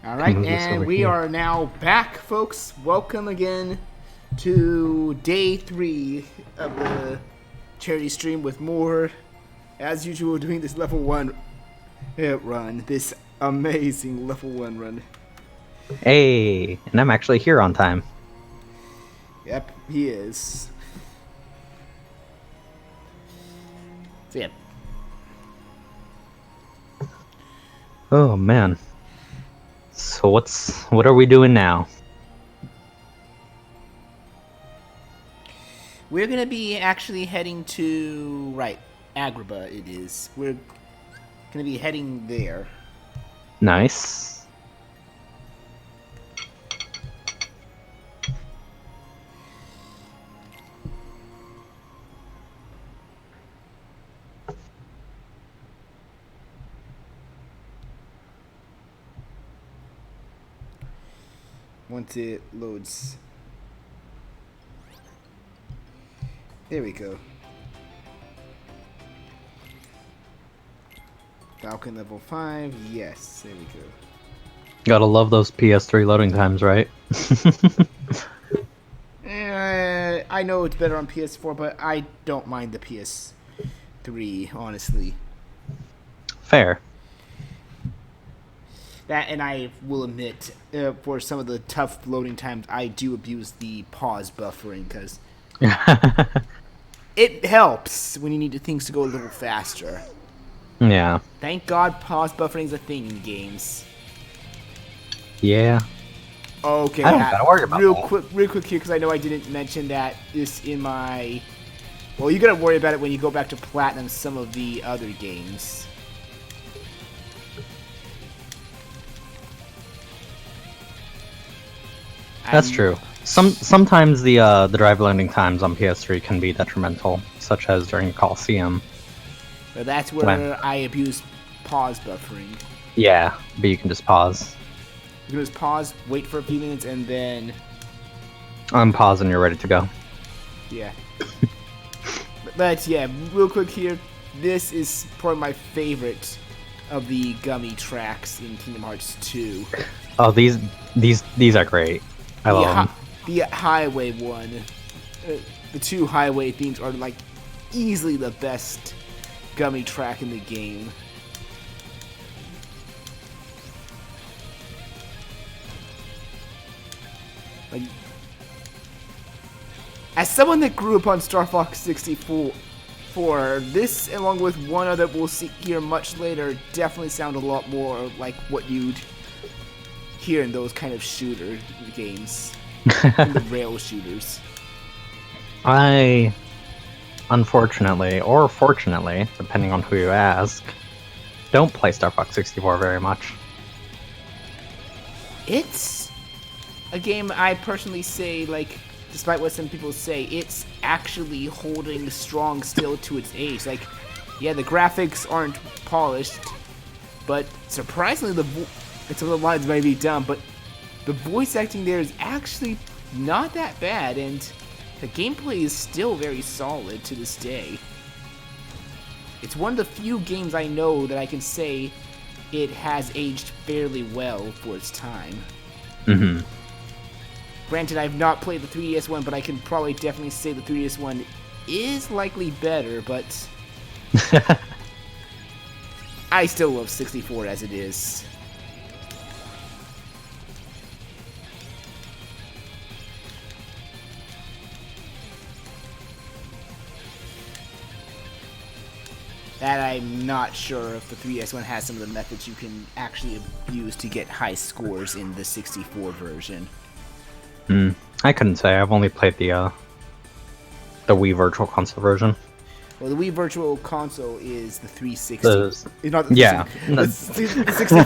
All right, Move this and over we here. are now back, folks. Welcome again to day 3 of the charity stream with more, as usual, doing this level 1 hit run. This amazing level 1 run. Hey, and I'm actually here on time. Yep, he is. So, yeah. Oh man. So what are we doing now? We're going to be actually heading to, right, Agrabah it is. We're going to be heading there. Nice. Once it loads. There we go. Falcon level 5, yes, there we go. Gotta love those PS3 loading times, right? I know it's better on PS4, but I don't mind the PS3, honestly. Fair. That, and I will admit, for some of the tough loading times, I do abuse the pause buffering, because it helps when you need things to go a little faster. Yeah. Thank God pause buffering is a thing in games. Yeah. Okay, I don't gotta worry about real that. quick here, because I know I didn't mention that this in my... Well, you gotta worry about it when you go back to Platinum some of the other games. That's true. Sometimes the drive loading times on PS3 can be detrimental, such as during Coliseum. But that's When where I abuse pause buffering. yeah, but you can just pause. You can just pause, wait for a few minutes, and then... Unpause and you're ready to go. Yeah. but yeah, real quick here. This is probably my favorite of the gummy tracks in Kingdom Hearts 2. Oh, these are great. I love them. The highway one. The two highway themes are like easily the best gummy track in the game. Like, as someone that grew up on Star Fox 64, this, along with one other we'll see here much later, definitely sound a lot more like what you'd hear in those kind of shooter games, in the rail shooters. I, unfortunately, or fortunately, depending on who you ask, don't play Star Fox 64 very much. It's a game I personally say, like, despite what some people say, it's actually holding strong still to its age. Like, yeah, the graphics aren't polished, but surprisingly, and some of the lines may be dumb, but the voice acting there is actually not that bad, and the gameplay is still very solid to this day. It's one of the few games I know that I can say it has aged fairly well for its time. Mm-hmm. Granted, I've not played the 3DS one, but I can probably definitely say the 3DS one is likely better, but I still love 64 as it is. That I'm not sure if the 3DS one has some of the methods you can actually use to get high scores in the 64 version. I couldn't say. I've only played the Wii Virtual Console version. Well, the Wii Virtual Console is the 360. It's not the 360. Yeah. The 64.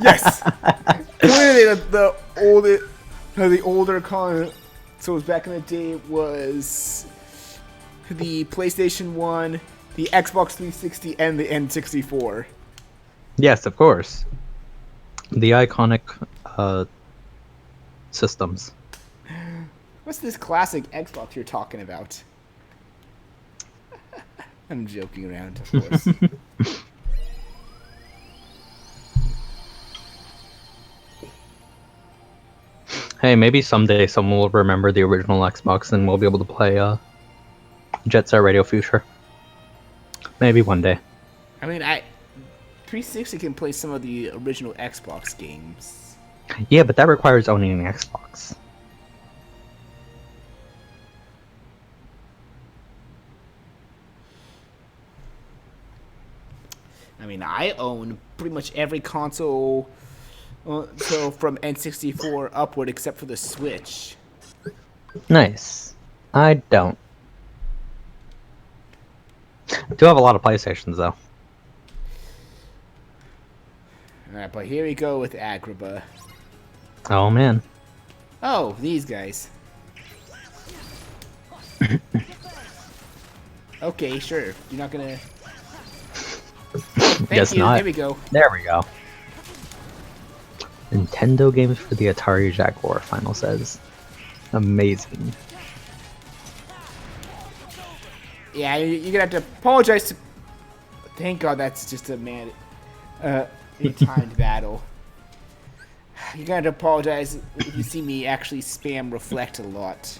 Yes. Clearly, the older consoles back in the day was the PlayStation 1, the Xbox 360, and the N64. Yes, of course. The iconic systems. What's this classic Xbox you're talking about? I'm joking around, of course. Hey, maybe someday someone will remember the original Xbox and we'll be able to play Jet Set Radio Future. Maybe one day. I mean, 360 can play some of the original Xbox games. Yeah, but that requires owning an Xbox. I mean, I own pretty much every console, so from N64 upward, except for the Switch. Nice. I don't. I do have a lot of PlayStations, though. Alright, but here we go with Agrabah. Oh, man. Oh, these guys. Okay, sure. You're not gonna... Thank Guess you. not. There we go. There we go. Nintendo games for the Atari Jaguar, Final says. Amazing. Yeah, you're gonna have to apologize to... Thank God that's just a timed battle. You're gonna have to apologize if you see me actually spam reflect a lot.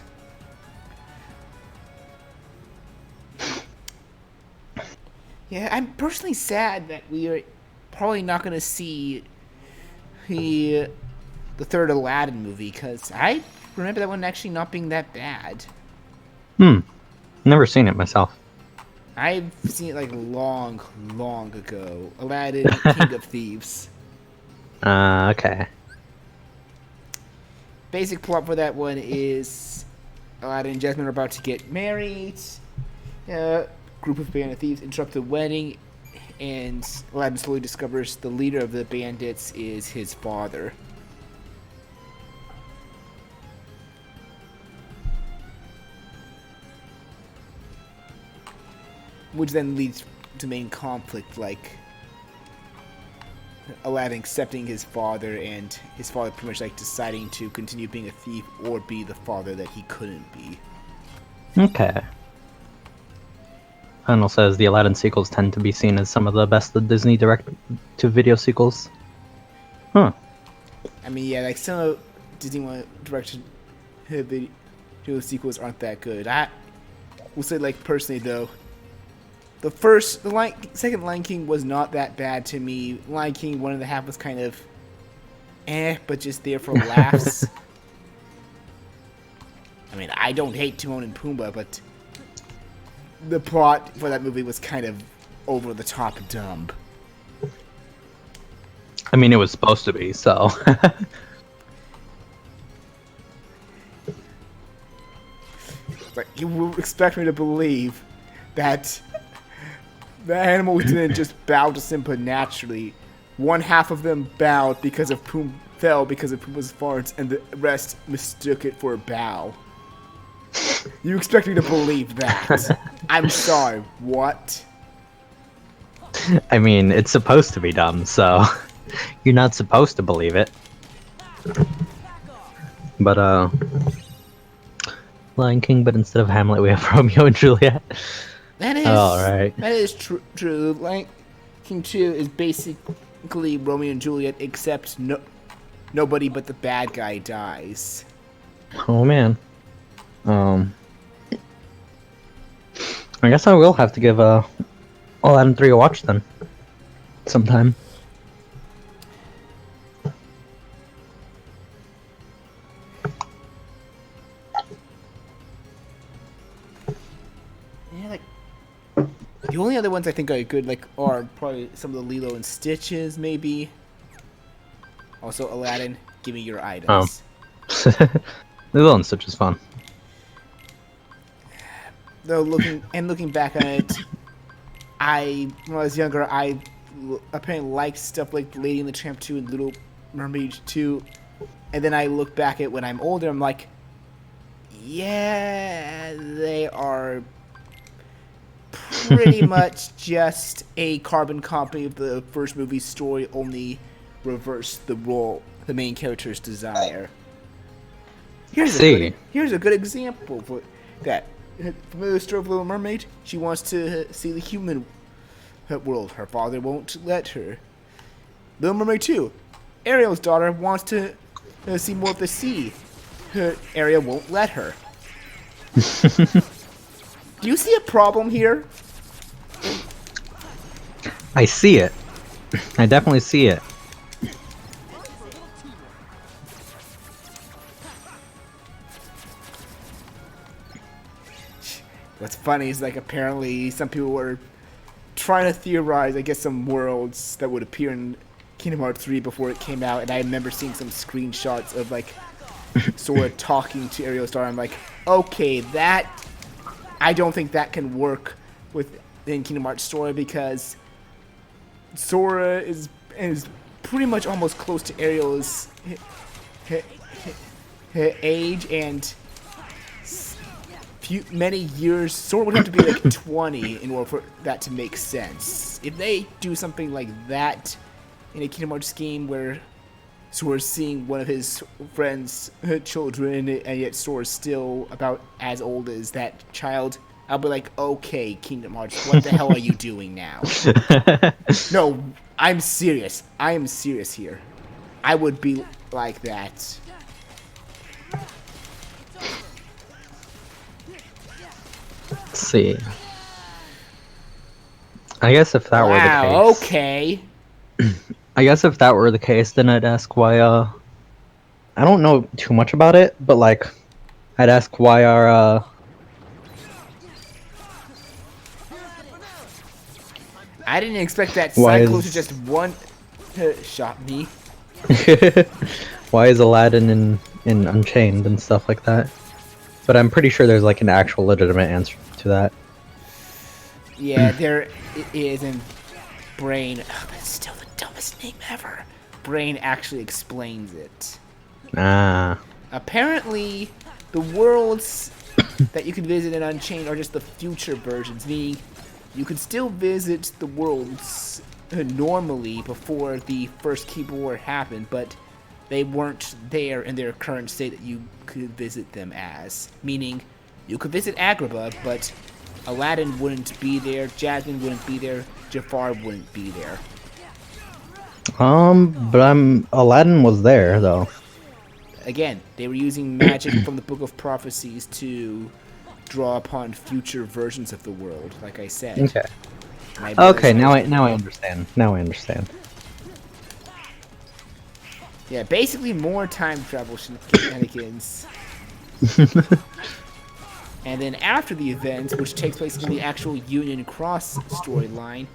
Yeah, I'm personally sad that we are probably not gonna see the third Aladdin movie, because I remember that one actually not being that bad. Never seen it myself. I've seen it like long, long ago. Aladdin, King of Thieves. Okay. Basic plot for that one is Aladdin and Jasmine are about to get married. Group of band of thieves interrupt the wedding, and Aladdin slowly discovers the leader of the bandits is his father. Which then leads to main conflict, like Aladdin accepting his father and his father pretty much like deciding to continue being a thief or be the father that he couldn't be. Okay. Final says the Aladdin sequels tend to be seen as some of the best of Disney direct-to-video sequels. Huh. I mean, yeah, like some of Disney direct-to-video sequels aren't that good. I will say, like, personally though, the second Lion King was not that bad to me. Lion King 1.5 was kind of but just there for laughs. I mean, I don't hate Timon and Pumbaa, but the plot for that movie was kind of over the top dumb. I mean, it was supposed to be, so. Like, you will expect me to believe that the animals didn't just bow to Simba naturally. One half of them bowed because of fell because of Pumbaa's farts, and the rest mistook it for a bow. You expect me to believe that? I'm sorry, what? I mean, it's supposed to be dumb, so you're not supposed to believe it. But, Lion King, but instead of Hamlet, we have Romeo and Juliet. That is, right. That is true. Lion King 2 is basically Romeo and Juliet, except nobody but the bad guy dies. Oh, man. I guess I will have to give Aladdin 3 a watch then. Sometime. Yeah, like the only other ones I think are good, like, are probably some of the Lilo and Stitches, maybe. Also, Aladdin, give me your items. Lilo and Stitch is fun. Though looking back on it, when I was younger, I apparently liked stuff like Lady and the Tramp 2 and Little Mermaid 2, and then I look back at when I'm older, I'm like, yeah, they are pretty much just a carbon copy of the first movie's story, only reverse the main character's desire. Here's a good example for that. From the story of Little Mermaid, she wants to see the human world. Her father won't let her. Little Mermaid 2, Ariel's daughter wants to see more of the sea. her area won't let her. Do you see a problem here? I see it. I definitely see it. What's funny is like apparently some people were trying to theorize, I guess, some worlds that would appear in Kingdom Hearts 3 before it came out, and I remember seeing some screenshots of like Sora talking to Ariel Star. I'm like, okay, that I don't think that can work within Kingdom Hearts story because Sora is pretty much almost close to Ariel's age, and many years. Sora would have to be like 20 in order for that to make sense. If they do something like that in a Kingdom Hearts game where Sora's seeing one of his friends' children, and yet Sora's still about as old as that child, I'll be like, okay, Kingdom Hearts, what the hell are you doing now? No, I'm serious. I am serious here. I would be like that. Let's see. I guess if that were the case. Okay. I guess if that were the case, then I'd ask why, I don't know too much about it, but, like, I'd ask why our, I didn't expect that Why Cyclo is- to just shot me. why is Aladdin in Unchained and stuff like that? But I'm pretty sure there's, like, an actual legitimate answer to that. Yeah, there is, and Brain. Oh, that's still the dumbest name ever. Brain actually explains it. Ah. Apparently, the worlds that you can visit in Unchained are just the future versions, meaning you could still visit the worlds normally before the first keyboard war happened, but they weren't there in their current state that you could visit them as. Meaning, you could visit Agrabah, but Aladdin wouldn't be there, Jasmine wouldn't be there, Jafar wouldn't be there. But Aladdin was there, though. Again, they were using magic from the Book of Prophecies to draw upon future versions of the world, like I said. Okay. Okay, now I understand. Now I understand. Yeah, basically more time travel shenanigans. And then after the event, which takes place in the actual Union Cross storyline,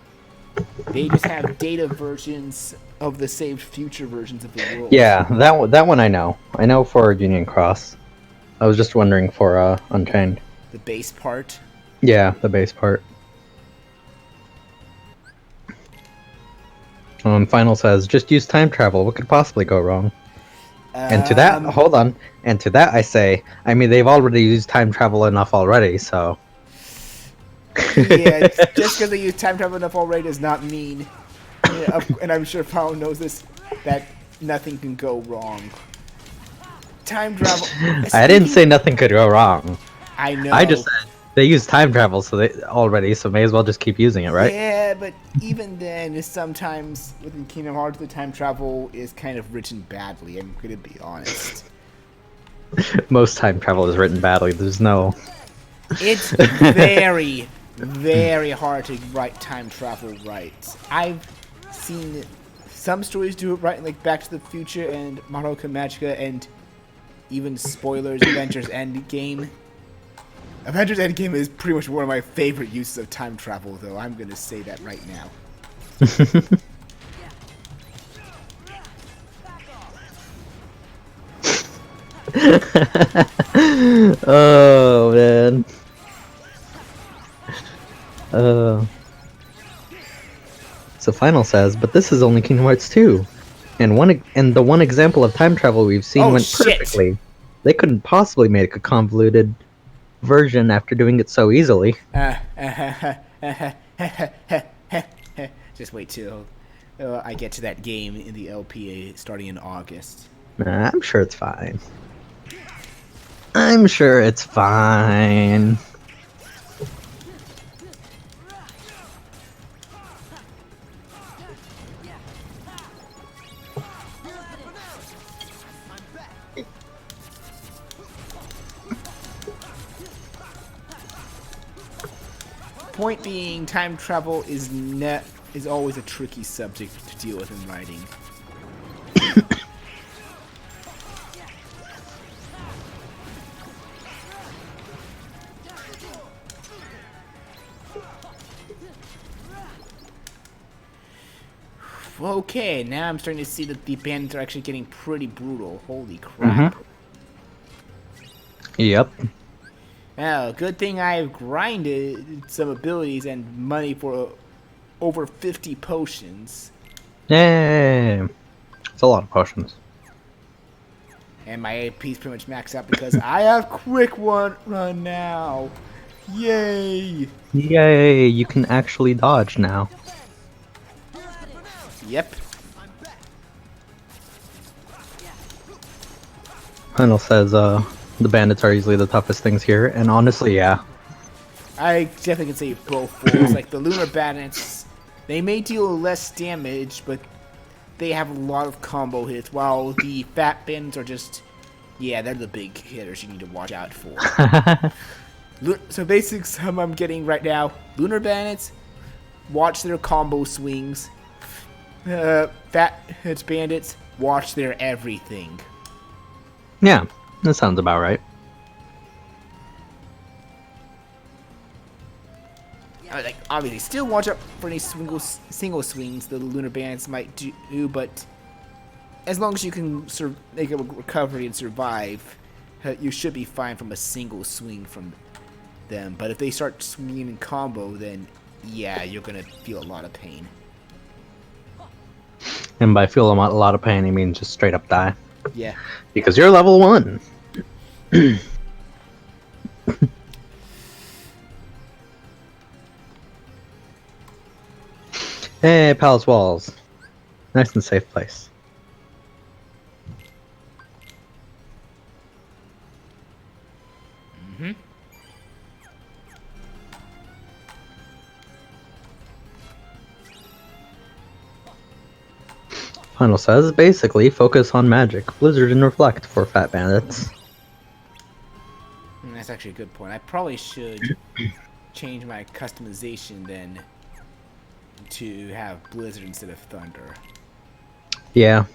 they just have data versions of the saved future versions of the world. Yeah, that one I know. I know for Union Cross. I was just wondering for Unchained. The base part. Yeah, the base part. Final says, just use time travel. What could possibly go wrong? And to that, hold on. And to that I say, I mean, they've already used time travel enough already, so... Yeah, just because they use time travel enough already does not mean, and I'm sure Paul knows this, that nothing can go wrong. Time travel... I didn't say nothing could go wrong. I know. I just said they use time travel so may as well just keep using it, right? Yeah, but even then, sometimes within Kingdom Hearts, the time travel is kind of written badly. I'm gonna be honest. Most time travel is written badly. There's no... It's very, very hard to write time travel right. I've seen some stories do it right, like Back to the Future and Madoka Magica, and even spoilers, Avengers Endgame. Avengers Endgame is pretty much one of my favorite uses of time travel, though. I'm gonna say that right now. Oh man. So Final says, but this is only Kingdom Hearts 2, and the one example of time travel we've seen went perfectly. They couldn't possibly make a convoluted version after doing it so easily. Just wait till I get to that game in the LPA starting in August. Nah, I'm sure it's fine. I'm sure it's fine. point being, time travel is always a tricky subject to deal with in writing. Okay, now I'm starting to see that the bandits are actually getting pretty brutal. Holy crap. Yep. Well, good thing I've grinded some abilities and money for over 50 potions. Yay! It's a lot of potions. And my AP's pretty much maxed out because I have quick run now. Yay! Yay! You can actually dodge now. Yep. Final says, the bandits are easily the toughest things here, and honestly, yeah. I definitely can say both forms. Like the lunar bandits, they may deal less damage, but they have a lot of combo hits, while the fat bandits are just, yeah, they're the big hitters you need to watch out for. So basic sum I'm getting right now, lunar bandits, watch their combo swings. Fat bandits, watch their everything. Yeah, that sounds about right. Like, obviously, still watch out for any single swings the lunar bandits might do, but as long as you can make a recovery and survive, you should be fine from a single swing from them. But if they start swinging in combo, then yeah, you're gonna feel a lot of pain. And by feel a lot of pain, he means just straight up die. Yeah. Because you're level 1! Hey, Palace Walls. Nice and safe place. Final says, basically, focus on magic, blizzard, and reflect for fat bandits. That's actually a good point. I probably should change my customization then to have blizzard instead of thunder. Yeah.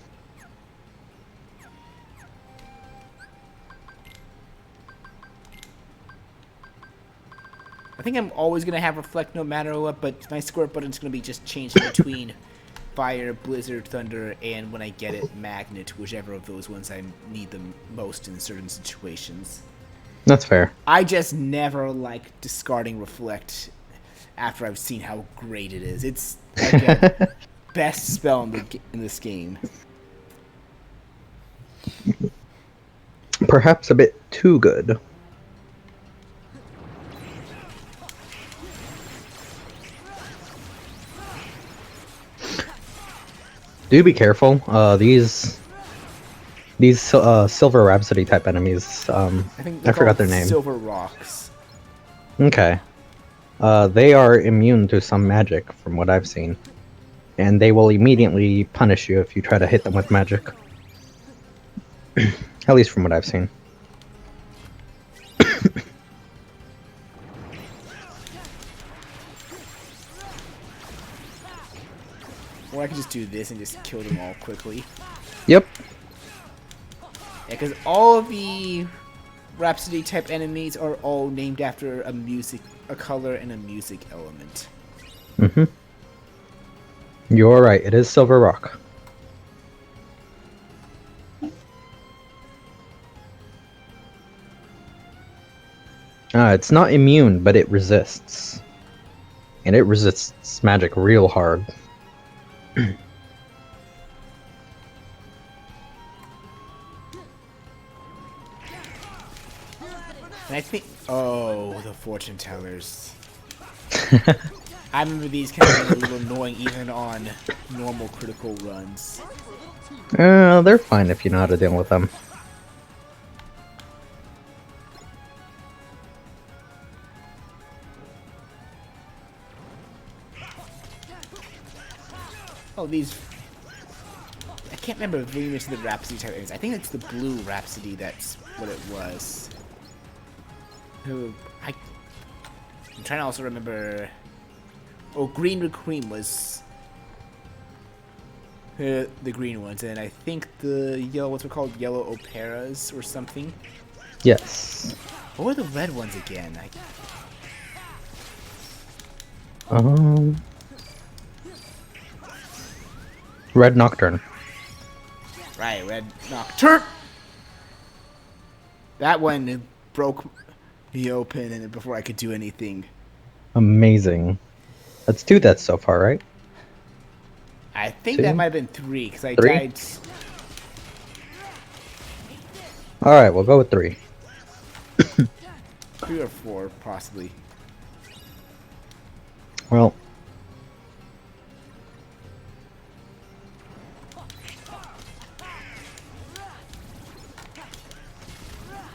I think I'm always going to have reflect no matter what, but my square button's going to be just changed between fire, blizzard, thunder, and when I get it, magnet, whichever of those ones I need the most in certain situations. That's fair. I just never like discarding reflect after I've seen how great it is. It's like a best spell in this game. Perhaps a bit too good. Do be careful. These Silver Rhapsody type enemies. I forgot their name. Silver Rocks. Okay. They are immune to some magic, from what I've seen, and they will immediately punish you if you try to hit them with magic. At least from what I've seen. Or I could just do this and just kill them all quickly. Yep. Yeah, because all of the Rhapsody type enemies are all named after a color and a music element. Mm-hmm. You're right, it is Silver Rock. It's not immune, but it resists. And it resists magic real hard. And I think... Oh, the fortune tellers. I remember these kind of being a little annoying even on normal critical runs. They're fine if you know how to deal with them. Oh, these... I can't remember if Venus the Rhapsody type is. I think it's the blue Rhapsody that's what it was. I'm trying to also remember. Oh, green and cream was the green ones, and I think the yellow ones were called yellow operas or something. Yes. What were the red ones again? Red Nocturne. Right, red nocturne. That one broke me open, and before I could do anything. Amazing. That's 2 deaths so far, right? I think 2? that might have been 3 because I 3? died. All right, we'll go with 3. 3 or 4, possibly. Well,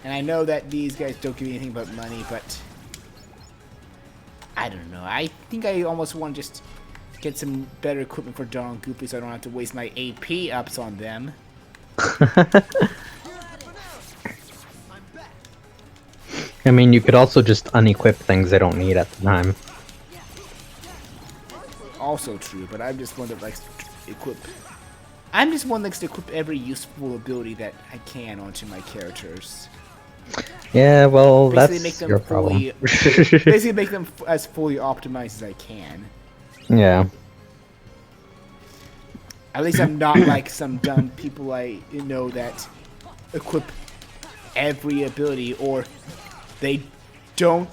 And I know that these guys don't give you anything but money, but I don't know. I think I almost want to just get some better equipment for Donald Goopy so I don't have to waste my AP ups on them. I mean, you could also just unequip things they don't need at the time. Also true, but I'm just one that likes to equip. I'm just one that likes to equip every useful ability that I can onto my characters. Yeah, well, Basically that's make them your problem. basically make them as fully optimized as I can. Yeah. At least I'm not like some dumb people I know that equip every ability, or they don't,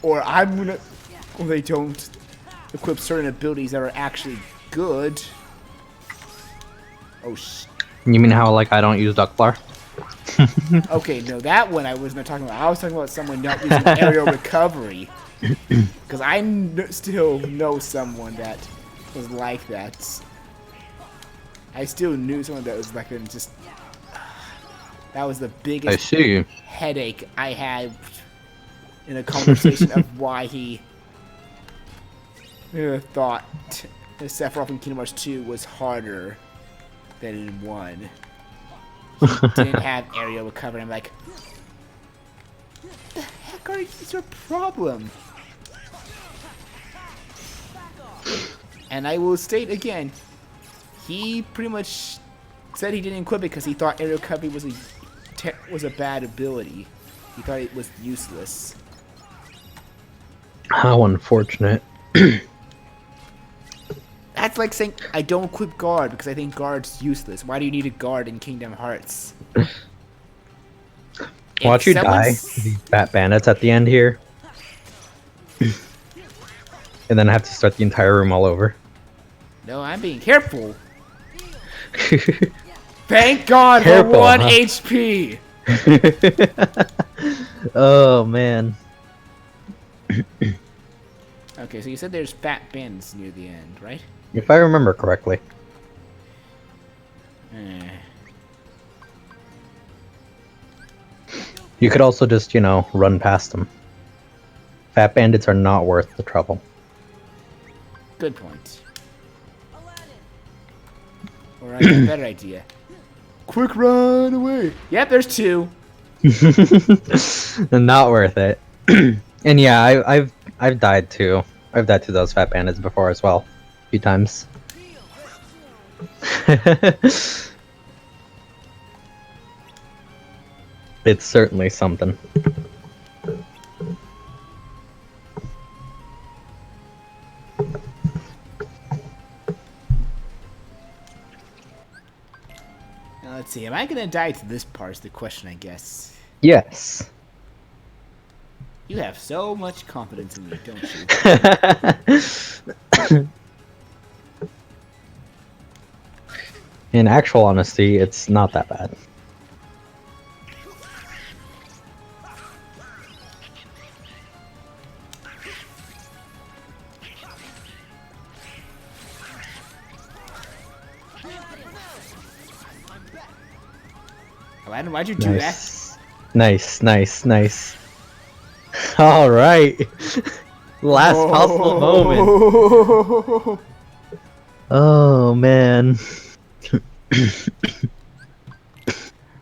or they don't equip certain abilities that are actually good. Oh You mean how, like, I don't use Duckflar? Okay, no, that one I was not talking about. I was talking about someone not using aerial recovery. Because still know someone that was like that. I still knew someone that was like that, and just that was the biggest headache I had in a conversation of why he thought Sephiroth in Kingdom Hearts 2 was harder than in 1. He didn't have aerial recovery. I'm like, what the heck is your problem? And I will state again, he pretty much said he didn't equip it because he thought aerial recovery was a bad ability. He thought it was useless. How unfortunate. That's like saying I don't equip guard because I think guard's useless. Why do you need a guard in Kingdom Hearts? Watch you die, these fat bandits at the end here. And then I have to start the entire room all over. No, I'm being careful. Thank God for 1 HP. Oh man. Okay, so you said there's fat bins near the end, right? If I remember correctly. You could also just, you know, run past them. Fat bandits are not worth the trouble. Good point. Or I got a better idea. Quick run away. Yep, there's 2. Not worth it. And yeah, I've died too. I've died to those fat bandits before as well. A few times. It's certainly something. Now let's see. Am I gonna die to this part? Is the question, I guess. Yes. You have so much confidence in me, don't you? In actual honesty, it's not that bad. Aladdin, why'd you do that? Nice, nice, nice. All right. Last possible moment. Oh man.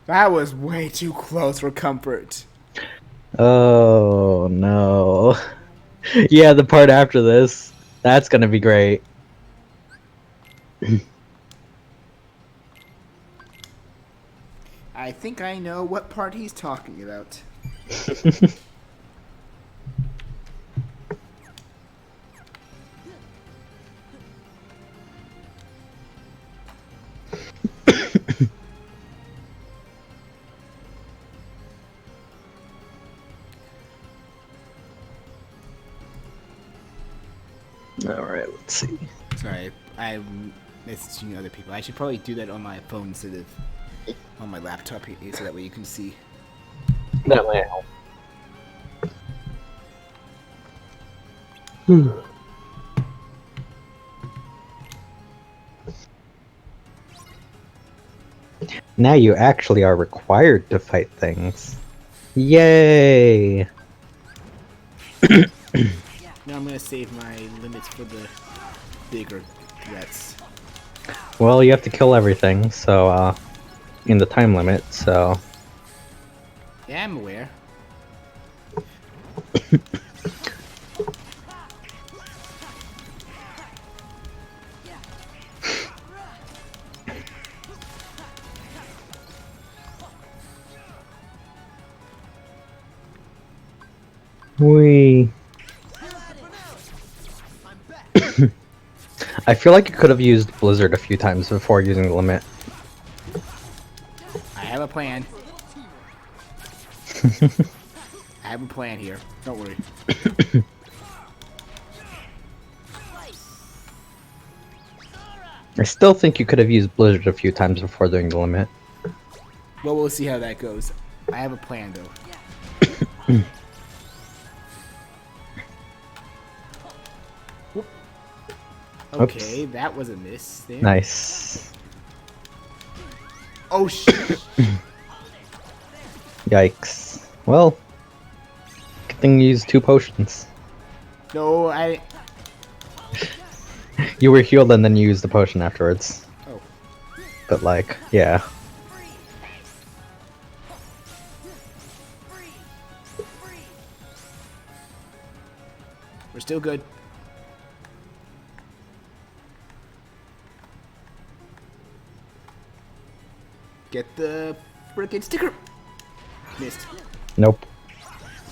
That was way too close for comfort. Oh no. Yeah, the part after this. That's gonna be great. I think I know what part he's talking about. Alright, let's see. Sorry, I'm messaging other people. I should probably do that on my phone instead of on my laptop here, so that way you can see. That might help. Now you actually are required to fight things. Yay! Now I'm gonna save my limits for the bigger threats. Well, you have to kill everything, so, in the time limit, so... Yeah, I'm aware. Whee! I feel like you could have used Blizzard a few times before using the limit. I have a plan. I have a plan here. Don't worry. I still think you could have used Blizzard a few times before doing the limit. Well, we'll see how that goes. I have a plan, though. Whoop. Okay, Oops. that was a miss there. Nice. Oh, shit. Yikes. Well, good thing you used 2 potions. No, I... You were healed and then you used the potion afterwards. Oh. But like, yeah. We're still good. Get the frickin' sticker. Missed. Nope.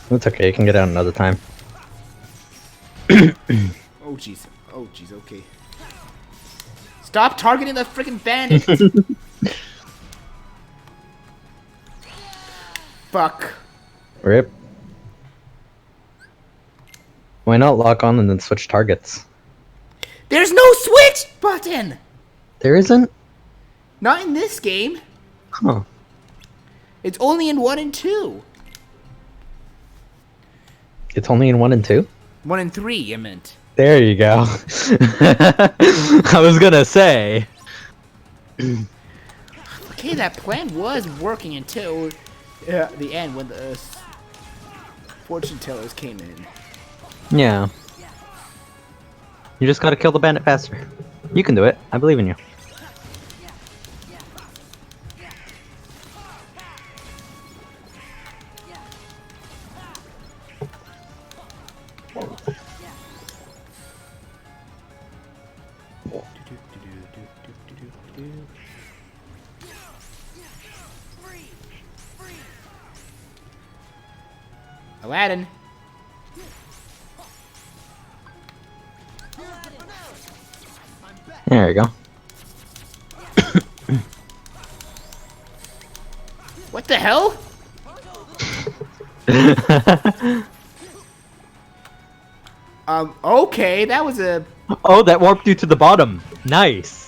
That's okay, you can get out another time. Oh, jeez. Oh, jeez, okay. Stop targeting the frickin' bandit! Fuck. Rip. Why not lock on and then switch targets? There's no switch button! There isn't? Not in this game. Huh. It's only in 1 and 2. It's only in 1 and 2? 1 and 3, I meant. There you go. I was gonna say. Okay, that plan was working until the end when the fortune tellers came in. Yeah. You just gotta kill the bandit faster. You can do it. I believe in you. Aladdin. There you go. What the hell? Okay, that was a... Oh, that warped you to the bottom. Nice.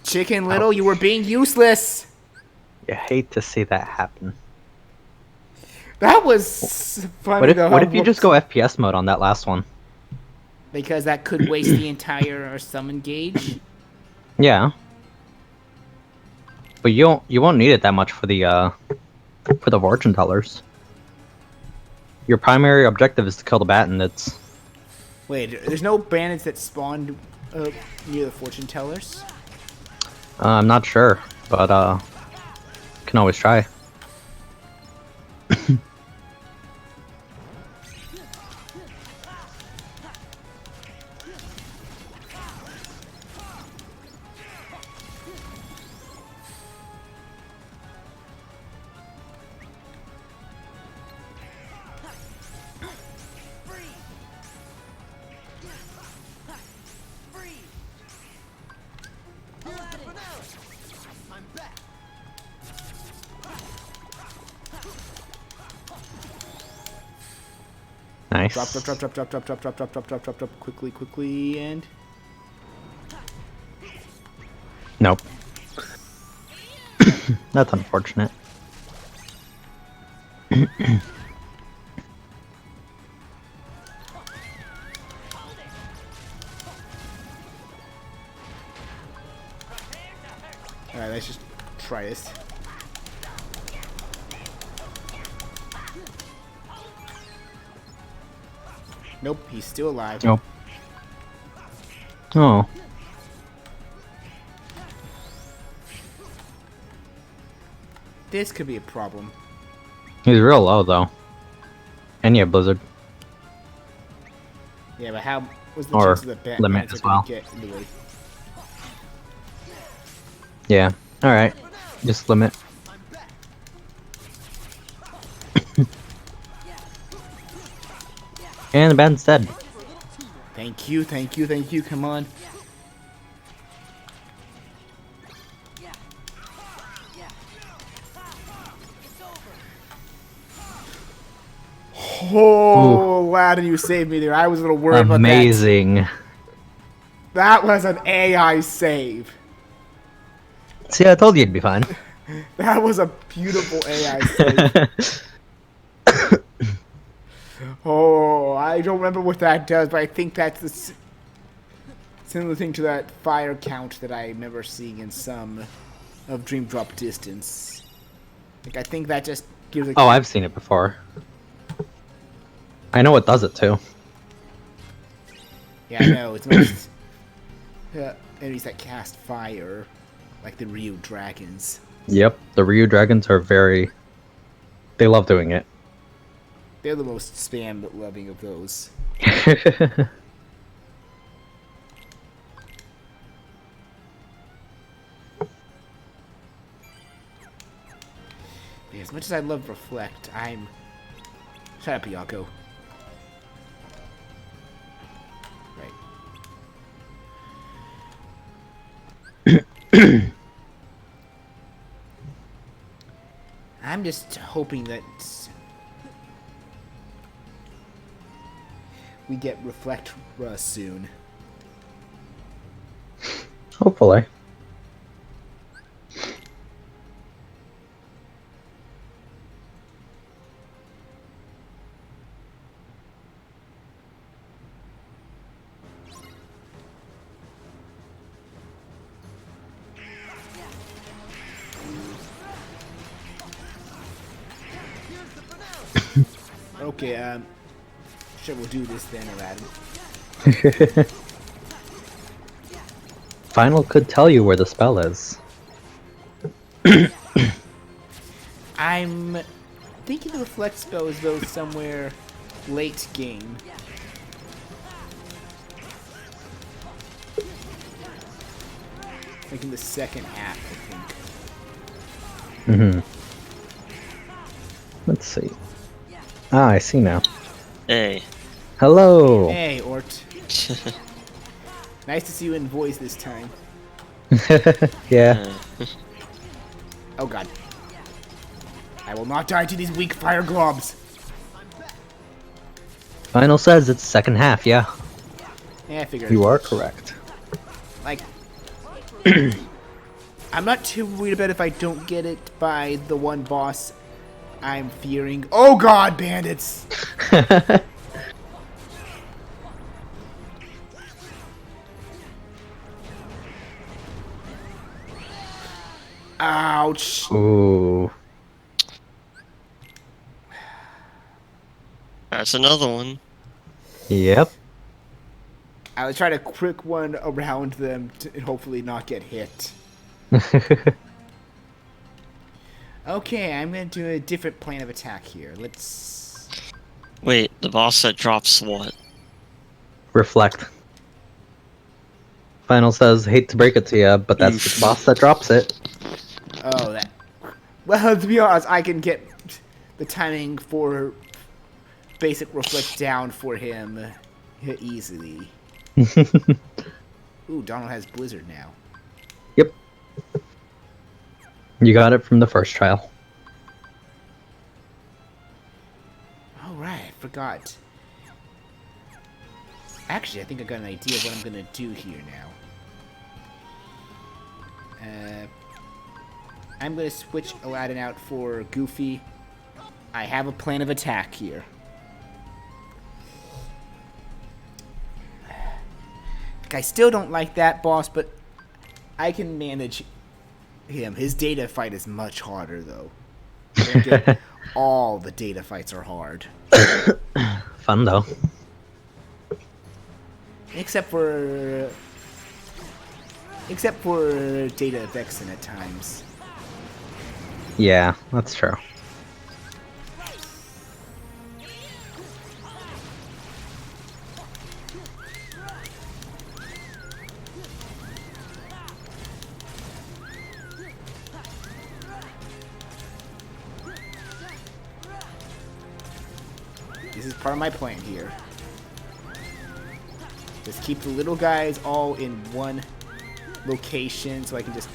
Chicken Little, you were being useless. You hate to see that happen. That was funny. What if you just go FPS mode on that last one? Because that could waste the entire summon gauge. Yeah. But you won't need it that much for the fortune tellers. Your primary objective is to kill the bandits. Wait, there's no bandits that spawned near the fortune tellers? I'm not sure, but can always try. Nice. Drop, quickly, and... Nope. That's unfortunate. Alright, let's just try this. Nope, he's still alive. Nope. Oh. This could be a problem. He's real low though. And yeah, Blizzard. Yeah, but how was the Or chance of the limit bats as are gonna well. get in the way? Yeah. Alright. Just limit. And the band's dead. Thank you, come on. Oh, lad, you saved me there. I was a little worried about that. Amazing. That was an AI save. See, I told you it'd be fine. That was a beautiful AI save. Oh, I don't remember what that does, but I think that's the similar thing to that fire count that I remember seeing in some of Dream Drop Distance. Like, I think that just gives a... Oh, I've seen it before. I know it does it too. Yeah, I know. It's most enemies that cast fire, like the Ryu dragons. Yep, the Ryu dragons are very... They love doing it. They're the most spam-loving of those. Yeah, as much as I love Reflect, I'm... Shut up, Yako. Right. I'm just hoping that we get Reflect soon. Hopefully. Okay, sure, we'll do this then, Aladdin. Final could tell you where the spell is. I'm thinking the Reflect spell is though somewhere late game. Like in the second half, I think. Mm-hmm. Let's see. Ah, I see now. Hey. Hello! Hey, Ort. Nice to see you in voice this time. Yeah. Oh god. I will not die to these weak fire globs. Final says it's second half, yeah. Yeah, I figured. You are correct. Like, I'm not too worried about if I don't get it by the one boss I'm fearing. Oh god, bandits! Ouch. Ooh. That's another one. Yep. I would try to quick one around them to hopefully not get hit. Okay, I'm gonna do a different plan of attack here. Let's... Wait, the boss that drops what? Reflect. Final says, hate to break it to you, but that's Oof. the boss that drops it. Oh, that... Well, to be honest, I can get the timing for basic reflect down for him easily. Ooh, Donald has Blizzard now. Yep. You got it from the first trial. Alright, I forgot. Actually, I think I got an idea of what I'm gonna do here now. I'm gonna switch Aladdin out for Goofy. I have a plan of attack here. I still don't like that boss, but I can manage him. His data fight is much harder, though. All the data fights are hard. Fun, though. Except for Data Vexen at times. Yeah, that's true. This is part of my plan here. Just keep the little guys all in one location so I can just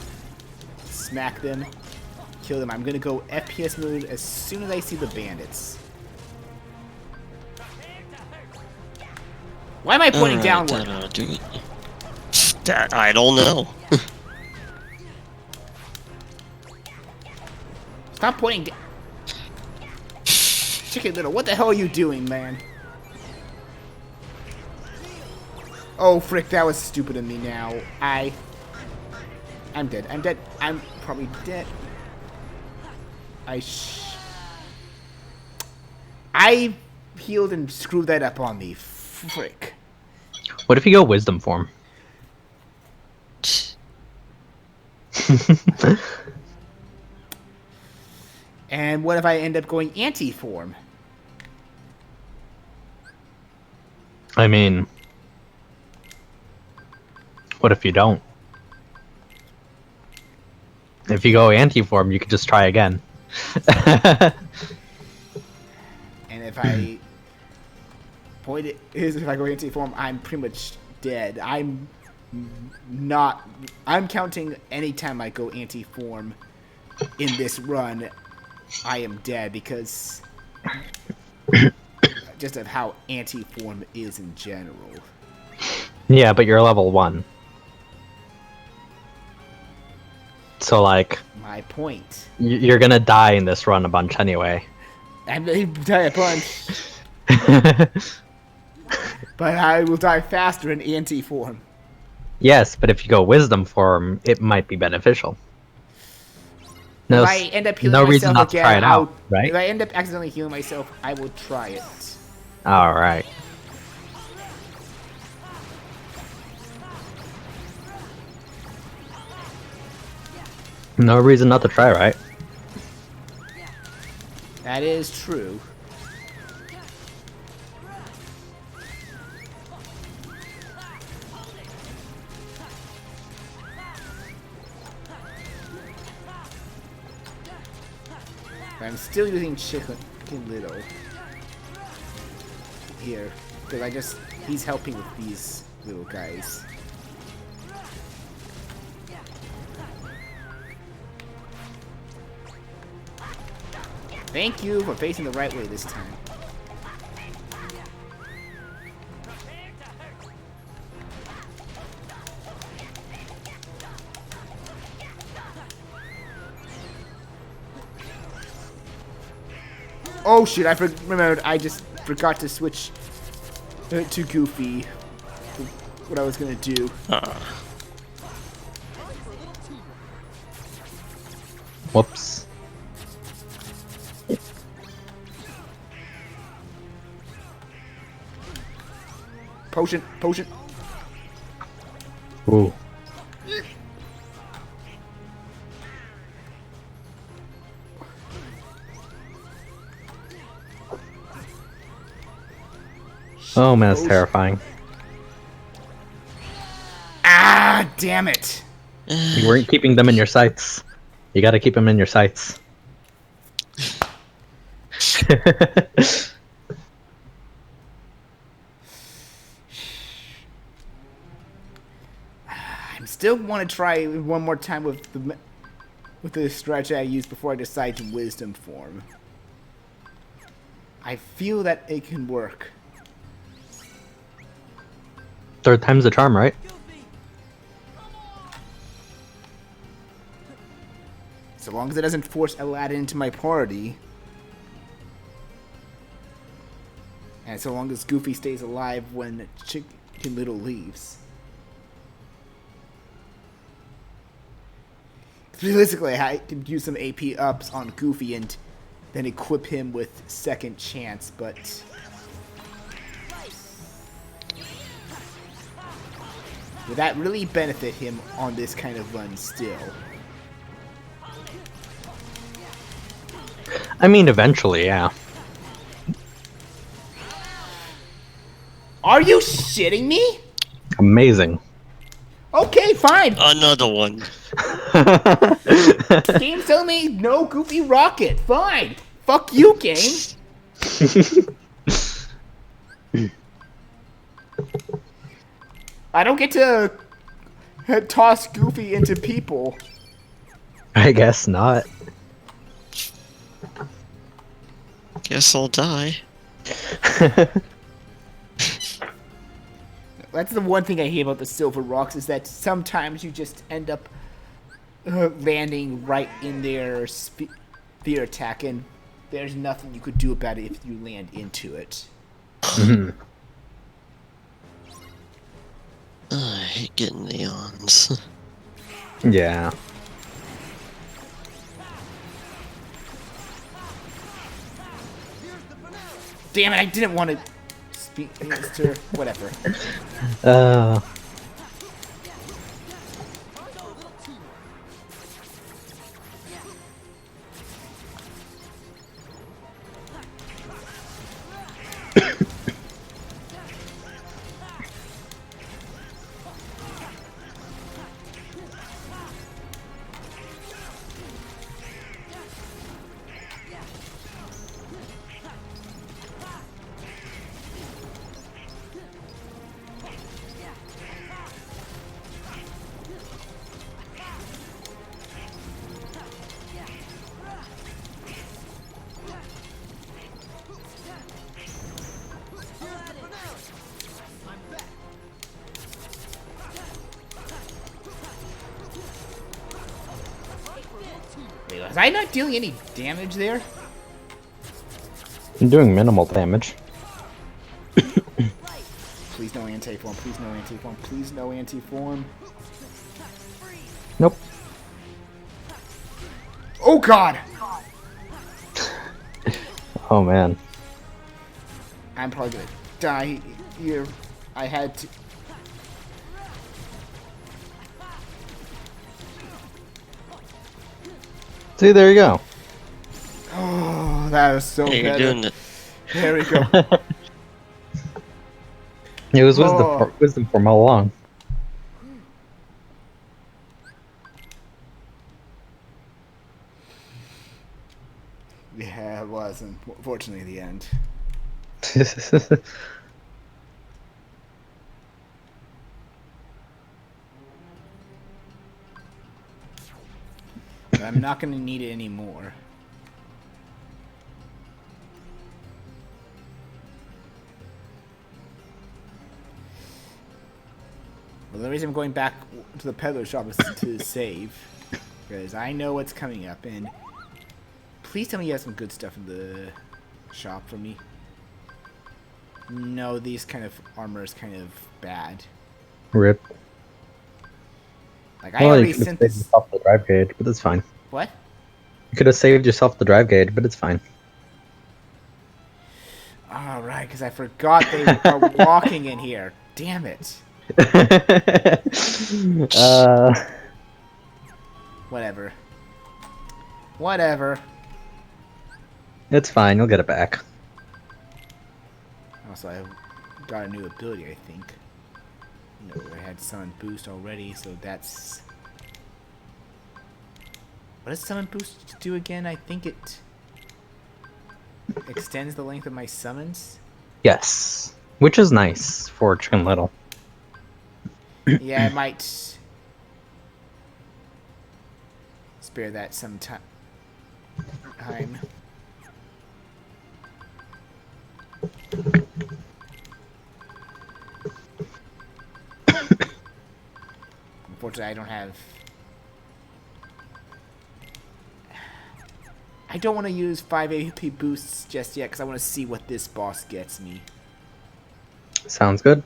smack them, kill them. I'm gonna go FPS mode as soon as I see the bandits. Why am I pointing downward? Do it. That I don't know. Stop pointing down. Chicken Little, what the hell are you doing, man? Oh, frick, that was stupid of me now. I'm dead. I'm dead. I'm probably dead. I healed and screwed that up on me. Frick. What if you go Wisdom form? And what if I end up going anti-form? I mean, what if you don't? If you go anti-form, you could just try again. And if I if I go anti-form, I'm pretty much dead. I'm counting anytime I go anti-form in this run, I am dead because just of how anti-form is in general. Yeah, but you're level 1. So, like... My point. You're gonna die in this run a bunch anyway. I may die a bunch. But I will die faster in anti-form. Yes, but if you go Wisdom form, it might be beneficial. No, if I end up healing no myself reason not again, to try it out, right? If I end up accidentally healing myself, I will try it. Alright. No reason not to try, right? That is true. I'm still using Chicken Little here because he's helping with these little guys. Thank you for facing the right way this time. Oh shit, I remembered I just forgot to switch to Goofy. What I was gonna do. Whoops. Potion, potion. Ooh. Oh man, it's terrifying. Ah, damn it. You weren't keeping them in your sights. You gotta keep them in your sights. I still want to try one more time with the strategy I used before I decide to wisdom form. I feel that it can work. Third time's the charm, right? So long as it doesn't force Aladdin into my party. And so long as Goofy stays alive when Chicken Little leaves. Realistically, I can use some AP ups on Goofy and then equip him with second chance, but... would that really benefit him on this kind of run still? I mean, eventually, yeah. Are you shitting me? Amazing. Okay, fine. Another one. Game's telling me no Goofy Rocket. Fine. Fuck you, game. I don't get to toss Goofy into people. I guess not. Guess I'll die. That's the one thing I hate about the Silver Rocks is that sometimes you just end up landing right in their spear attack, and there's nothing you could do about it if you land into it. I hate getting neons. Yeah. Damn it! I didn't want to speak against her. Whatever. Wait, was I not dealing any damage there? I'm doing minimal damage. Please no anti-form, please no anti-form, please no anti-form. Nope. Oh god! Oh man. I'm probably gonna die here. I had to... See, there you go. Oh, that was so Hey, you're better. doing it. There we go. It was Oh. wisdom form all along. Yeah, it was, unfortunately, the end. But I'm not gonna need it anymore. Well, the reason I'm going back to the peddler shop is to save. Because I know what's coming up, and please tell me you have some good stuff in the shop for me. No, these kind of armor is kind of bad. Rip. Like, I already sent this this... off the drive page, but that's fine. What? You could have saved yourself the drive gauge, but it's fine. Alright, because I forgot they are walking in here. Damn it. uh, Whatever. Whatever. it's fine. You'll get it back. Also, I got a new ability, I think. No, I had Summon Boost already, so that's... What does Summon Boost do again? I think it extends the length of my summons. Yes, which is nice for Chicken Little. Yeah, I might spare that some time. Unfortunately, I don't have... I don't want to use 5 AP boosts just yet, because I want to see what this boss gets me. Sounds good.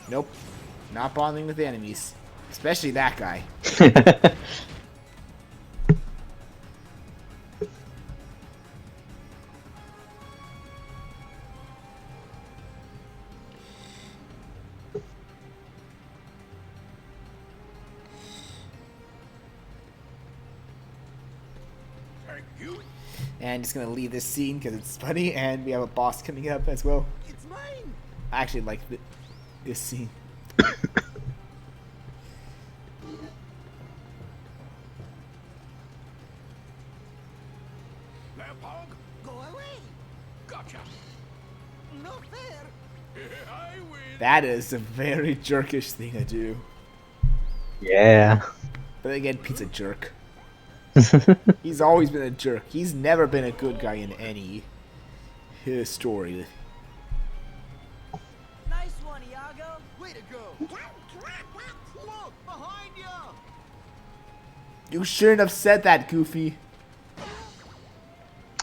Nope. Not bonding with enemies. Especially that guy. And just gonna leave this scene because it's funny, and we have a boss coming up as well. It's mine. I actually like this scene. Go away. Gotcha. No fair. I win. That is a very jerkish thing to do. Yeah. But again, Pete's a jerk. He's always been a jerk. He's never been a good guy in any his story. Nice one, Iago. Way to go. Look behind you. You shouldn't have said that, Goofy.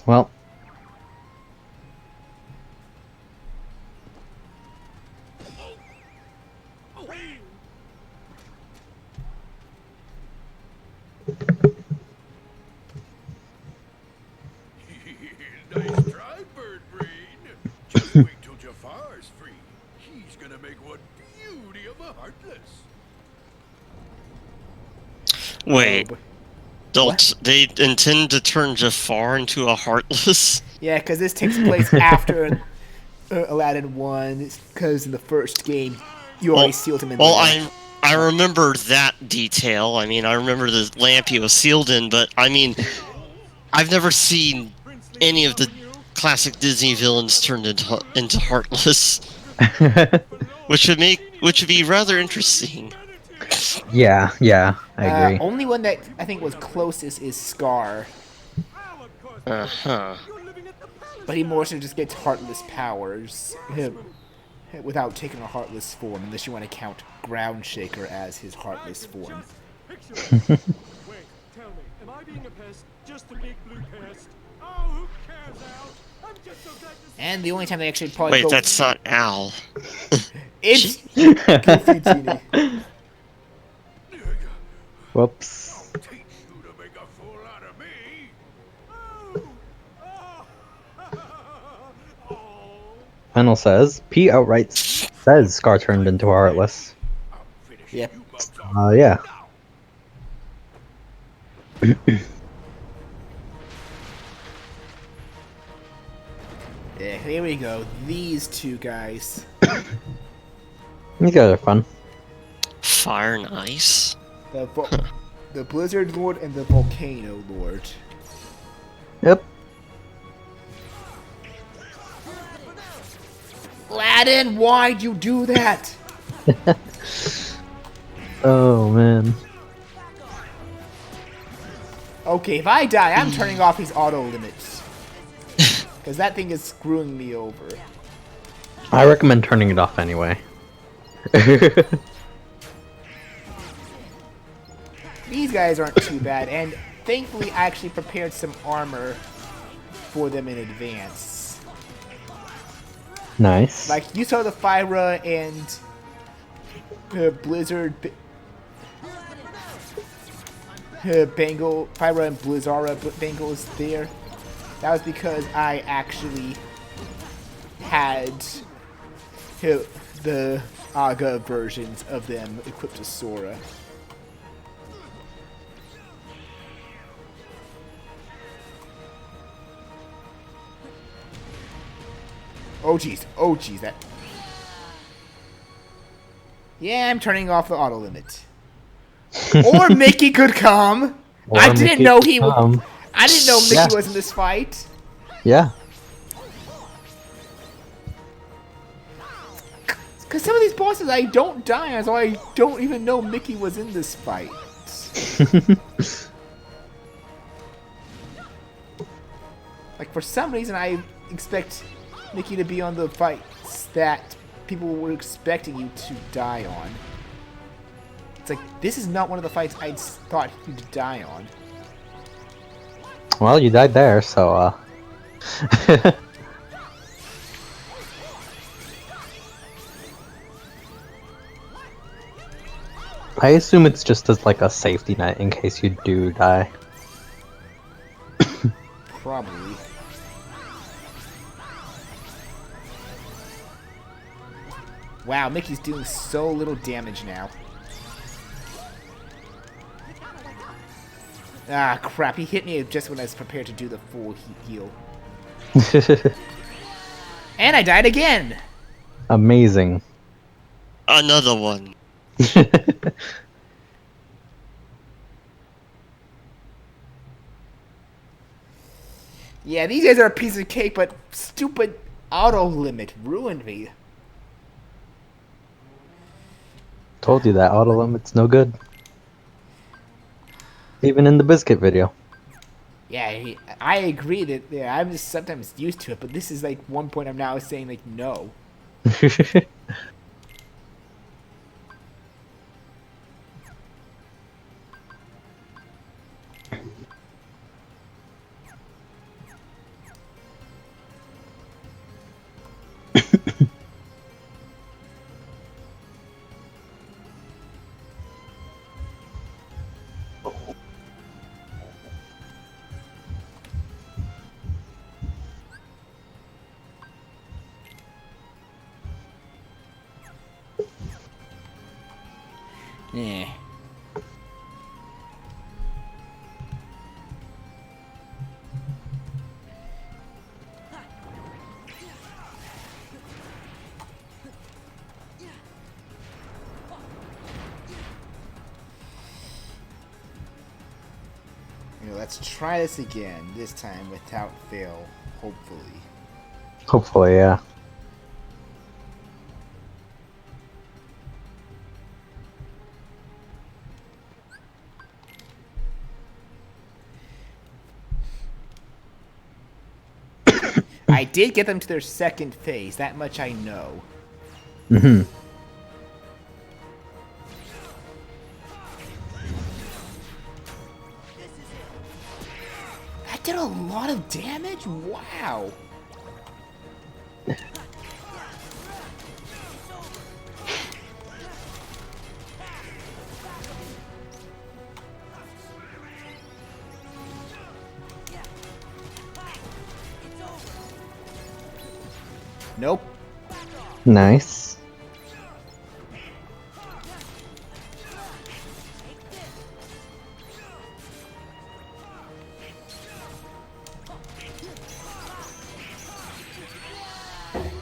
Well. Nice try, Bird Brain. Just wait till Jafar's free. He's gonna make one beauty of a Heartless. Wait, Oh, don't they intend to turn Jafar into a Heartless? yeah, because this takes place after Aladdin won. Because in the first game, you already sealed him in the lamp. I remember that detail. I mean, I remember the lamp he was sealed in, but I mean, I've never seen any of the classic Disney villains turned into Heartless, which would be rather interesting. Yeah, I agree. Only one that I think was closest is Scar. Uh-huh. But he more so just gets Heartless powers without taking a Heartless form, unless you want to count Ground Shaker as his Heartless form. Wait, tell me, am I being a pest? Just a big blue pest? Oh, who cares, Al? I'm just so glad to see And the only time they actually probably Wait, go... that's not Al. It's Goofy Genie. Whoops. Teach you to make a fool out of me. Final says, P outright says Scar turned into a Heartless. I'm finishing Yep. you bums off Yeah. now. Yeah, here we go. These two guys. You guys are fun. Fire and Ice? The Blizzard Lord and the Volcano Lord. Yep. Aladdin, why'd you do that? Oh, man. Okay, if I die, I'm turning off his auto limits. Because that thing is screwing me over. I recommend turning it off anyway. To guys aren't too bad, and thankfully I actually prepared some armor for them in advance. Nice. Like, you saw the Fyra and Blizzard... Bengal, Fyra and Blizzara Bengals there. That was because I actually had the Aga versions of them equipped with Sora. Oh jeez, that... Yeah, I'm turning off the auto limit. Or Mickey could come! I didn't know he would... I didn't know Mickey was in this fight. Yeah. Because some of these bosses I don't die on, so I don't even know Mickey was in this fight. Like, for some reason I expect Mickey to be on the fights that people were expecting you to die on. It's like, this is not one of the fights I thought you'd die on. Well, you died there, so, I assume it's just as, like, a safety net in case you do die. Probably. Wow, Mickey's doing so little damage now. Ah, crap. He hit me just when I was prepared to do the full heal. And I died again! Amazing. Another one. Yeah, these guys are a piece of cake, but stupid auto limit ruined me. Told you that auto limit's no good. Even in the biscuit video. Yeah, I agree that I'm just sometimes used to it, but this is like one point I'm now saying like no. Yeah. Let's try this again, this time without fail, hopefully. Hopefully, yeah. I did get them to their second phase, that much I know. Mm-hmm. That did a lot of damage? Wow. Nope. Nice.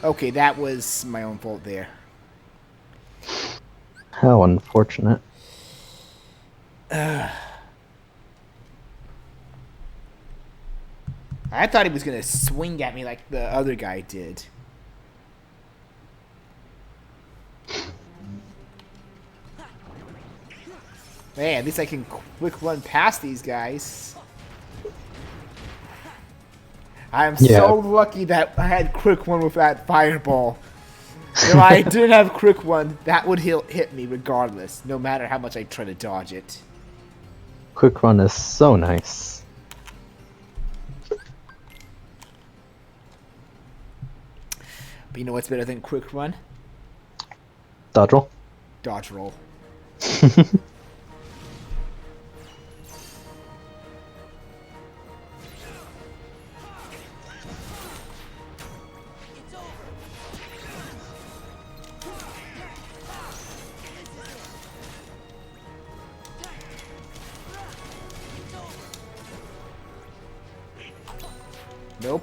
Okay, that was my own fault there. How unfortunate. I thought he was gonna swing at me like the other guy did. Man, at least I can quick run past these guys. I'm so lucky that I had quick one with that fireball. If I didn't have quick one, that would hit me regardless, no matter how much I try to dodge it. Quick Run is so nice. But you know what's better than quick run? Dodge roll. Dodge roll. Nope.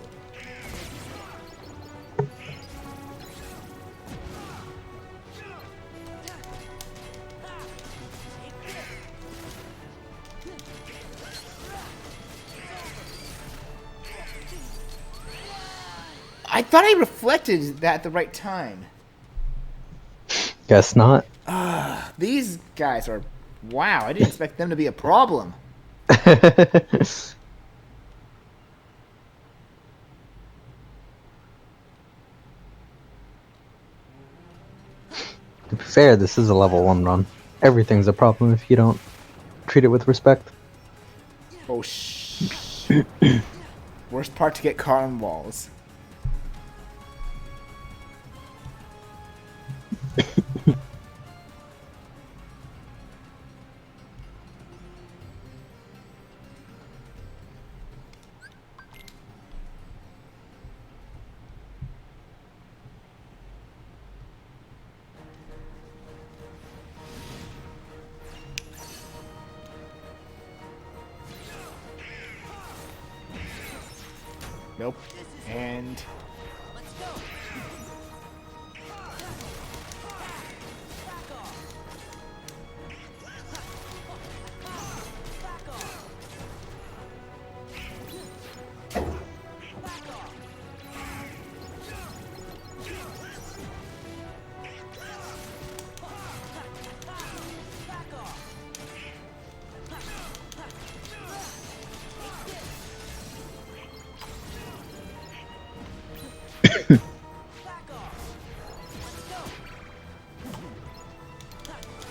I thought I reflected that at the right time. Guess not. These guys are... Wow, I didn't expect them to be a problem. To be fair, this is a level 1 run. Everything's a problem if you don't treat it with respect. Oh, Worst part to get caught on walls. Nope. And...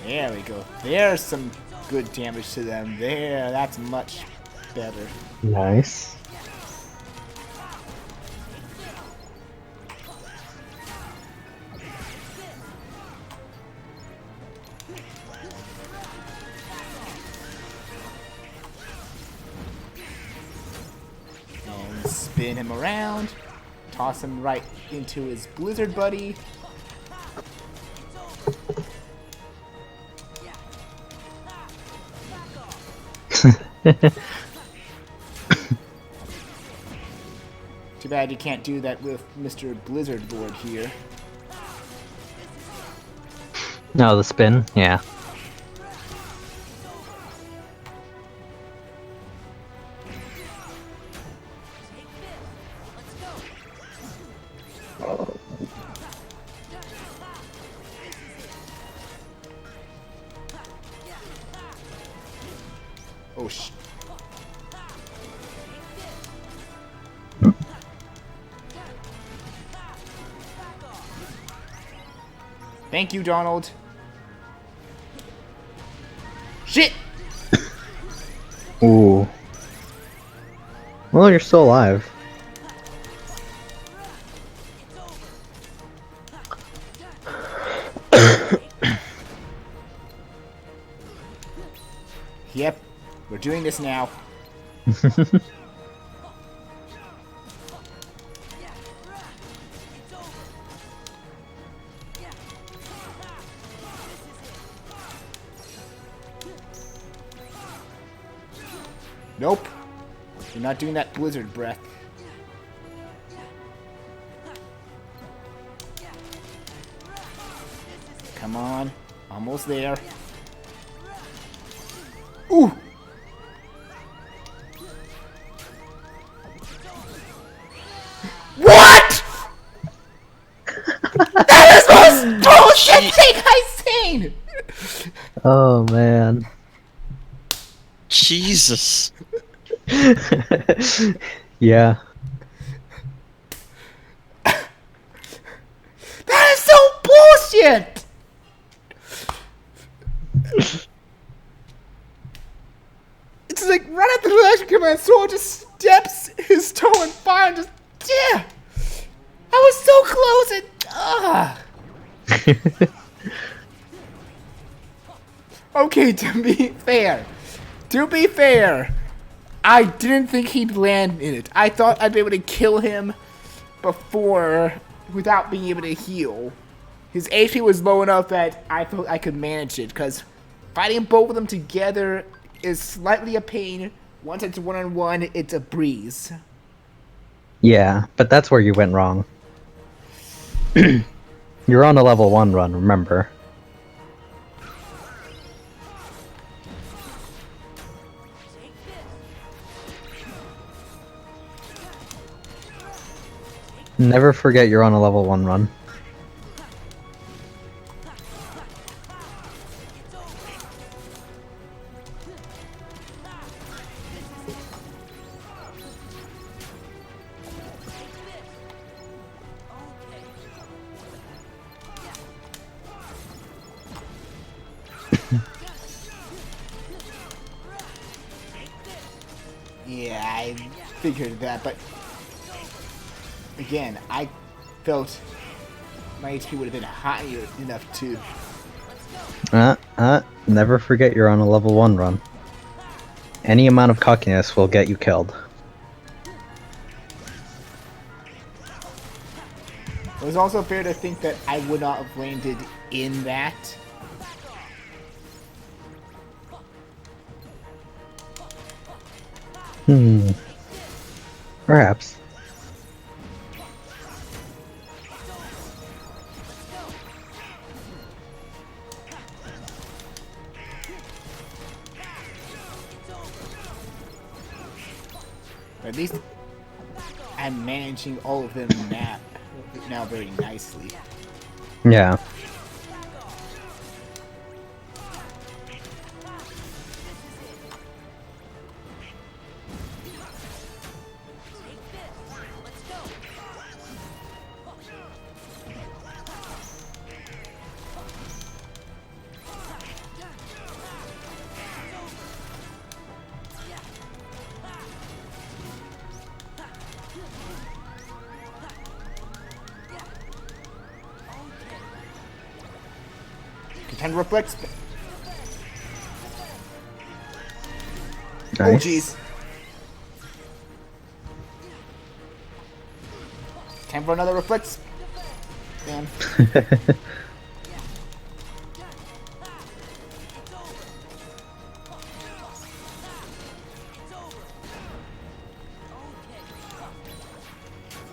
There we go. There's some good damage to them. There, that's much better. Nice. And spin him around. Toss him right into his blizzard buddy. Too bad you can't do that with Mr. Blizzard Lord here. No, the spin? Yeah. Oh, sh... Thank you, Donald. Shit! Ooh. Well, you're still alive. Yep, we're doing this now. Nope. You're not doing that blizzard breath. Come on. Almost there. Ooh! What?! That is the most bullshit thing I've seen! Oh, man. Jesus. Yeah. That is so bullshit! like right after the electric command, Sora just steps his toe in fire and just yeah. I was so close and Okay, to be fair, I didn't think he'd land in it. I thought I'd be able to kill him before without being able to heal. His HP was low enough that I thought I could manage it, because fighting both of them together is slightly a pain. Once it's one-on-one, it's a breeze. Yeah, but that's where you went wrong. You're on a level 1 run, remember? Never forget you're on a level 1 run. Yeah, I figured that, but again, I felt my HP would have been high enough to. Never forget you're on a level 1 run. Any amount of cockiness will get you killed. It was also fair to think that I would not have landed in that. Perhaps. At least I'm managing all of them now very nicely. Yeah. Can reflect. Nice. Oh jeez. Time for another reflex. Damn.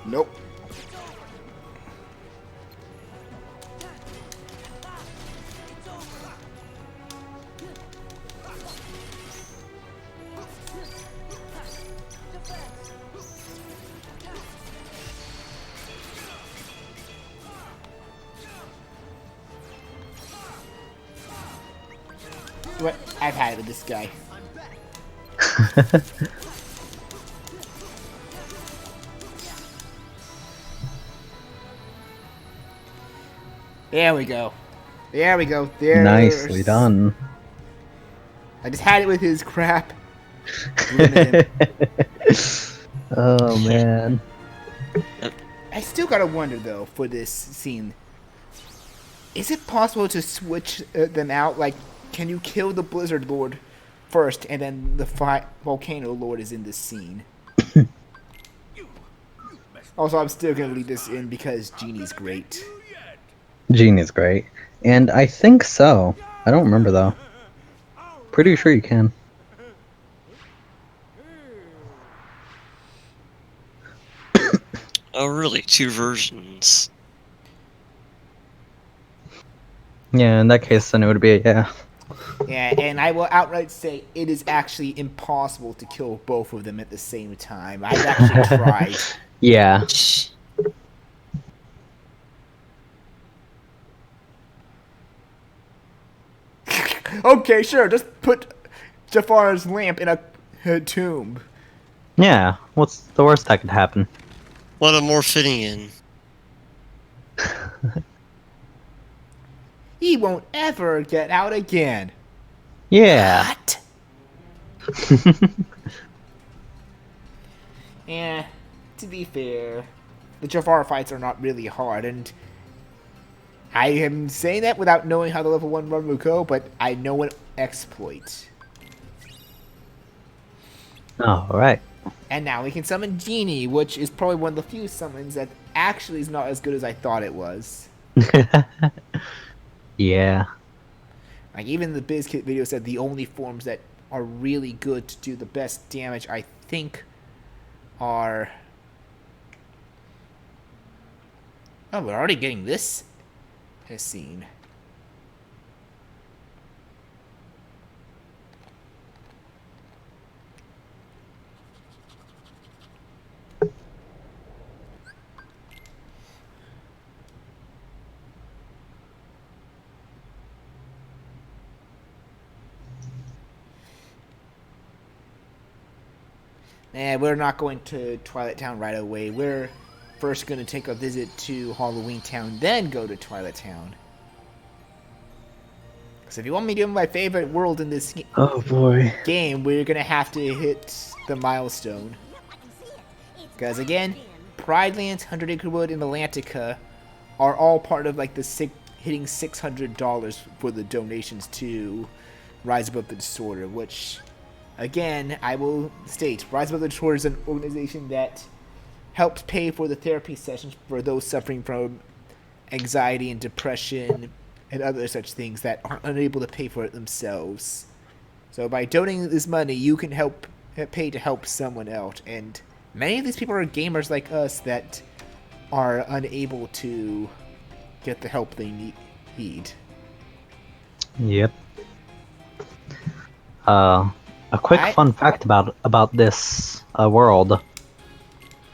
Nope. What? I've had it with this guy. There we go. There we go. There. Nicely done. I just had it with his crap. Limited. Oh man. I still gotta wonder though for this scene. Is it possible to switch them out? Like, can you kill the Blizzard Lord first, and then the Volcano Lord is in this scene? Also, I'm still gonna leave this in because Genie's great. Gene is great. And I think so. I don't remember though. Pretty sure you can. Oh, really? 2 versions. Yeah, in that case then it would be a yeah. Yeah, and I will outright say it is actually impossible to kill both of them at the same time. I've actually tried. Yeah. Okay, sure, just put Jafar's lamp in a tomb. Yeah. What's the worst that could happen? What a more fitting in. He won't ever get out again. Yeah. What? Eh, to be fair, the Jafar fights are not really hard, and I am saying that without knowing how the level 1 run will go, but I know an exploit. Alright. And now we can summon Genie, which is probably one of the few summons that actually is not as good as I thought it was. Yeah. Like, even the BizKit video said the only forms that are really good to do the best damage, I think, are... Oh, we're already getting this scene. We're not going to Twilight Town right away. We're first going to take a visit to Halloween Town, then go to Twilight Town. Because if you want me to do my favorite world in this Oh boy. game, we're going to have to hit the milestone. Because again, Pride Lands, 100 Acre Wood, and Atlantica are all part of like the hitting $600 for the donations to Rise Above the Disorder, which... Again, I will state, Rise Above the Disorder is an organization that helps pay for the therapy sessions for those suffering from anxiety and depression and other such things that are unable to pay for it themselves. So by donating this money, you can pay to help someone out. And many of these people are gamers like us that are unable to get the help they need. Yep. A quick fun fact about this world.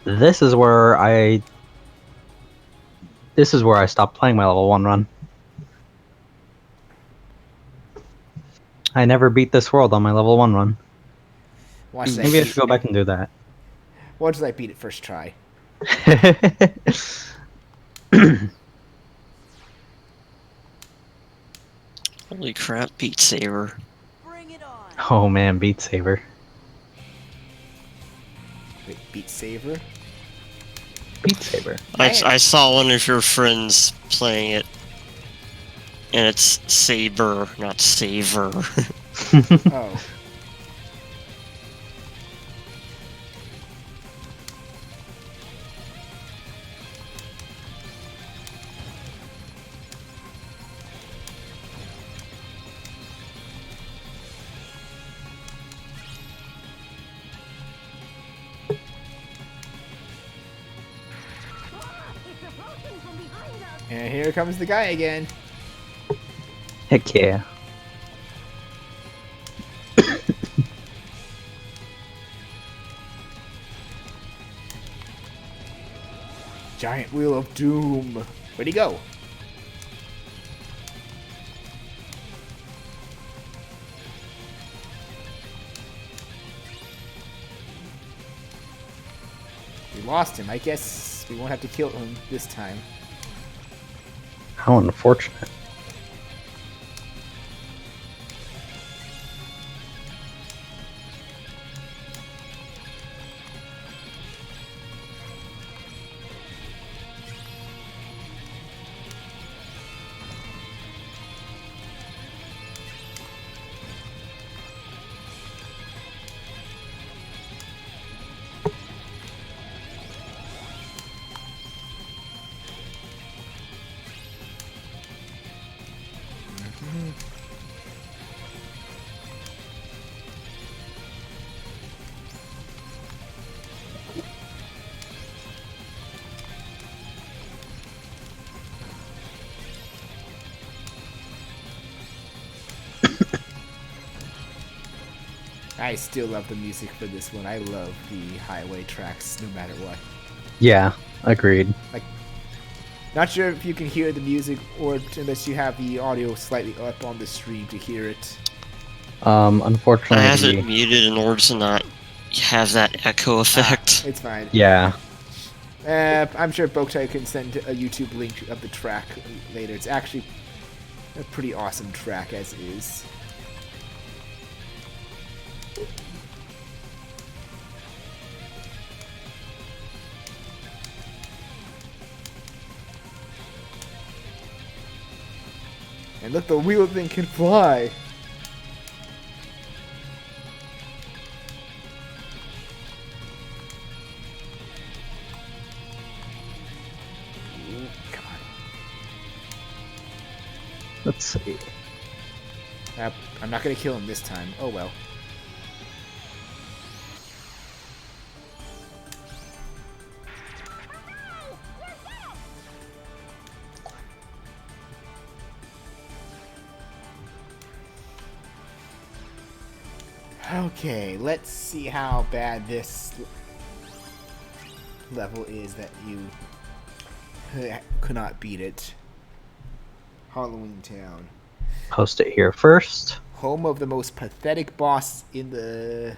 This is where I stopped playing my level 1 run. I never beat this world on my level 1 run. Maybe I should go back and do that. Watch as I beat it first try. Holy crap, Beat Saber. Oh man, Beat Saber. Wait, Beat Saber? Beat Saber. I saw one of your friends playing it. And it's Saber, not Saver. Oh. And here comes the guy again. Heck yeah. Giant Wheel of Doom. Where'd he go? We lost him. I guess we won't have to kill him this time. How unfortunate. I still love the music for this one. I love the highway tracks no matter what. Yeah, agreed. Like, not sure if you can hear the music or unless you have the audio slightly up on the stream to hear it. Unfortunately... I have it muted in order to not have that echo effect. It's fine. Yeah. I'm sure Boktai can send a YouTube link of the track later. It's actually a pretty awesome track as is. And look, the wheel thing can fly. Ooh, come on. Let's see. I'm not gonna kill him this time. Oh well. Okay, let's see how bad this level is that you could not beat it. Halloween Town. Post it here first. Home of the most pathetic boss in the...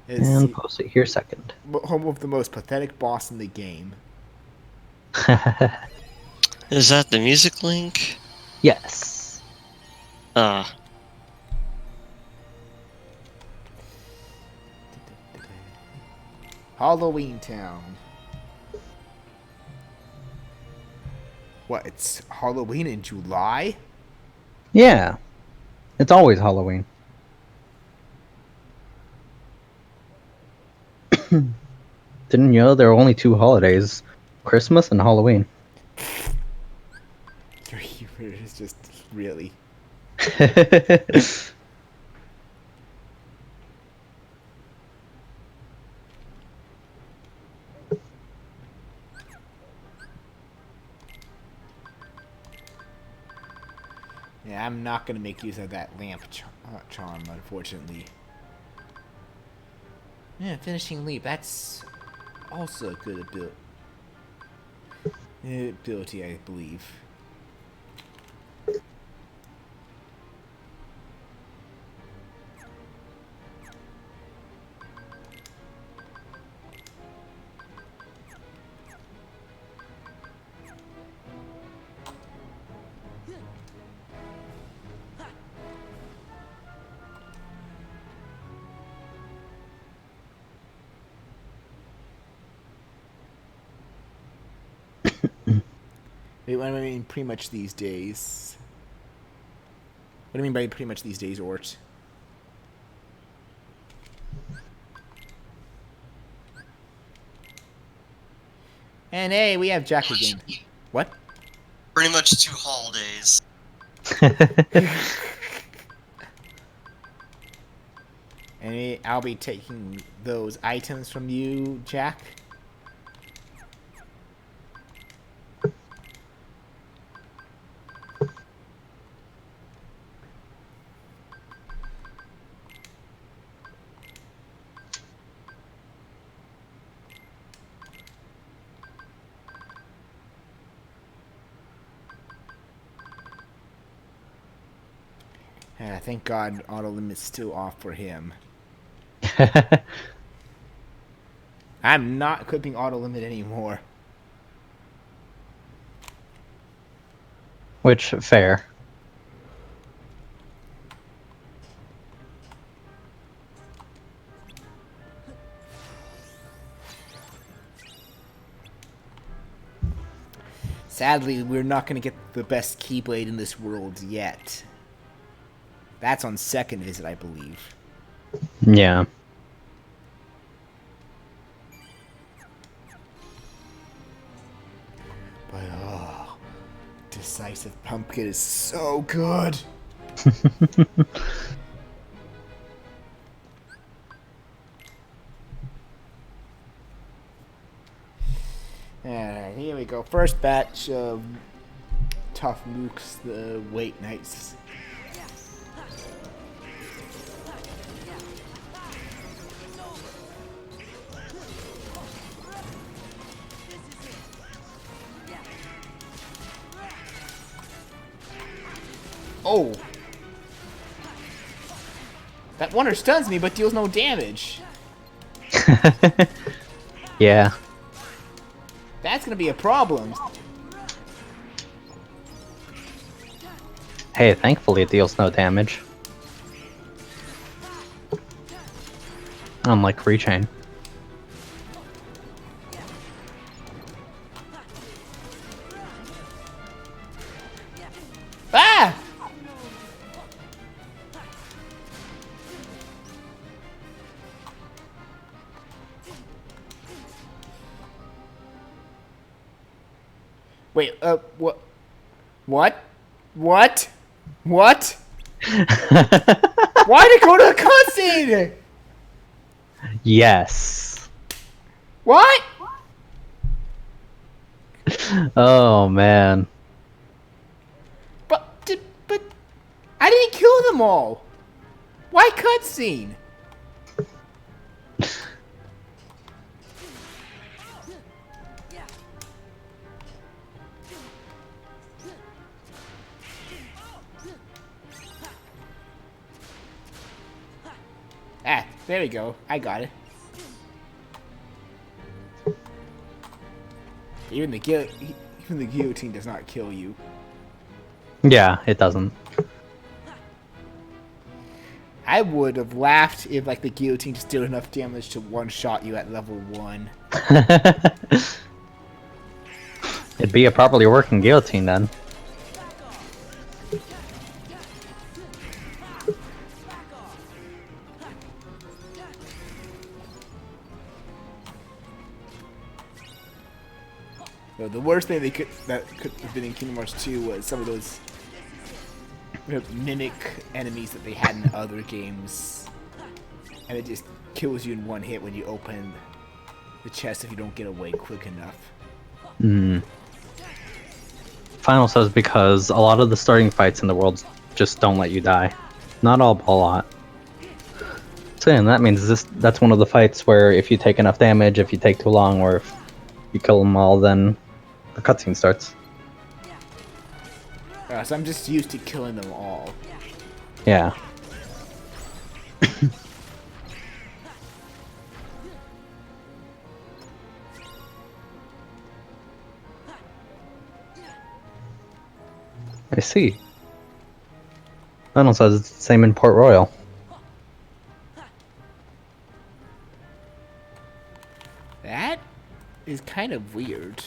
And post it here second. Home of the most pathetic boss in the game. Is that the music link? Yes. Halloween Town. What, it's Halloween in July? Yeah. It's always Halloween. Didn't you know there are only 2 holidays? Christmas and Halloween. Your humor is just really... Yeah, I'm not going to make use of that lamp charm, unfortunately. Yeah, finishing leap. That's also a good ability, I believe. Wait, what do I mean pretty much these days? What do you mean by pretty much these days, Ort? And hey, we have Jack again. What? Pretty much 2 holidays. And I'll be taking those items from you, Jack. Thank God auto limit's still off for him. I'm not equipping auto limit anymore. Which, fair. Sadly, we're not going to get the best Keyblade in this world yet. That's on second visit, I believe. Yeah. But, oh, Decisive Pumpkin is so good. Alright, here we go. First batch of Tough Mooks, the Wait Knights. Oh! That wonder stuns me but deals no damage. Yeah. That's gonna be a problem. Hey, thankfully it deals no damage. unlike free chain. Ah! Wait, what? What? What? What? Why did it go to a cutscene? Yes. What? Oh man. But I didn't kill them all. Why cutscene? Ah, there we go. I got it. Even the guillotine does not kill you. Yeah, it doesn't. I would have laughed if like the guillotine just did enough damage to one-shot you at level 1. It'd be a properly working guillotine then. So the worst thing that could have been in Kingdom Hearts 2 was some of those mimic enemies that they had in other games, and it just kills you in one hit when you open the chest if you don't get away quick enough. Final says because a lot of the starting fights in the world just don't let you die. Not all, but a lot. So yeah, that means that's one of the fights where if you take enough damage, if you take too long, or if you kill them all, then the cutscene starts. So I'm just used to killing them all. Yeah. I see. Final says it's the same in Port Royal. That is kind of weird.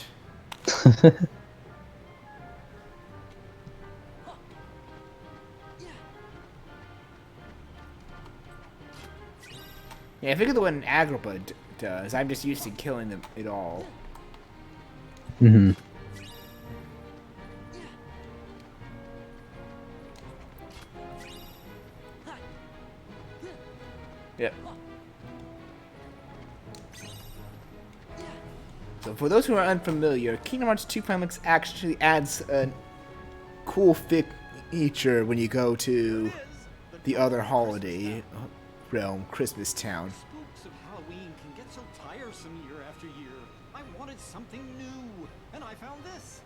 Yeah, I figure the one Agrippa does. I'm just used to killing them it all. Mm-hmm. Yep. So for those who are unfamiliar, Kingdom Hearts 2 Final Mix actually adds a cool feature when you go to the other holiday realm, Christmas Town. Spooks of Halloween can get so tiresome year after year. I wanted something new, and I found this.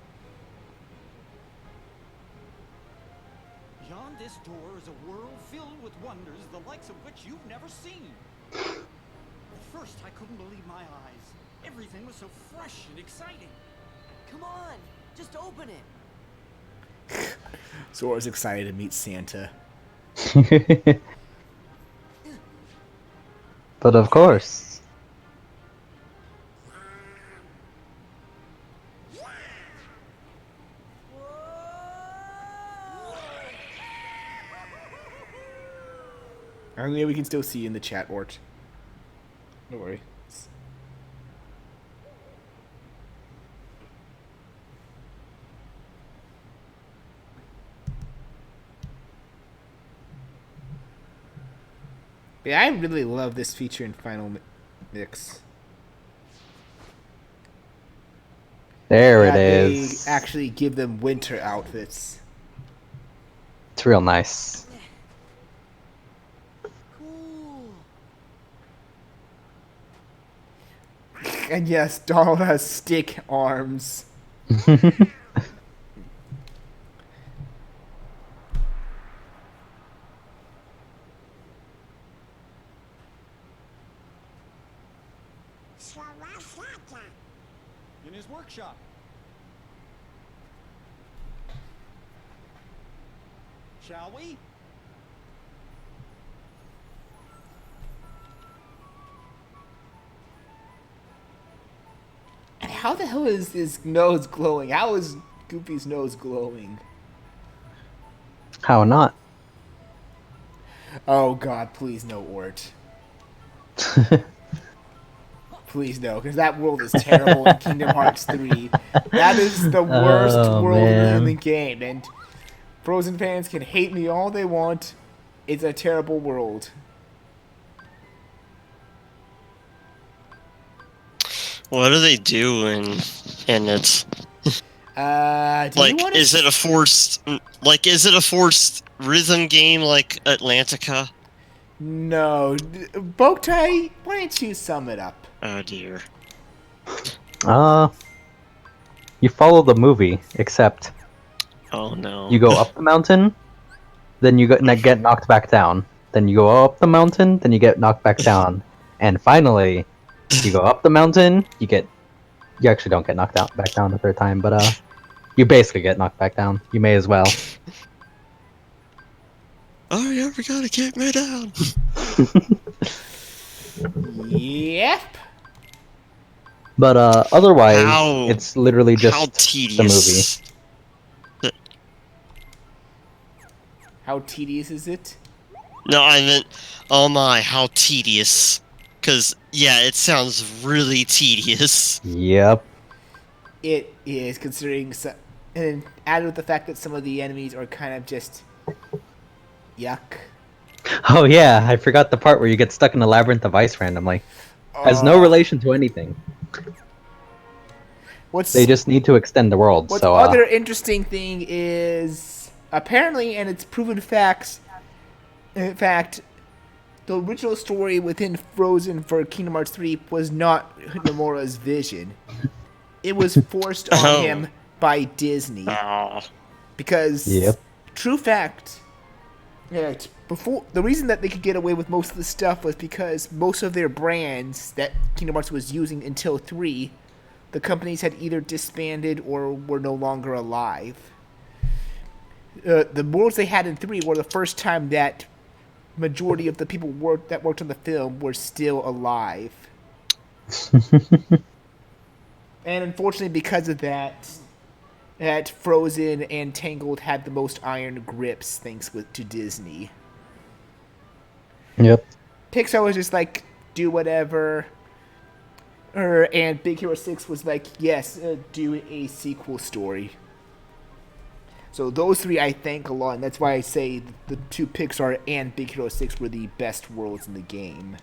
Beyond this door is a world filled with wonders the likes of which you've never seen. At first, I couldn't believe my eyes. Everything was so fresh and exciting. Come on, just open it. Sora's excited to meet Santa. But of course. I mean, we can still see you in the chat, Ort. Don't worry. Yeah, I really love this feature in Final Mix. There That it is. They actually give them winter outfits. It's real nice. Cool. And yes, Donald has stick arms. In his workshop. Shall we? how the hell is his nose glowing? How is Goofy's nose glowing? How not? Oh god, please no, Ort. Please no, because that world is terrible in Kingdom Hearts 3. That is the worst Oh, world in the man. game, and Frozen fans can hate me all they want. It's a terrible world. What do they do in it? Do you want to? Is it a forced rhythm game like Atlantica? No, Boktai, why don't you sum it up? Oh dear. You follow the movie, except Oh no. you go up the mountain, then you get knocked back down. Then you go up the mountain, then you get knocked back down, and finally, you go up the mountain. You actually don't get knocked out back down the third time, but you basically get knocked back down. You may as well. Oh, you ever gotta kick me down? Yep. But otherwise, How- it's literally How just the movie. tedious. How tedious is it? No, I meant, oh my, how tedious. Cause, yeah, it sounds really tedious. Yep. It is, considering, and added with the fact that some of the enemies are kind of just yuck. Oh yeah, I forgot the part where you get stuck in a labyrinth of ice randomly. Has no relation to anything. They just need to extend the world. What's So other interesting thing is apparently, and it's proven facts. In fact, the original story within Frozen for Kingdom Hearts 3 was not Nomura's vision. It was forced on Oh. him by Disney. Oh. Because, Yep. true fact, before the reason that they could get away with most of the stuff was because most of their brands that Kingdom Hearts was using until 3, the companies had either disbanded or were no longer alive. The worlds they had in 3 were the first time that majority of the people that worked on the film were still alive. And unfortunately, because of that, Frozen and Tangled had the most iron grips thanks to Disney. Yep. Pixar was just like, do whatever. And Big Hero 6 was like, yes, do a sequel story. So those three I thank a lot, and that's why I say the two Pixar and Big Hero 6 were the best worlds in the game.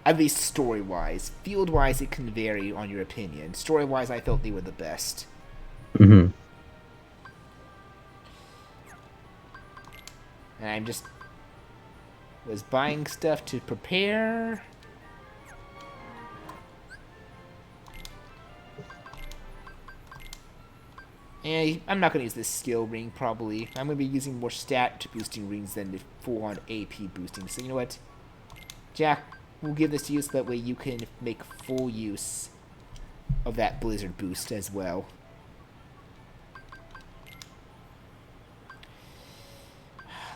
At least story-wise. Field-wise, it can vary on your opinion. Story-wise, I felt they were the best. Mm-hmm. And I'm just... was buying stuff to prepare... And I'm not going to use this skill ring, probably. I'm going to be using more stat boosting rings than the full-on AP boosting. So you know what? Jack, we'll give this to you so that way you can make full use of that blizzard boost as well.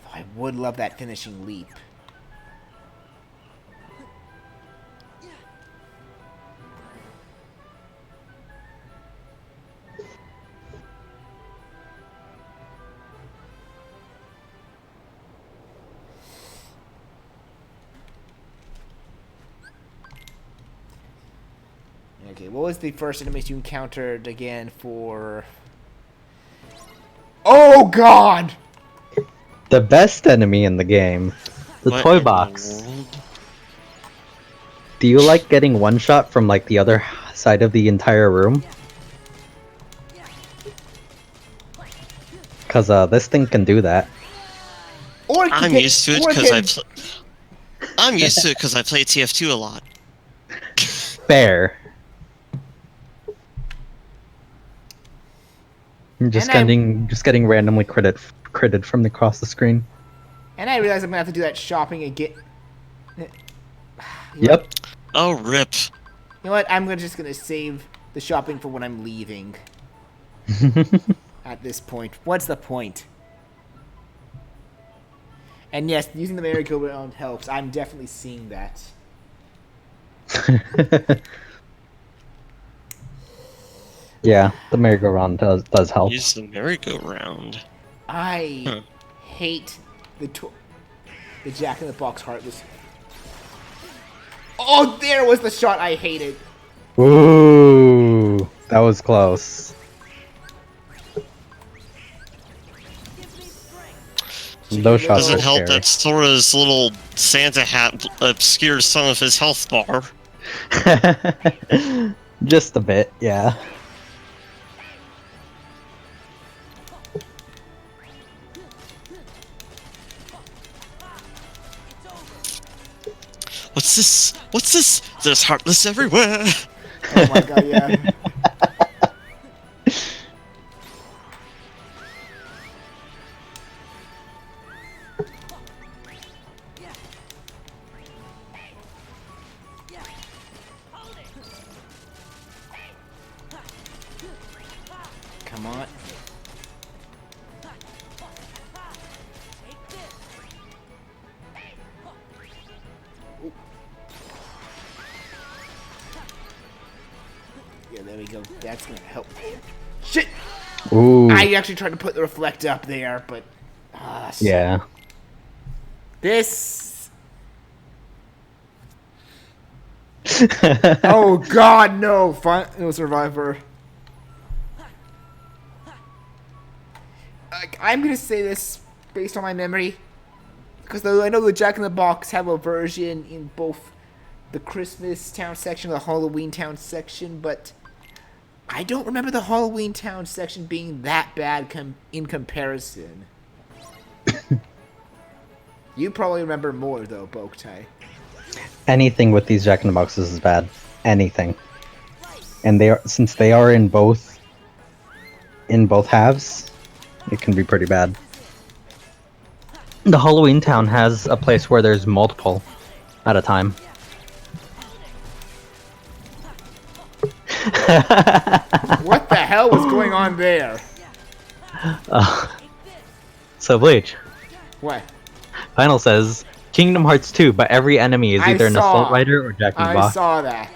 Though I would love that finishing leap. Okay, what was the first enemies you encountered again for... Oh, God! The best enemy in the game. The What toy in box. the world? Do you like getting one shot from like the other side of the entire room? Cause this thing can do that. Or it I'm can- used to it or because can- I'm used to it because I play TF2 a lot. Fair. Just getting randomly critted from across the screen. And I realize I'm going to have to do that shopping again. Yep. Oh, rip. You know what? I'm just going to save the shopping for when I'm leaving. At this point. What's the point? And yes, using the merry-go-round helps. I'm definitely seeing that. Yeah, the merry-go-round does help. Use the merry-go-round. I Huh. hate the Jack in the Box Heartless. Oh, there was the shot I hated. Ooh, that was close. Those shots Doesn't are help scary. that Sora's little Santa hat obscures some of his health bar. Just a bit, yeah. What's this? What's this? There's Heartless everywhere! Oh my god, yeah. Come on. Yeah, there we go. That's gonna help. Shit! Ooh, I actually tried to put the reflect up there, but yeah. this. Oh god, no! No survivor. I'm gonna say this based on my memory, because I know the Jack in the Box have a version in both the Christmas Town section and the Halloween Town section, but I don't remember the Halloween Town section being that bad in comparison. You probably remember more though, Boktai. Anything with these Jack in the Boxes is bad. Anything. And since they are in both halves, it can be pretty bad. The Halloween Town has a place where there's multiple at a time. What the hell was going on there? So Bleach, What? Final says Kingdom Hearts 2, but every enemy is either an Assault Rider or Jack in the I Box. saw that.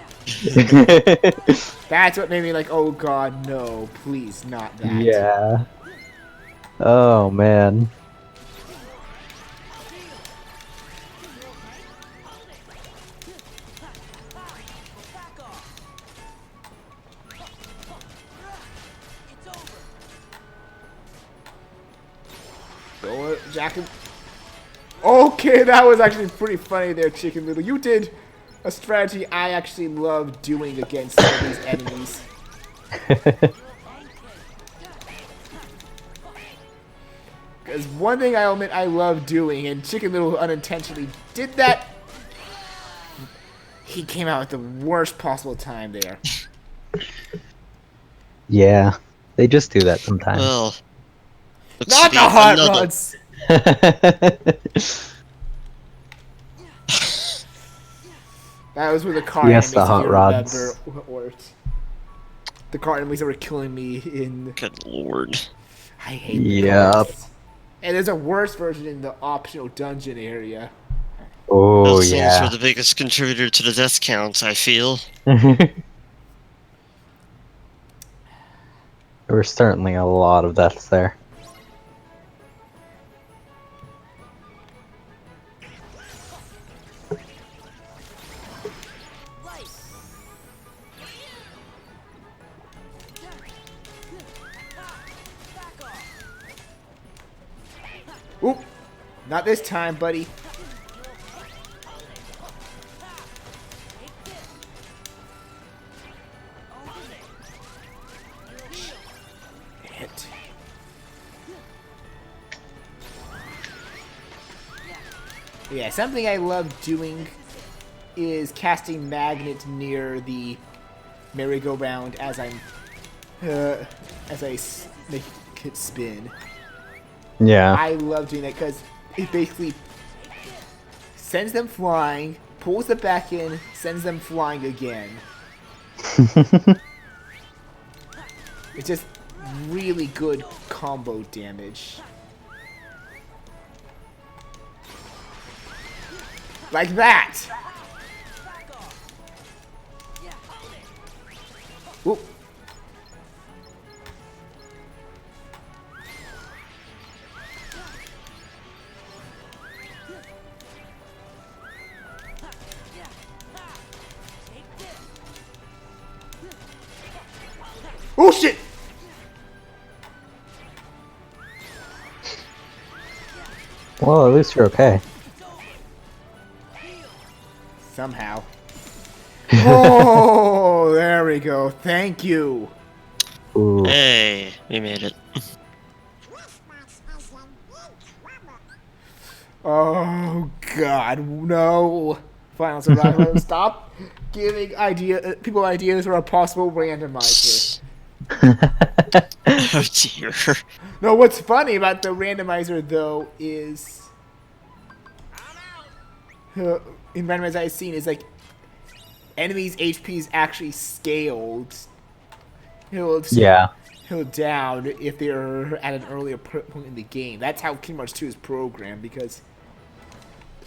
That's what made me like, oh god, no, please, not that. Yeah. Oh man. Go, Jack. Okay, that was actually pretty funny there, Chicken Little. You did a strategy I actually love doing against some of these enemies. Because one thing I'll admit I love doing, and Chicken Little unintentionally did that. He came out at the worst possible time there. Yeah, they just do that sometimes. Well, let's Not see the hot another- rods! That was with the car Yes, enemies, the if hot you rods. remember. Or the car enemies that were killing me in... Good lord. I hate the Yep. cars. And there's a worse version in the optional dungeon area. Oh Those souls yeah. are the biggest contributor to the death count, I feel. There were certainly a lot of deaths there. Oop! Not this time, buddy. Hit. Yeah, something I love doing is casting magnet near the merry-go-round as I make it spin. Yeah. I love doing that because it basically sends them flying, pulls it back in, sends them flying again. It's just really good combo damage. Like that! Whoop. bullshit! Well, at least you're okay. Somehow. Oh, there we go. Thank you. Ooh. Hey, we made it. Oh God, no! Final survival. Stop giving people ideas for a possible randomizer. Oh dear. No, what's funny about the randomizer though is, in randomizer I've seen is like enemies' HP is actually scaled. Yeah. He'll down if they're at an earlier point in the game. That's how Kingdom Hearts 2 is programmed, because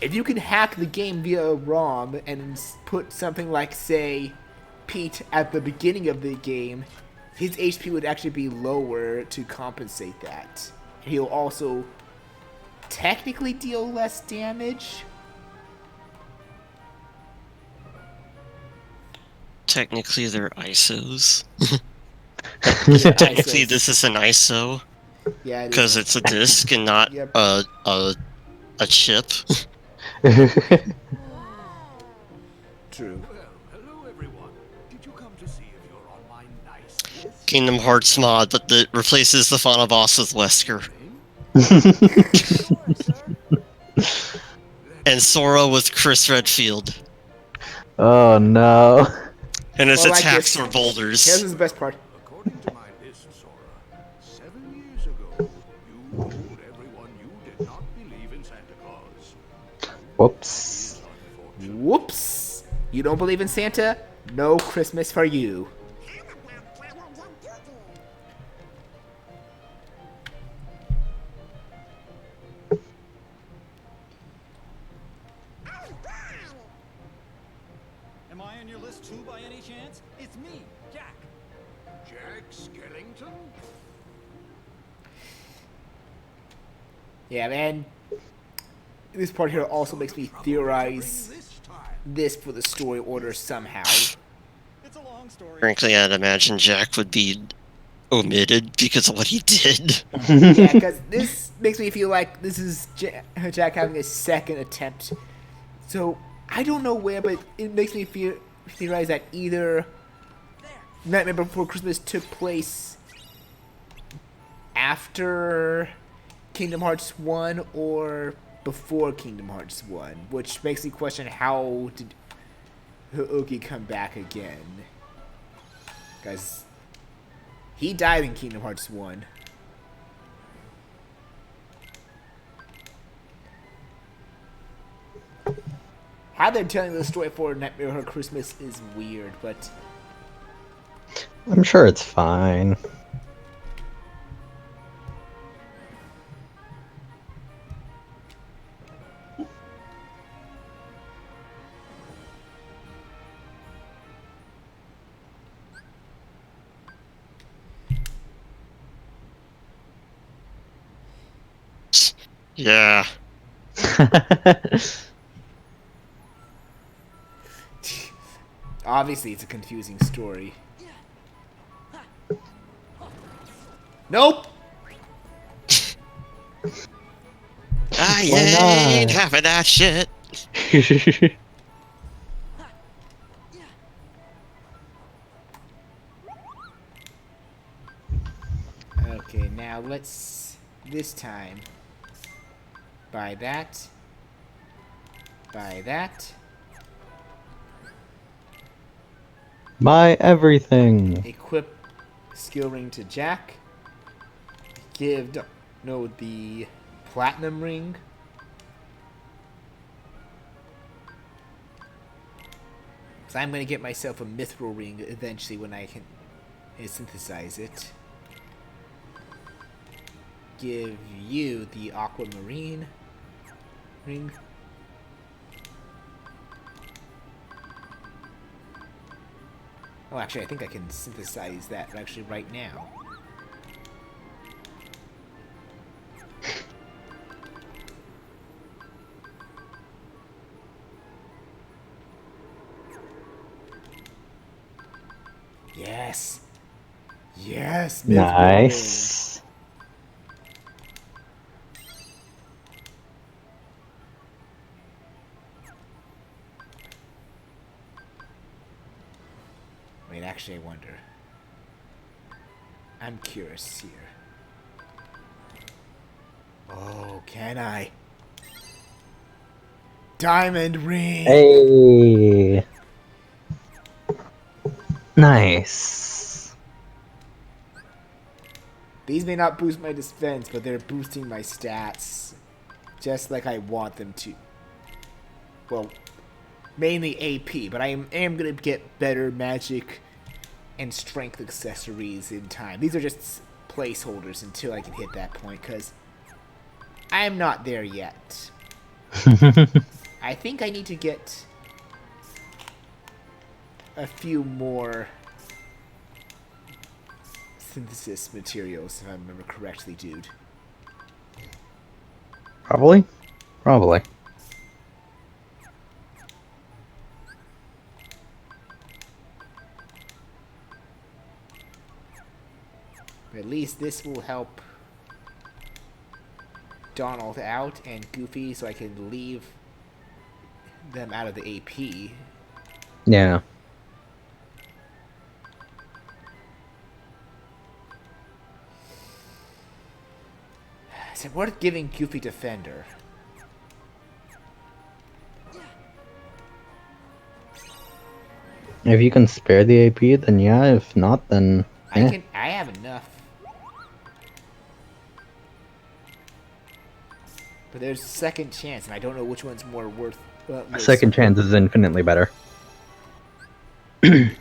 if you can hack the game via ROM and put something like, say, Pete at the beginning of the game, his HP would actually be lower to compensate that. He'll also technically deal less damage. Technically, they're ISOs. Yeah, Technically, ISOs. this is an ISO Yeah, it is. because it's a disc and not Yep. a chip. True. Well, hello everyone. Did you come to see if you're on my nice list? Kingdom Hearts mod, but that replaces the final boss with Wesker. And Sora with Chris Redfield. Oh no. And his Well, like attacks this. are boulders. Here's the best part. According to my list, Sora, 7 years ago, you told everyone you did not believe in Santa Claus. Whoops. Unfortunate. Whoops! You don't believe in Santa? No Christmas for you. Am I on your list too by any chance? It's me, Jack. Jack Skellington? Yeah, man. This part here also makes me theorize This time. this for the story order somehow. It's a long story. Frankly, I'd imagine Jack would be omitted because of what he did. Yeah, because this makes me feel like this is Jack having a second attempt. So, I don't know where, but it makes me theorize that either Nightmare Before Christmas took place after Kingdom Hearts 1 or before Kingdom Hearts 1, which makes me question how did Hooky come back again. Guys, he died in Kingdom Hearts 1. How they're telling the story for Nightmare Before Christmas is weird, but I'm sure it's fine. Yeah. obviously it's a confusing story. Nope! I Why ain't not? having that shit. Okay, now let's, this time, buy that, Buy everything. equip skill ring to Jack, give, the platinum ring, so I'm gonna get myself a mithril ring eventually when I can synthesize it. Give you the aquamarine ring. Oh, actually, I think I can synthesize that actually right now. Yes. Yes, myth bowling. Nice. Wait, actually, I wonder. I'm curious here. Oh, can I? Diamond ring! Hey. Nice. These may not boost my defense, but they're boosting my stats. Just like I want them to. Well, mainly AP, but I am going to get better magic and strength accessories in time. These are just placeholders until I can hit that point, because I'm not there yet. I think I need to get a few more synthesis materials, if I remember correctly, dude. Probably. Probably. But at least this will help Donald out and Goofy, so I can leave them out of the AP. Yeah. Is it worth giving Goofy Defender? If you can spare the AP, then yeah. If not, then eh. I have enough. But there's second chance, and I don't know which one's more worth. A second chance is infinitely better. It's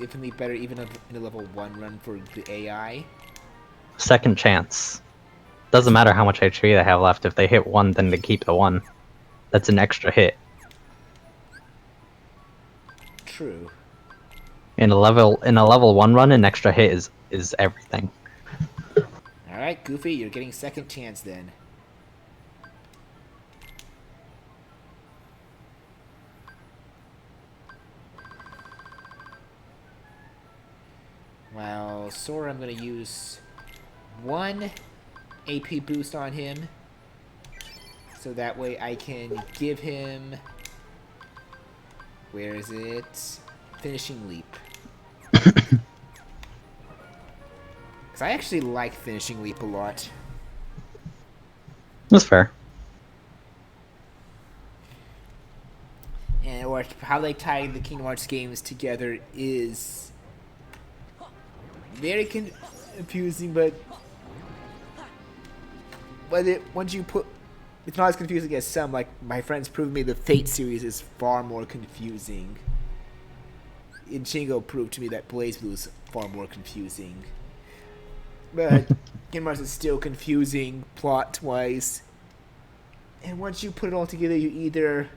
infinitely better even in a level 1 run for the AI. Second chance. Doesn't matter how much HP they have left. If they hit 1, then they keep the 1. That's an extra hit. True. In a level 1 run, an extra hit is everything. Alright, Goofy, you're getting second chance then. Well, Sora, I'm gonna use 1 AP boost on him. So that way I can give him... Where is it? Finishing Leap. Because I actually like Finishing Leap a lot. That's fair. And or how they tie the Kingdom Hearts games together is very confusing, but once you put, it's not as confusing as some. Like my friends proved me, the Fate series is far more confusing. And Shingo proved to me that BlazBlue is far more confusing. But Kingdom Hearts is still confusing plot-wise. And once you put it all together, you either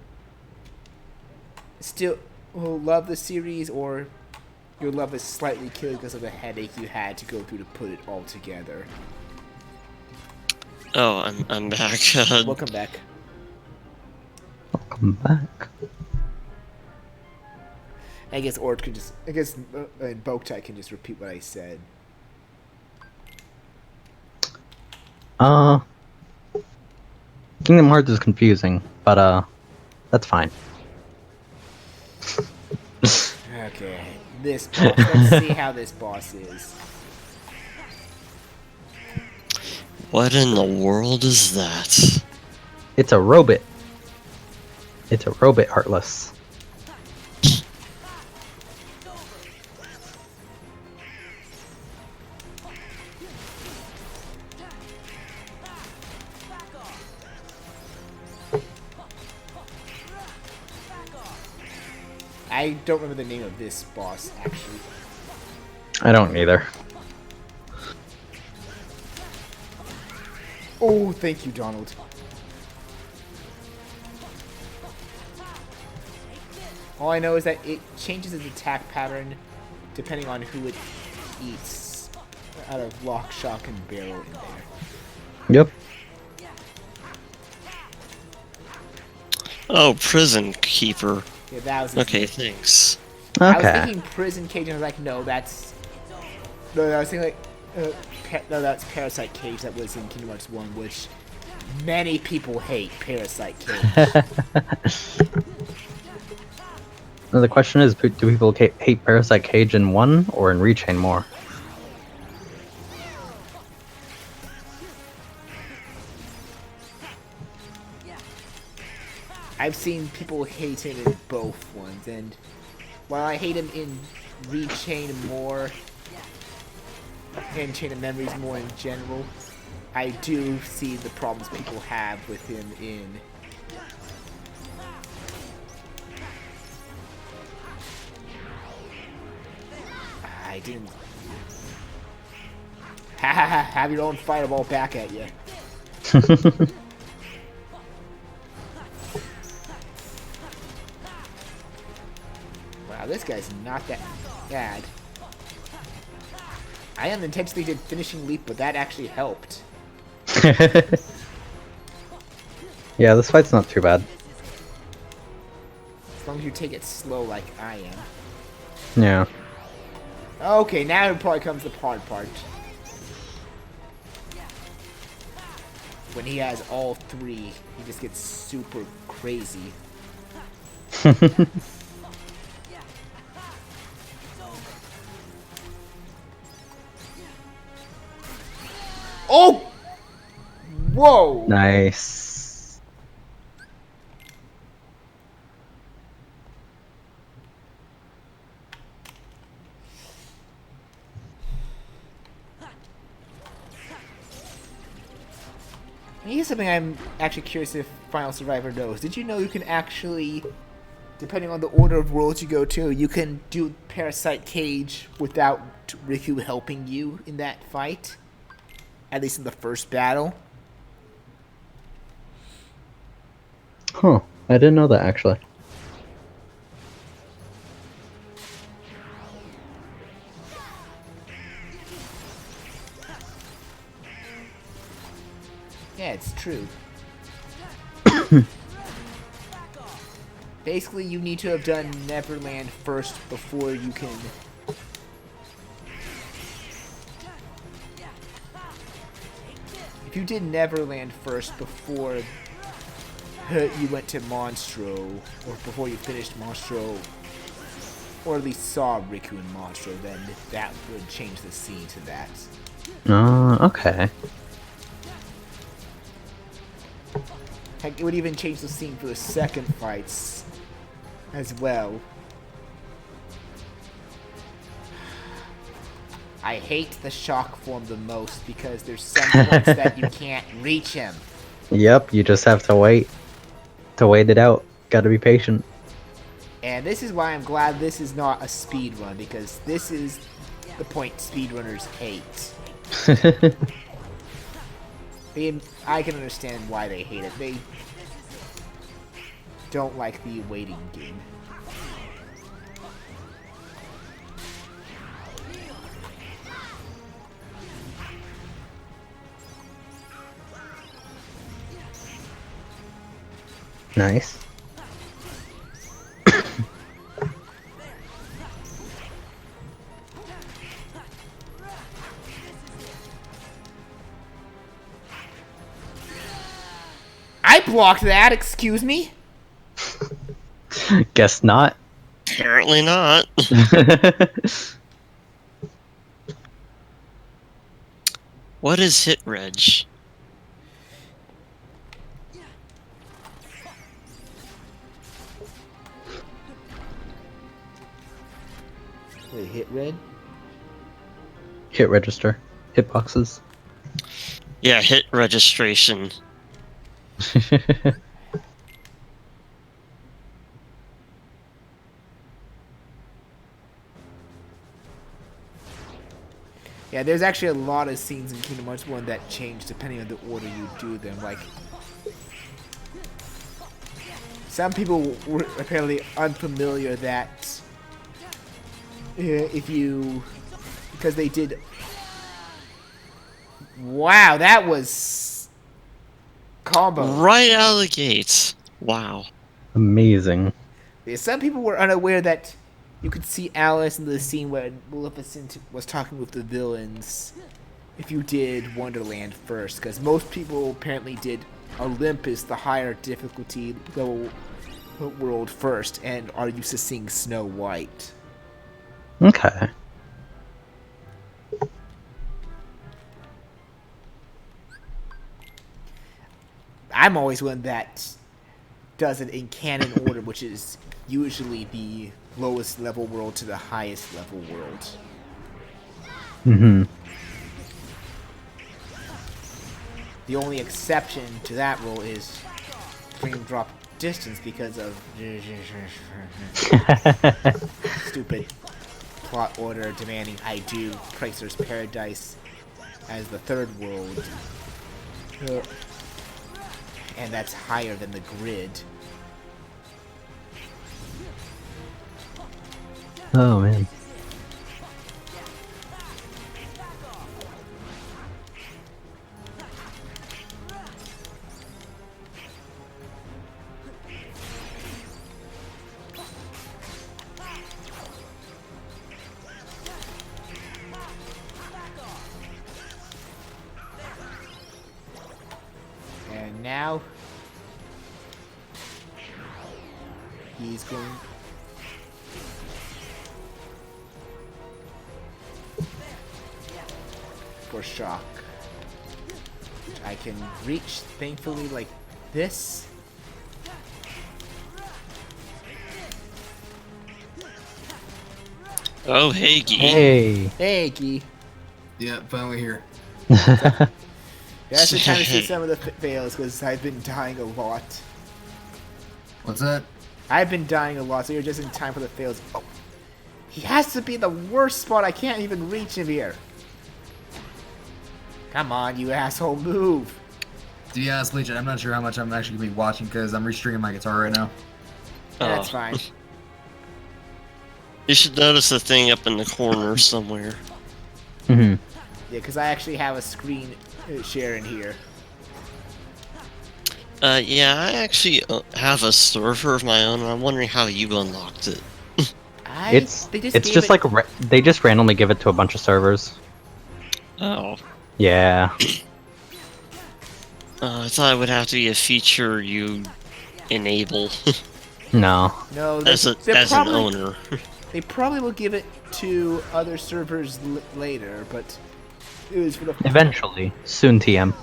still will love the series, or your love is slightly killed because of the headache you had to go through to put it all together. Oh, I'm back. Welcome back. Welcome back. I guess Ort could just, and Boktai can just repeat what I said. Kingdom Hearts is confusing, but that's fine. Okay, this boss. Let's see how this boss is. What in the world is that? It's a robot. It's a robot, Heartless. I don't remember the name of this boss, actually. I don't either. Oh, thank you, Donald. All I know is that it changes its attack pattern depending on who it eats out of Lock, Shock, and Barrel in there. Yep. Oh, Prison Keeper. Yeah, that was his Okay, name. thanks. I was Okay. thinking Prison Cage, and I was like, no, that's No, I was saying like, no, that's Parasite Cage that was in Kingdom Hearts 1, which many people hate Parasite Cage. Now the question is, do people hate Parasite Cage in 1 or in Rechain more? I've seen people hate him in both ones, and while I hate him in Rechain more, and Chain of Memories more in general, I do see the problems people have with him in... I didn't... Ha ha ha, have your own fireball back at you. Wow, this guy's not that bad. I unintentionally did finishing leap, but that actually helped. Yeah, this fight's not too bad. As long as you take it slow like I am. Yeah. Okay, now probably comes the hard part. When he has all three, he just gets super crazy. Oh! Whoa! Nice. Here's something I'm actually curious if Final Survivor knows. Did you know you can actually, depending on the order of worlds you go to, you can do Parasite Cage without Riku helping you in that fight? At least in the first battle. Huh. I didn't know that, actually. Yeah, it's true. Basically, you need to have done Neverland first before you can... If you did Neverland first before you went to Monstro, or before you finished Monstro, or at least saw Riku in Monstro, then that would change the scene to that. Okay. Heck, it would even change the scene for the second fights as well. I hate the shock form the most because there's some points that you can't reach him. Yep, you just have to wait. To wait it out. Gotta be patient. And this is why I'm glad this is not a speed run, because this is the point speedrunners hate. I can understand why they hate it. They don't like the waiting game. Nice. I blocked that, excuse me? Guess not. Apparently not. What is hit reg? Wait, hit red? Hit register. Hitboxes. Yeah, hit registration. Yeah, there's actually a lot of scenes in Kingdom Hearts 1 that change depending on the order you do them. Like, some people were apparently unfamiliar that if you... Because they did... Wow, that was... combo. Right out of the gates. Wow. Amazing. Some people were unaware that you could see Alice in the scene where Maleficent was talking with the villains. If you did Wonderland first, because most people apparently did Olympus, the higher difficulty level world first, and are used to seeing Snow White. Okay. I'm always one that does it in canon order, which is usually the lowest level world to the highest level world. Mm-hmm. The only exception to that rule is frame drop distance because of stupid plot order demanding I do Pricer's Paradise as the third world. And that's higher than the grid. Oh man. And now he's going for shock. I can reach, thankfully, like this. Oh, hey, Gee. Hey. Hey, Gee. Yeah, finally here. That's the time to see some of the fails, because I've been dying a lot. What's that? I've been dying a lot, so you're just in time for the fails. Oh, he has to be the worst spot. I can't even reach him here. Come on, you asshole, move. To be honest, Bleach, I'm not sure how much I'm actually going to be watching because I'm restringing my guitar right now. That's Oh. fine. You should notice the thing up in the corner somewhere. Mm-hmm. Yeah, because I actually have a screen share in here. Yeah, I actually have a server of my own, and I'm wondering how you unlocked it. It's just like they just randomly give it to a bunch of servers. Oh. Yeah. I thought it would have to be a feature you enable No. No, as an owner. They probably will give it to other servers later, but it was for the Eventually. Soon, TM.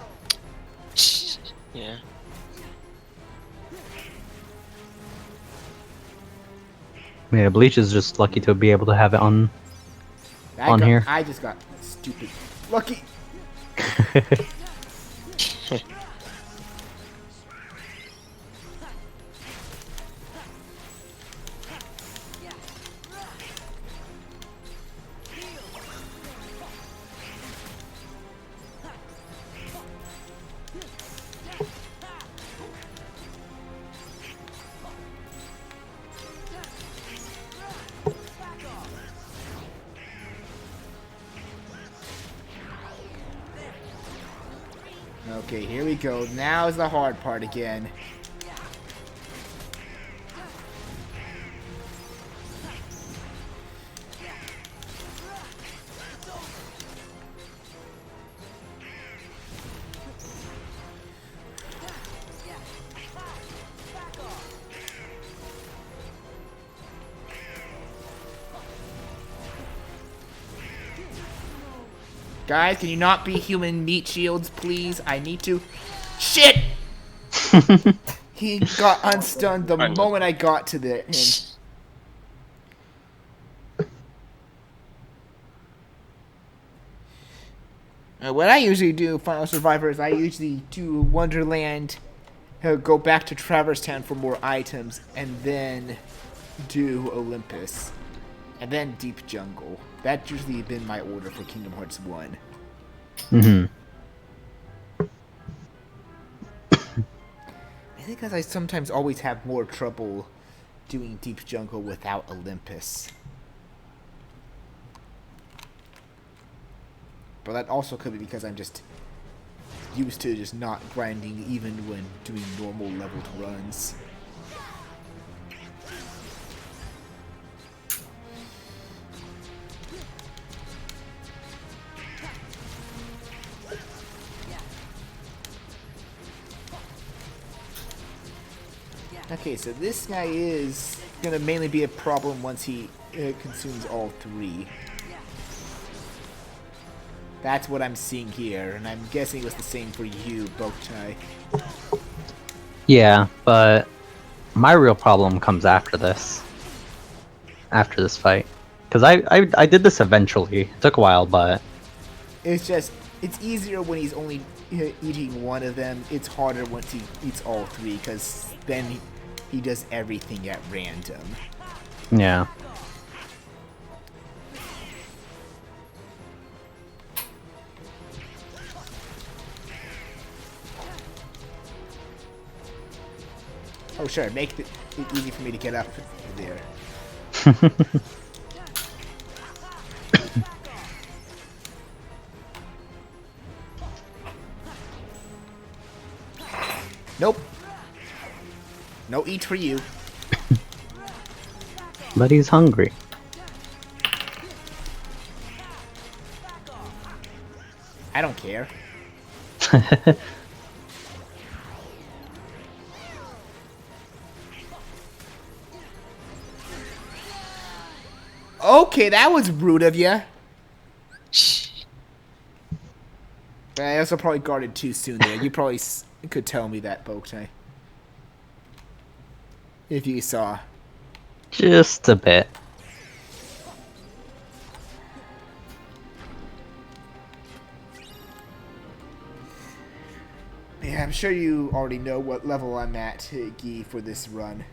Yeah. Yeah, Bleach is just lucky to be able to have it on here. I just got stupid lucky. Okay, here we go. Now is the hard part again. Guys, can you not be human meat shields, please? I need to... Shit! He got unstunned the moment I got to him. What I usually do, Final Survivor, is I usually do Wonderland, go back to Traverse Town for more items, and then do Olympus. And then Deep Jungle. That's usually been my order for Kingdom Hearts 1. Mm-hmm. I think because I sometimes always have more trouble doing Deep Jungle without Olympus. But that also could be because I'm just used to just not grinding even when doing normal leveled runs. Okay, so this guy is gonna mainly be a problem once he consumes all three. That's what I'm seeing here, and I'm guessing it was the same for you, Boktai. Yeah, but my real problem comes after this. After this fight. Because I did this eventually. It took a while, but... It's just, it's easier when he's only eating one of them. It's harder once he eats all three, because then he does everything at random. Yeah. Oh sure, make it easy for me to get up there. Nope. No eat for you. But he's hungry. I don't care. Okay, that was rude of you. I also probably guarded too soon there. You probably could tell me that, Boktai. If you saw. Just a bit. Yeah, I'm sure you already know what level I'm at, Guy, for this run.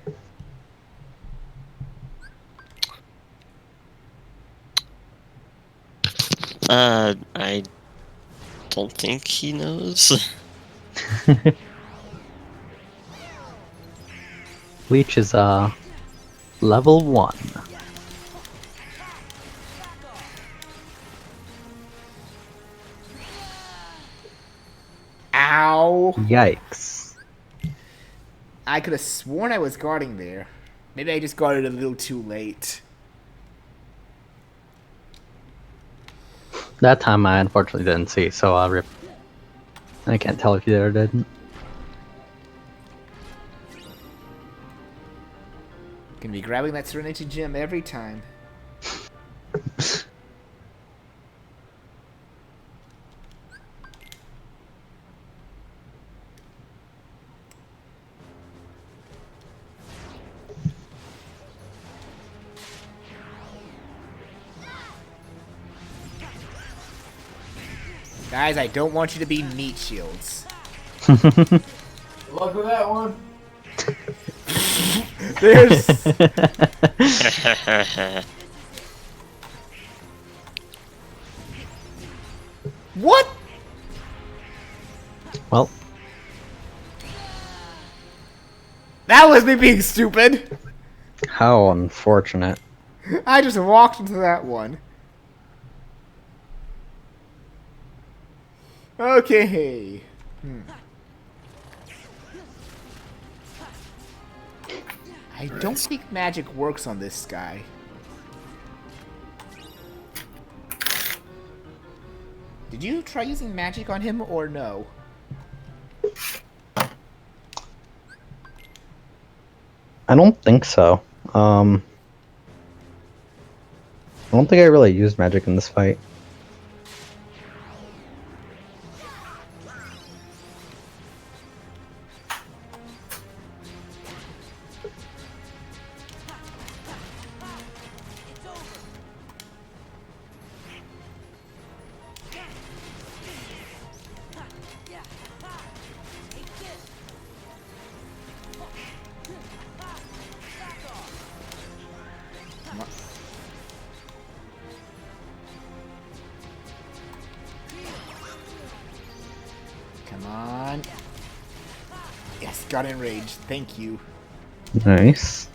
I don't think he knows. Bleach is level 1. Ow! Yikes. I could have sworn I was guarding there. Maybe I just guarded a little too late. That time I unfortunately didn't see, so I'll rip. I can't tell if you did or didn't. Gonna be grabbing that Serenity Gem every time. Guys, I don't want you to be meat shields. Luck with that one. There's... What? Well, That was me being stupid. how unfortunate. I just walked into that one. Okay. I don't think magic works on this guy. Did you try using magic on him or no? I don't think so. I don't think I really used magic in this fight. Come on. Yes, got enraged. Thank you. Nice.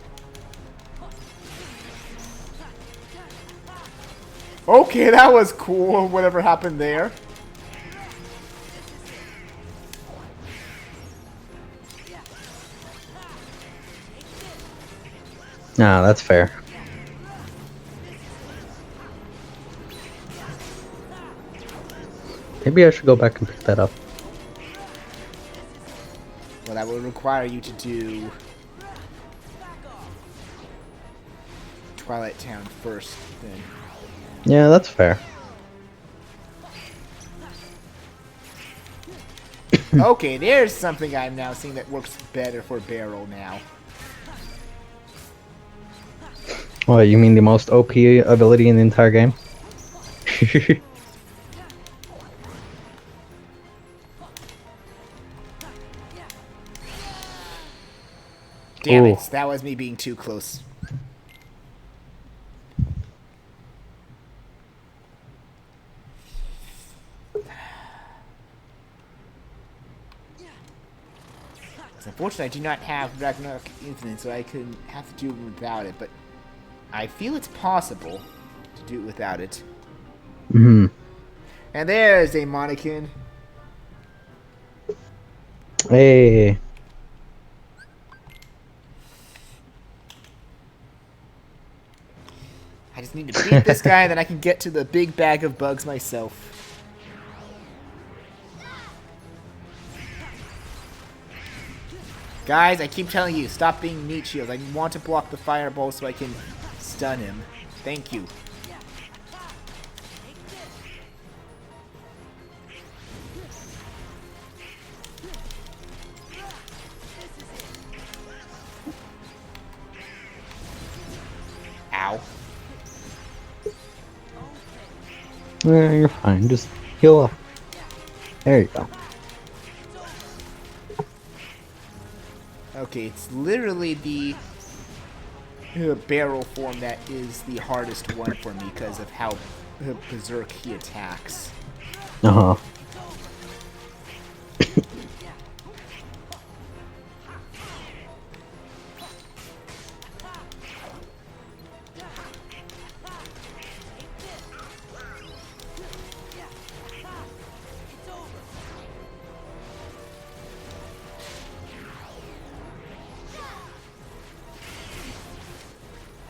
Okay, that was cool, whatever happened there. Nah, that's fair. Maybe I should go back and pick that up. Well, that will require you to do Twilight Town first, then. Yeah, that's fair. Okay, there's something I'm now seeing that works better for Barrel now. What, you mean the most OP ability in the entire game? Damn Ooh. it, that was me being too close. Unfortunately, I do not have Ragnarok Infinite, so I could have to do it without it, but I feel it's possible to do it without it. Hmm. And there's a Monacan. Hey. I just need to beat this guy, then I can get to the big bag of bugs myself. Guys, I keep telling you, stop being meat shields. I want to block the fireball so I can stun him. Thank you. Ow. You're fine. Just heal up. There you go. Okay, it's literally the barrel form that is the hardest one for me because of how berserk he attacks. Uh-huh.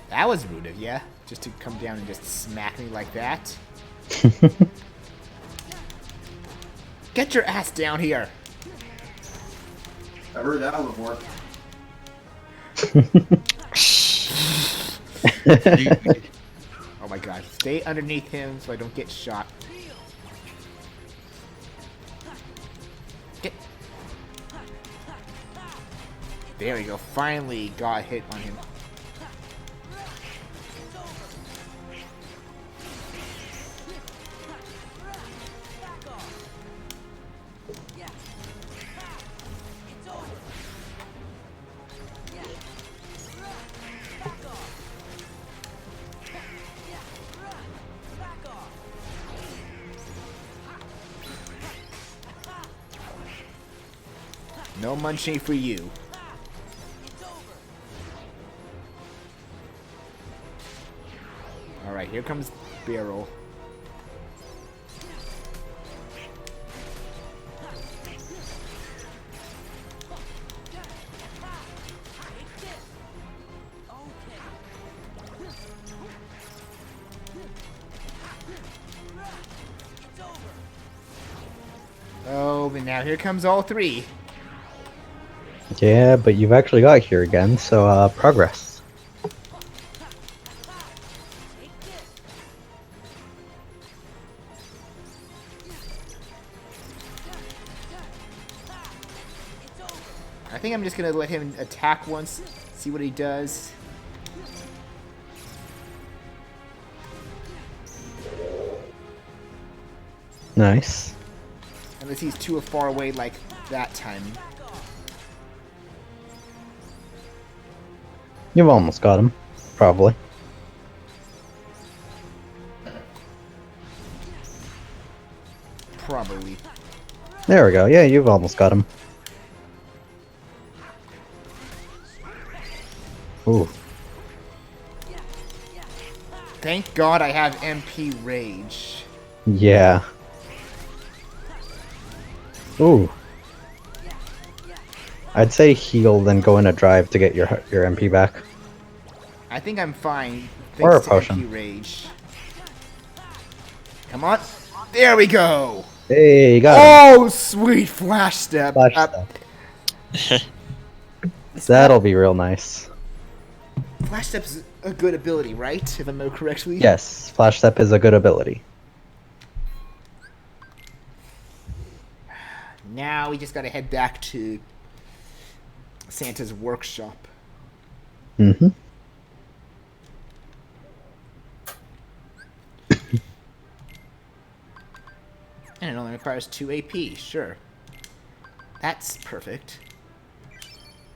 That was rude of ya, just to come down and just smack me like that. Get your ass down here! I've heard that one before. Oh my god, stay underneath him so I don't get shot. Get. There we go, finally got a hit on him. No munching for you. Alright, here comes Barrel. Oh, but now here comes all three. Yeah, but you've actually got here again, so, progress. I think I'm just gonna let him attack once, see what he does. Nice. Unless he's too far away like that time. You've almost got him. Probably. Probably. There we go. Yeah, you've almost got him. Ooh. Thank God I have MP Rage. Yeah. Ooh. I'd say heal, then go in a drive to get your MP back. I think I'm fine. Or a Thanks to potion. MP Rage. Come on. There we go. Hey, you got him. Oh, sweet flash step. Flash step. That'll be real nice. Flash Step's a good ability, right? If I remember correctly. Yes, Flash Step is a good ability. Now we just gotta head back to Santa's workshop. Mm-hmm. And it only requires 2 AP, sure. That's perfect.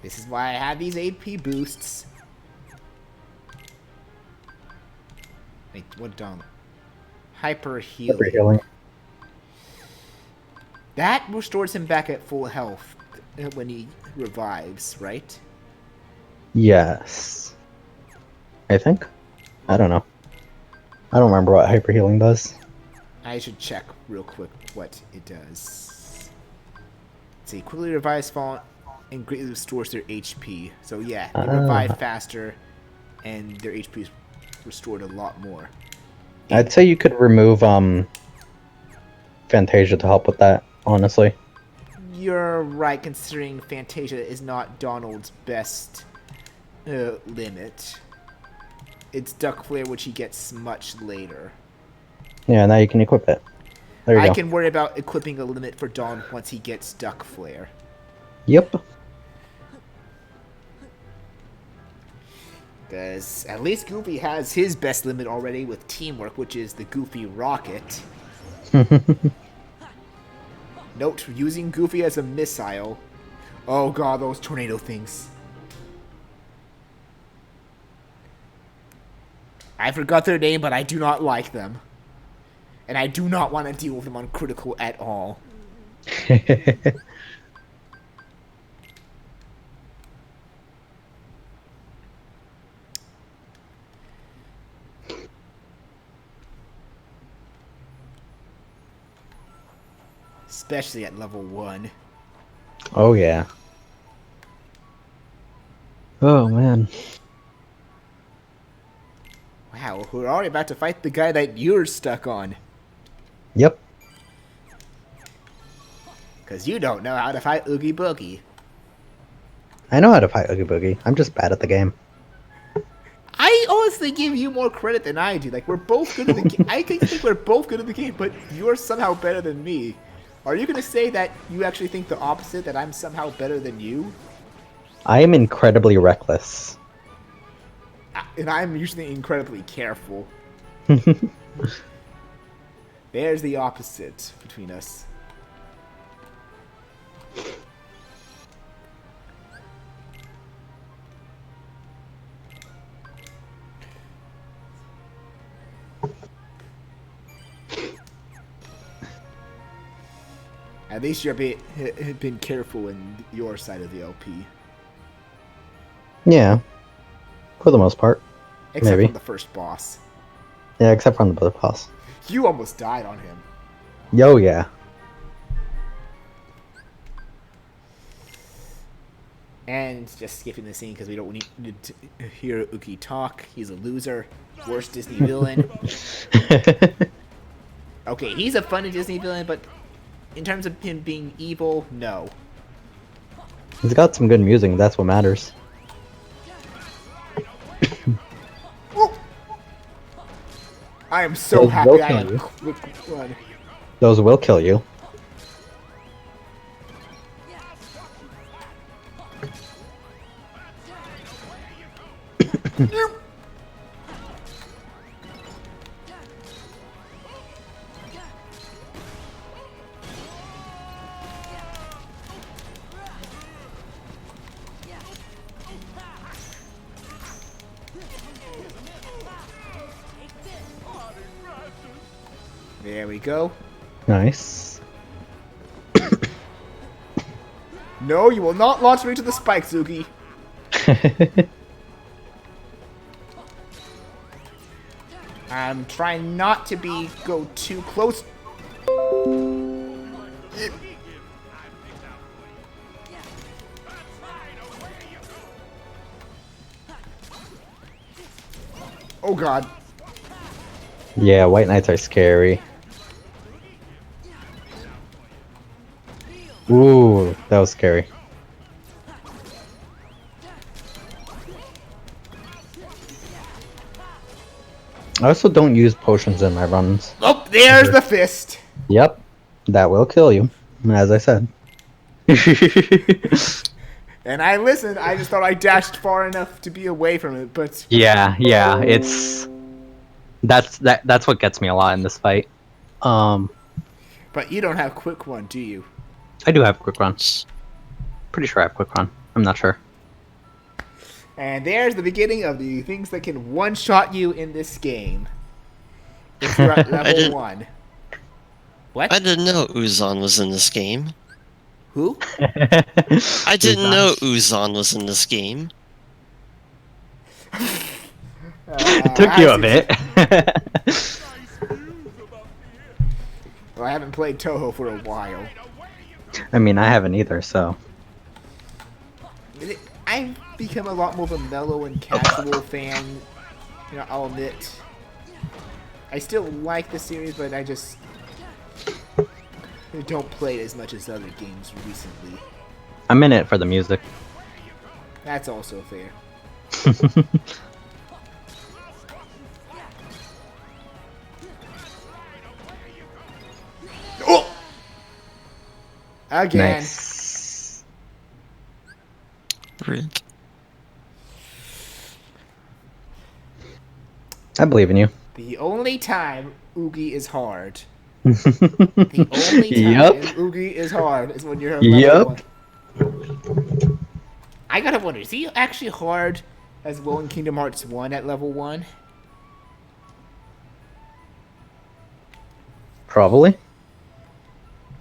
This is why I have these AP boosts. Wait, what done? Hyper healing. Hyper healing. That restores him back at full health when he revives, right? Yes. I think. I don't know. I don't remember what hyper healing does. I should check real quick what it does. Let's see, quickly revives fallen and greatly restores their HP. So yeah, they revive faster and their HP is restored a lot more. I'd say you could remove Fantasia to help with that, honestly. You're right, considering Fantasia is not Donald's best limit. It's Duck Flare, which he gets much later. Yeah, now you can equip it. There you I go. can worry about equipping a limit for Dawn once he gets Duck Flare. Yep. Because at least Goofy has his best limit already with Teamwork, which is the Goofy Rocket. Note, using Goofy as a missile. Oh god, those tornado things. I forgot their name, but I do not like them. And I do not want to deal with them on critical at all. Especially at level 1. Oh, yeah. Oh, man. Wow, we're already about to fight the guy that you're stuck on. Yep. Because you don't know how to fight Oogie Boogie. I know how to fight Oogie Boogie. I'm just bad at the game. I honestly give you more credit than I do. Like, we're both good at the game. I think we're both good at the game, but you're somehow better than me. Are you going to say that you actually think the opposite, that I'm somehow better than you? I am incredibly reckless. And I'm usually incredibly careful. There's the opposite between us. At least you're been careful in your side of the LP. Yeah. For the most part. Except Maybe. from the first boss. Yeah, except from the other boss. You almost died on him. Yo, yeah. And just skipping the scene because we don't need to hear Uki talk. He's a loser. Worst Disney villain. Okay, he's a funny Disney villain, but in terms of him being evil, no. He's got some good music, that's what matters. I am so Those happy will I kill had you. quick run. Those will kill you. There we go. Nice. No, you will not launch me to the spike, Zuki. I'm trying not to go too close. Oh god. Yeah, White Knights are scary. Ooh, that was scary. I also don't use potions in my runs. Oh, there's the fist. Yep, that will kill you, as I said. And I listened. I just thought I dashed far enough to be away from it, but Yeah, that's what gets me a lot in this fight. you don't have quick one, do you? I do have quick run. Pretty sure I have quick run. I'm not sure. And there's the beginning of the things that can one-shot you in this game. If you're at level 1. What? I didn't know Uzan was in this game. Who? I didn't know Uzan was in this game. It took you a bit. Well, I haven't played Toho for a while. I mean, I haven't either, so. I've become a lot more of a mellow and casual fan. You know, I'll admit. I still like the series, but I just don't play it as much as other games recently. I'm in it for the music. That's also fair. Oh! Again. Nice. Rip. I believe in you. The only time Oogie is hard. The only time Oogie is hard is when you're level 1. I gotta wonder, is he actually hard as well in Kingdom Hearts 1 at level 1? Probably.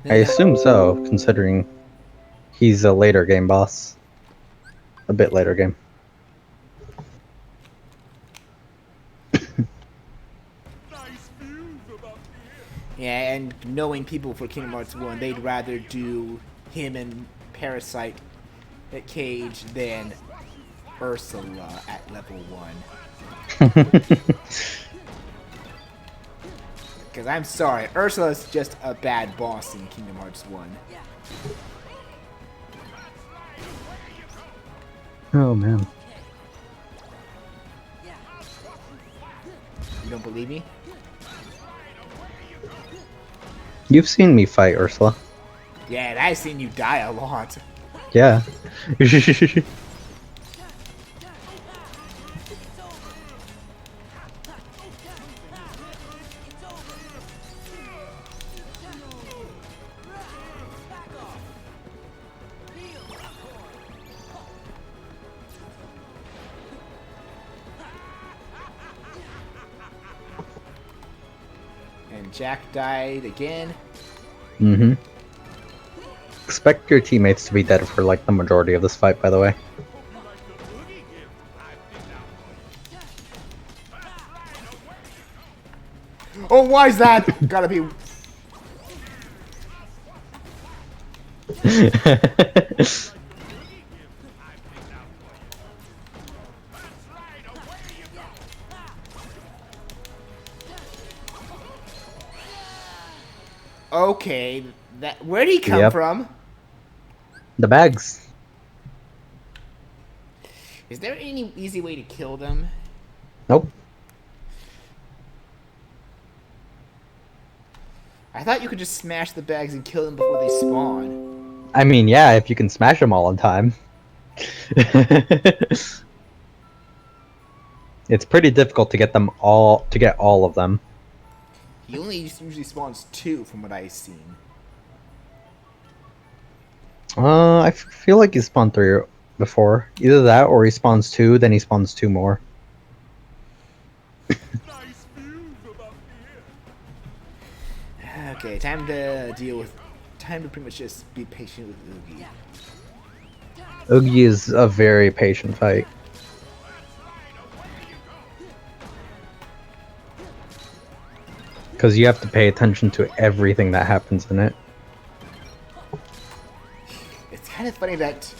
I assume so, considering he's a later game boss. A bit later game. Yeah, and knowing people for Kingdom Hearts 1, they'd rather do him and Parasite at Cage than Ursula at level 1. Because I'm sorry, Ursula's just a bad boss in Kingdom Hearts 1. Oh man. You don't believe me? You've seen me fight Ursula. Yeah, and I've seen you die a lot. Yeah. And Jack died again. Mm-hmm. Expect your teammates to be dead for like the majority of this fight, by the way. Oh, why is that? Gotta be... Okay, where'd he come from? The bags. Is there any easy way to kill them? Nope. I thought you could just smash the bags and kill them before they spawn. I mean, yeah, if you can smash them all in time. It's pretty difficult to get them all, to get all of them. He only usually spawns 2 from what I've seen. I feel like he spawned 3 before. Either that or he spawns 2, then he spawns 2 more. Okay, time to pretty much just be patient with Oogie. Oogie is a very patient fight. Because you have to pay attention to everything that happens in it. It's kind of funny that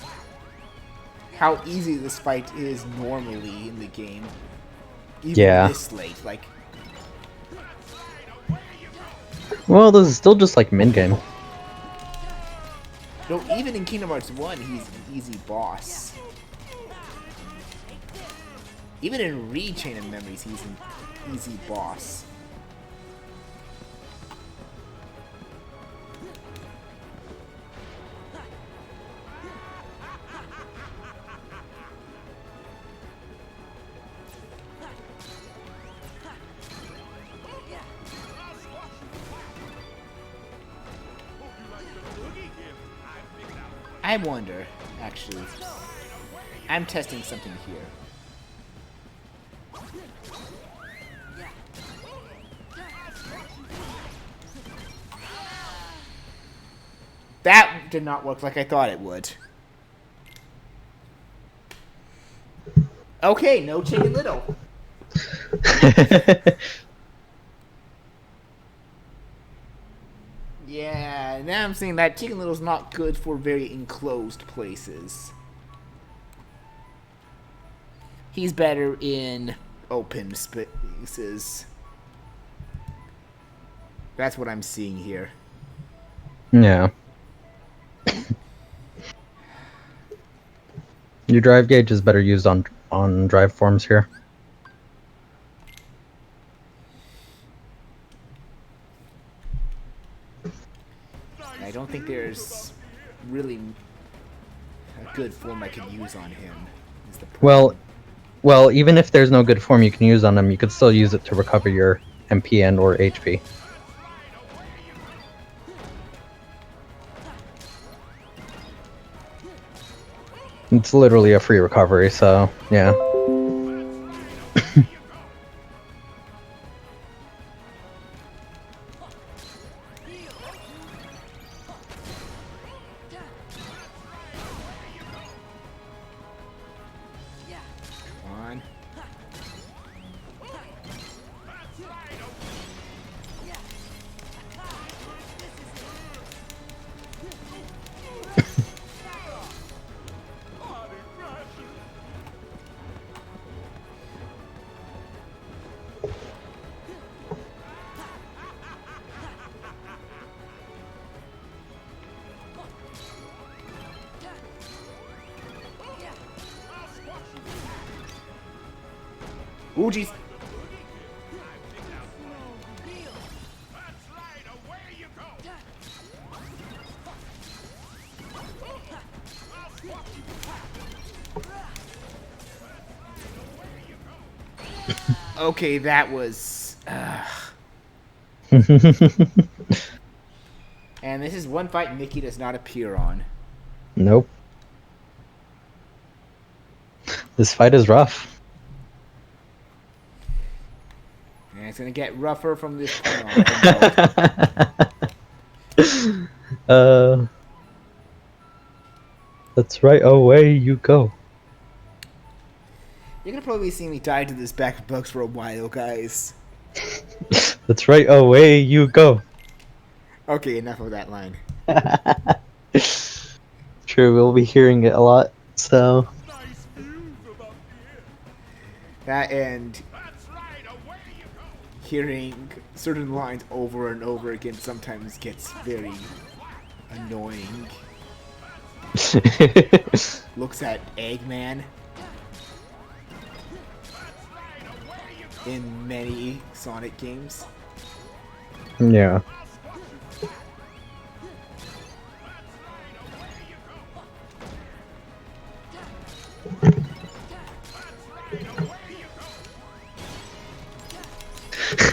how easy this fight is normally in the game. Even this late, like... Well, this is still just like mid-game. No, even in Kingdom Hearts 1, he's an easy boss. Even in Chain of Memories, he's easy boss. I wonder, actually. I'm testing something here. That did not work like I thought it would. Okay, no Chicken Little. Yeah, now I'm saying that Chicken Little's not good for very enclosed places. He's better in open spaces. That's what I'm seeing here. Yeah. Your drive gauge is better used on drive forms here. I don't think there's really a good form I can use on him. Is the problem. Well, even if there's no good form you can use on him, you could still use it to recover your MP and or HP. It's literally a free recovery, so yeah. On. Ooh, jeez. Okay, that was... And this is one fight Mickey does not appear on. Nope. This fight is rough. And it's gonna get rougher from this point on. That's right, away you go. You're gonna probably see me die to this back of bugs for a while, guys. That's right, away you go. Okay, enough of that line. True, we'll be hearing it a lot, so... That and hearing certain lines over and over again sometimes gets very annoying. Looks at Eggman in many Sonic games. Yeah.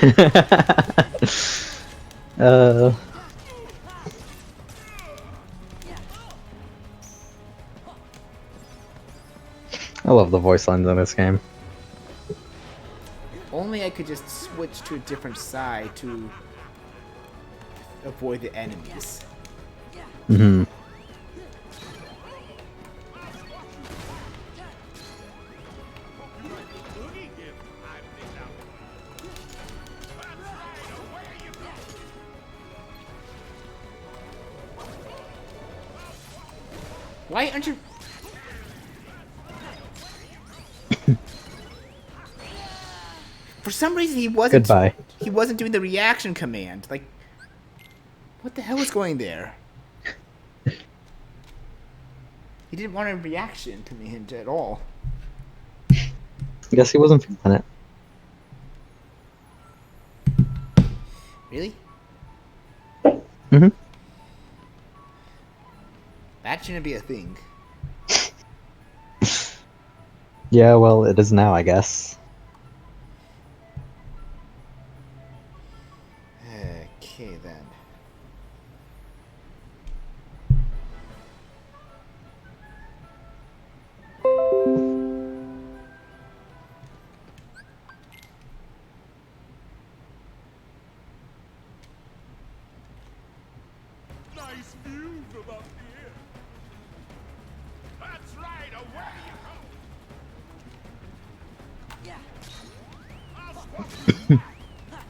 I love the voice lines in this game. Only I could just switch to a different side to avoid the enemies. Mm-hmm. Why aren't you... For some reason he wasn't... Goodbye. He wasn't doing the reaction command. Like, what the hell was going there? He didn't want a reaction command at all. I guess he wasn't feeling it. Really? Hmm. That shouldn't be a thing. Yeah, well, it is now, I guess. Okay then. Nice view from up here. That's right, away you go. Yeah. I'll squash you flat.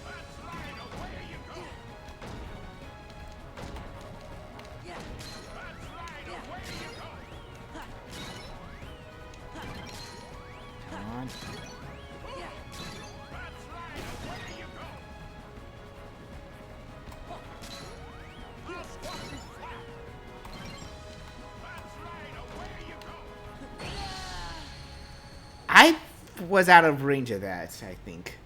That's right, away you go. Yeah. That's right, away you go. Come on. Yeah. That's right, away you go. I'll squash you flat. That's right, away you go. I was out of range of that, I think.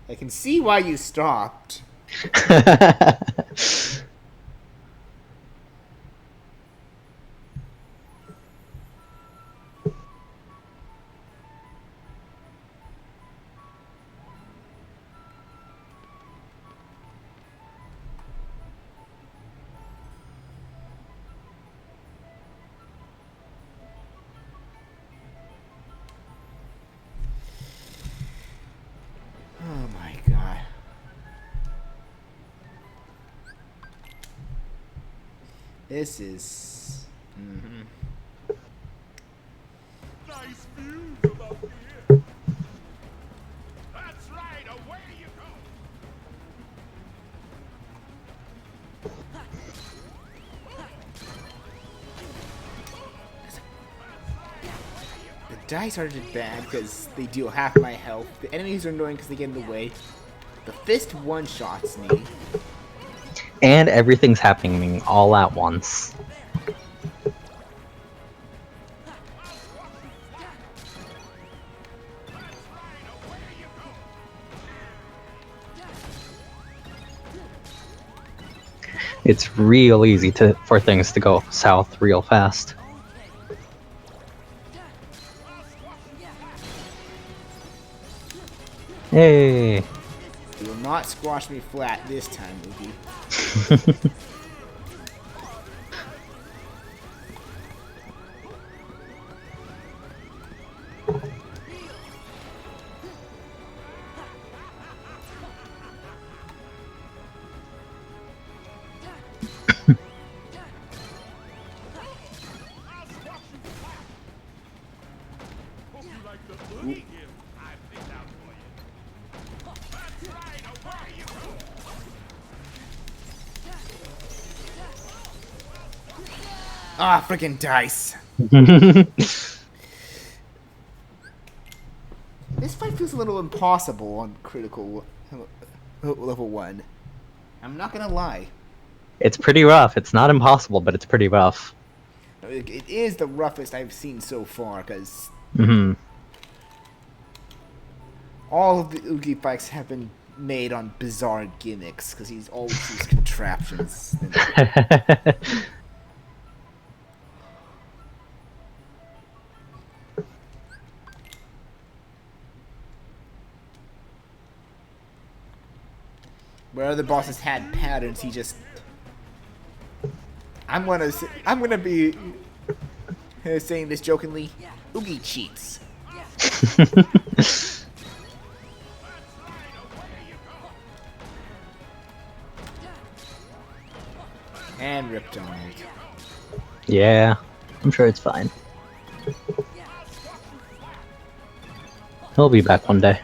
I can see why you stopped. Oh my god. This is... Nice view from up here. That's right, away you go. The dice are just bad because they deal half my health. The enemies are annoying because they get in the way. The fist one-shots me. And everything's happening all at once. It's real easy for things to go south real fast. Hey! You will not squash me flat this time, Mookie. Hope you like the boogie gift I picked out for you. That's right, away you go. Ah, freaking dice. This fight feels a little impossible on critical level 1. I'm not gonna lie. It's pretty rough. It's not impossible, but it's pretty rough. It is the roughest I've seen so far, because Hmm. all of the Oogie fights have been made on bizarre gimmicks, because he's always used contraptions. Where other bosses had patterns, he just... I'm gonna be saying this jokingly. Oogie cheats. And ripped on it. Yeah, I'm sure it's fine. He'll be back one day.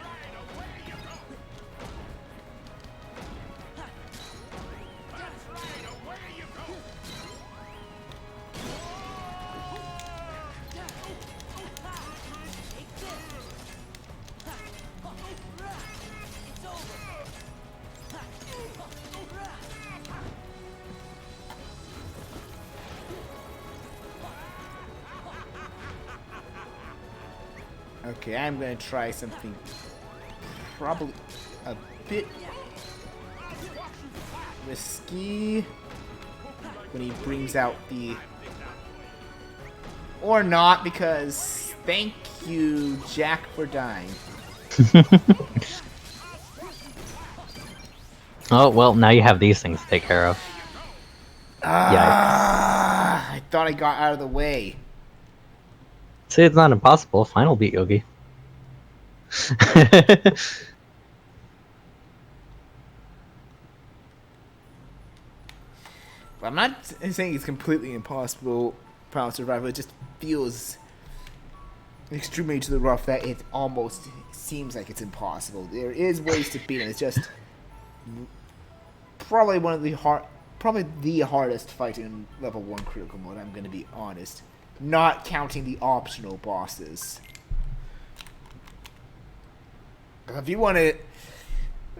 Okay, I'm gonna try something probably a bit risky when he brings out the... Or not, because thank you, Jack, for dying. Oh, well, now you have these things to take care of. Ah, I thought I got out of the way. See, it's not impossible. Final beat Yogi. I'm not saying it's completely impossible, Final Survivor. It just feels extremely to the rough that it almost seems like it's impossible. There is ways to beat it. It's just probably probably the hardest fight in level 1 critical mode. I'm going to be honest, not counting the optional bosses. If you want to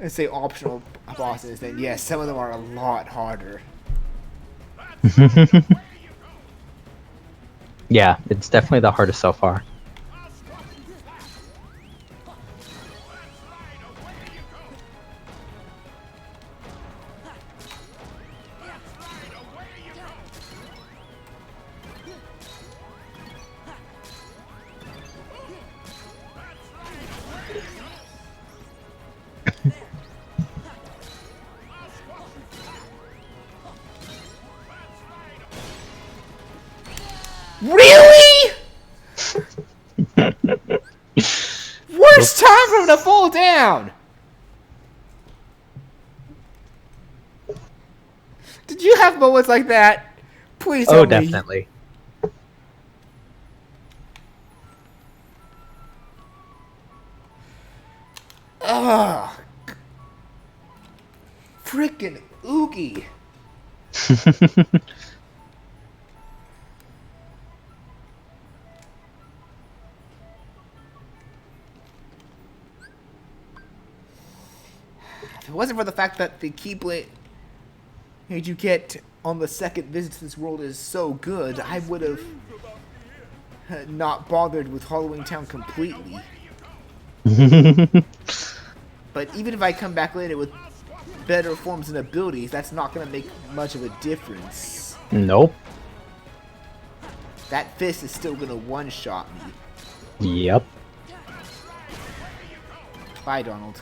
say optional bosses, then yes, some of them are a lot harder. Yeah, it's definitely the hardest so far. Really? Worst time for him to fall down. Did you have moments like that? Please tell Oh, me. definitely. Ugh. Frickin' Oogie. If it wasn't for the fact that the Keyblade you get on the second visit to this world is so good, I would have not bothered with Halloween Town completely. But even if I come back later with better forms and abilities, that's not going to make much of a difference. Nope. That fist is still going to one-shot me. Yep. Bye, Donald.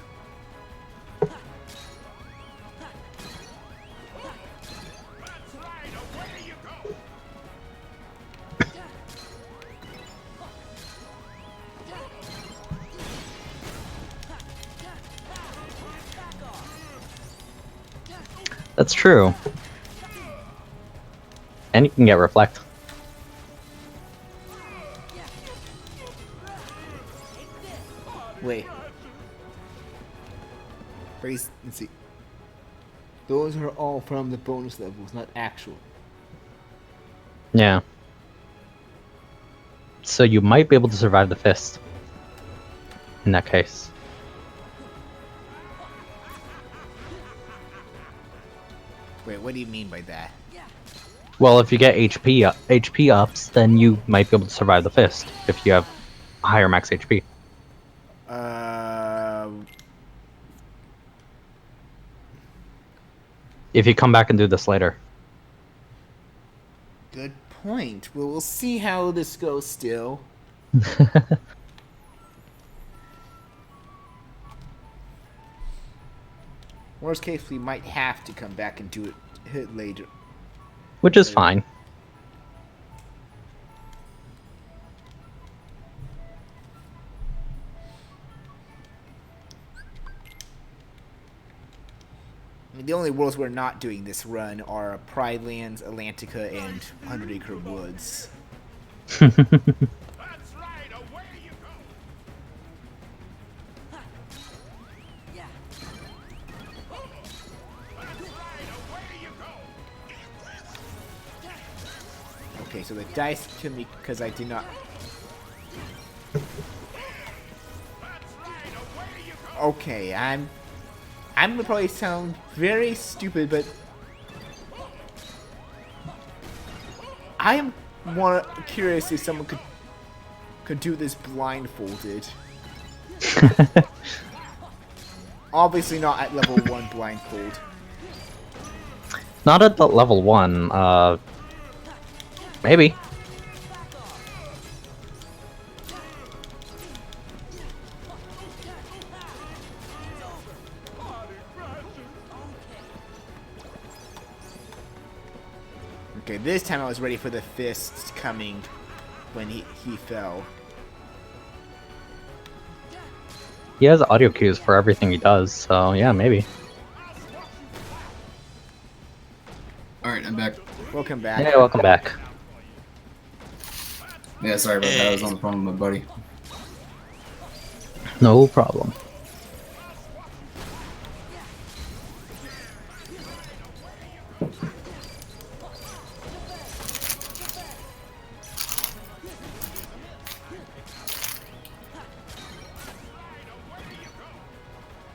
That's true. And you can get reflect. Wait. Let's see. Those are all from the bonus levels, not actual. Yeah. So you might be able to survive the fist. In that case. Wait, what do you mean by that? Well, if you get HP ups, then you might be able to survive the fist if you have higher max HP. If you come back and do this later. Good point. Well, we'll see how this goes still. Worst case, we might have to come back and do it later. Which is fine. I mean, the only worlds we're not doing this run are Pride Lands, Atlantica, and 100 Acre Woods. That's right, away you go. Yeah. That's right, away you go. Okay, so the dice killed me because I did not... Okay, I'm gonna probably sound very stupid, but I am more curious if someone could do this blindfolded. Obviously not at level 1 blindfold. Not at the level 1, maybe. Okay, this time I was ready for the fists coming when he fell. He has audio cues for everything he does, so yeah, maybe. Alright, I'm back. Welcome back. Yeah, welcome back. Yeah, sorry about that. I was on the phone with my buddy. No problem.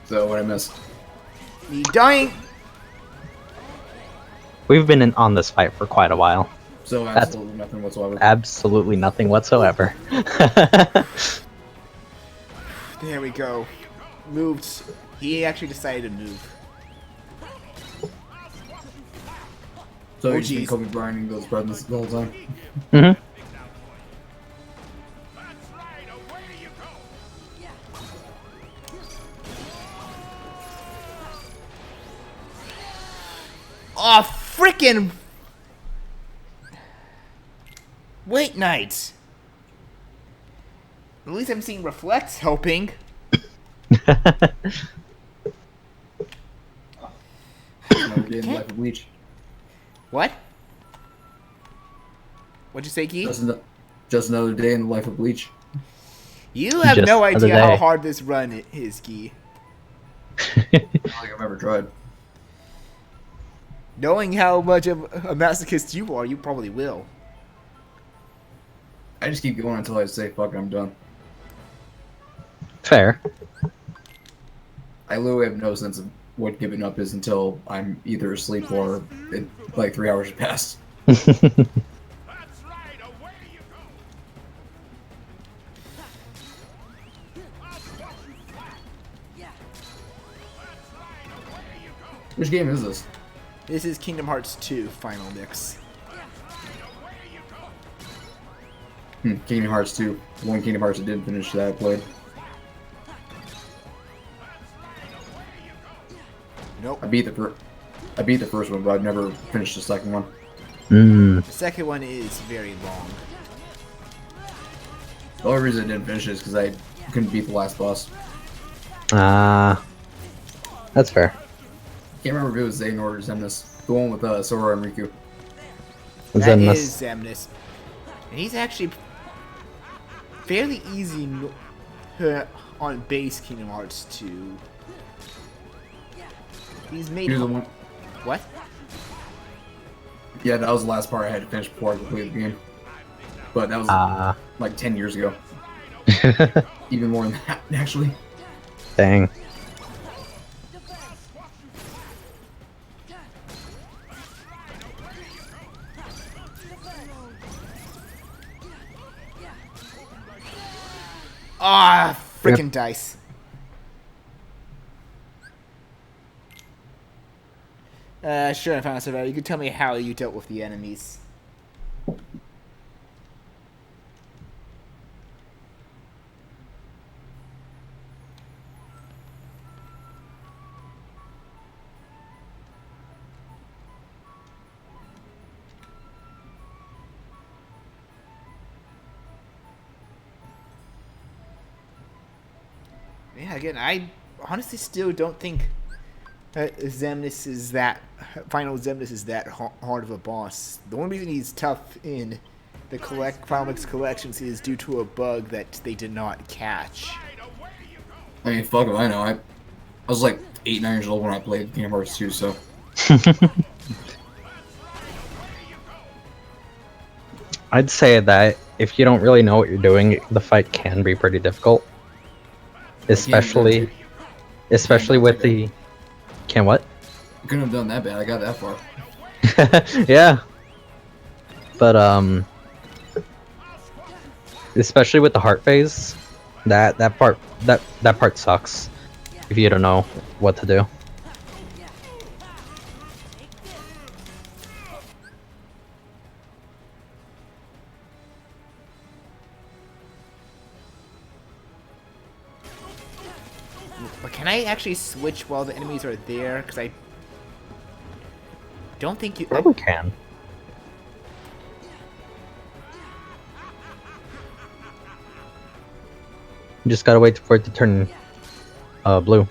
So, what I missed? Me dying! We've been on this fight for quite a while. So, absolutely nothing whatsoever. Absolutely nothing whatsoever. There we go. Moved. He actually decided to move. So, Oh, you just been jeez. Kobe Bryant those presents the whole time? Mm-hmm. Oh, frickin' Wait night. At least I'm seeing Reflects helping. Another day in the life of Bleach. What? What'd you say, Gee? Just another day in the life of Bleach. You have Just no another idea how day. hard this run is, Gee. I don't think I've ever tried. Knowing how much of a masochist you are, you probably will. I just keep going until I say, fuck it, I'm done. Fair. I literally have no sense of what giving up is until I'm either asleep or like 3 hours have passed. Which game is this? This is Kingdom Hearts 2 Final Mix. Kingdom Hearts 2. The one Kingdom Hearts I didn't finish that I played. Nope. I beat the first one, but I've never finished the second one. Mm. The second one is very long. The only reason I didn't finish it is because I couldn't beat the last boss. That's fair. Can't remember if it was Xehanort or Xemnas. The one with Sora and Riku. That Xemnas. is Xemnas. And he's actually fairly easy on base Kingdom Hearts 2. He's made... Here's the one. What? Yeah, that was the last part I had to finish before I completed the game. But that was like 10 years ago. Even more than that, actually. Dang. Ah, frickin' dice. Sure, I found out about it. You can tell me how you dealt with the enemies. Yeah, again, I honestly still don't think Xemnas is that Final Xemnas is that hard of a boss. The only reason he's tough in the Final Mix collections is due to a bug that they did not catch. I mean, fuck it, I know. I was like 8, 9 years old when I played Kingdom Hearts 2, so. I'd say that if you don't really know what you're doing, the fight can be pretty difficult. Especially with the... Can what? I couldn't have done that bad. I got that far. Yeah. But, especially with the heart phase. That part sucks if you don't know what to do. But can I actually switch while the enemies are there? Because I don't think you. Probably can. You just gotta wait for it to turn blue.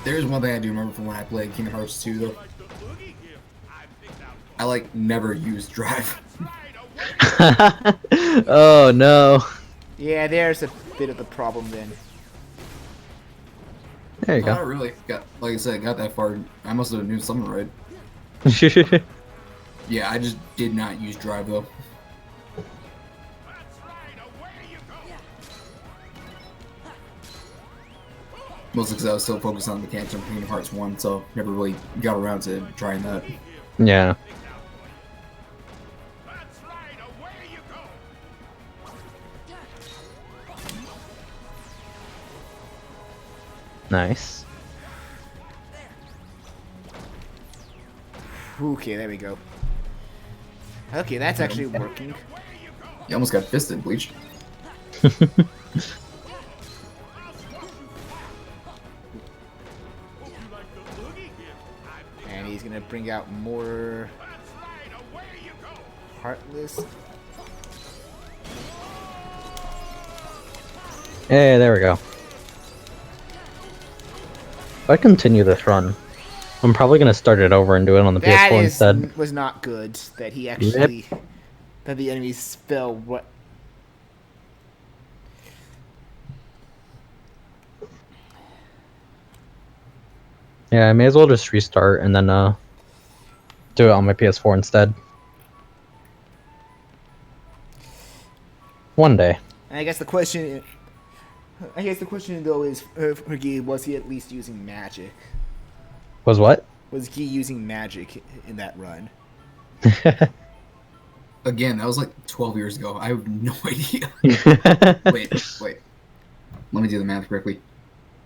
There's one thing I do remember from when I played Kingdom Hearts 2 though. I like never used drive. Oh no. Yeah, there's a bit of the problem then. There you Not go. really. Like I said, got that far. I must have knew something right. Yeah, I just did not use drive though. Mostly because I was so focused on the mechanics of Kingdom Hearts 1, so never really got around to trying that. Yeah. Nice. Okay, there we go. Okay, that's actually working. You almost got fisted, Bleach. And he's gonna bring out more Heartless. Hey, there we go. If I continue this run, I'm probably gonna start it over and do it on the That PS4 instead. was not good. That he actually that the enemies fell. What? Yeah, I may as well just restart and then do it on my PS4 instead. One day. And I guess the question though is, for Guy, was he at least using magic? Was what? Was Guy using magic in that run? Again, that was like 12 years ago. I have no idea. Wait. Let me do the math correctly.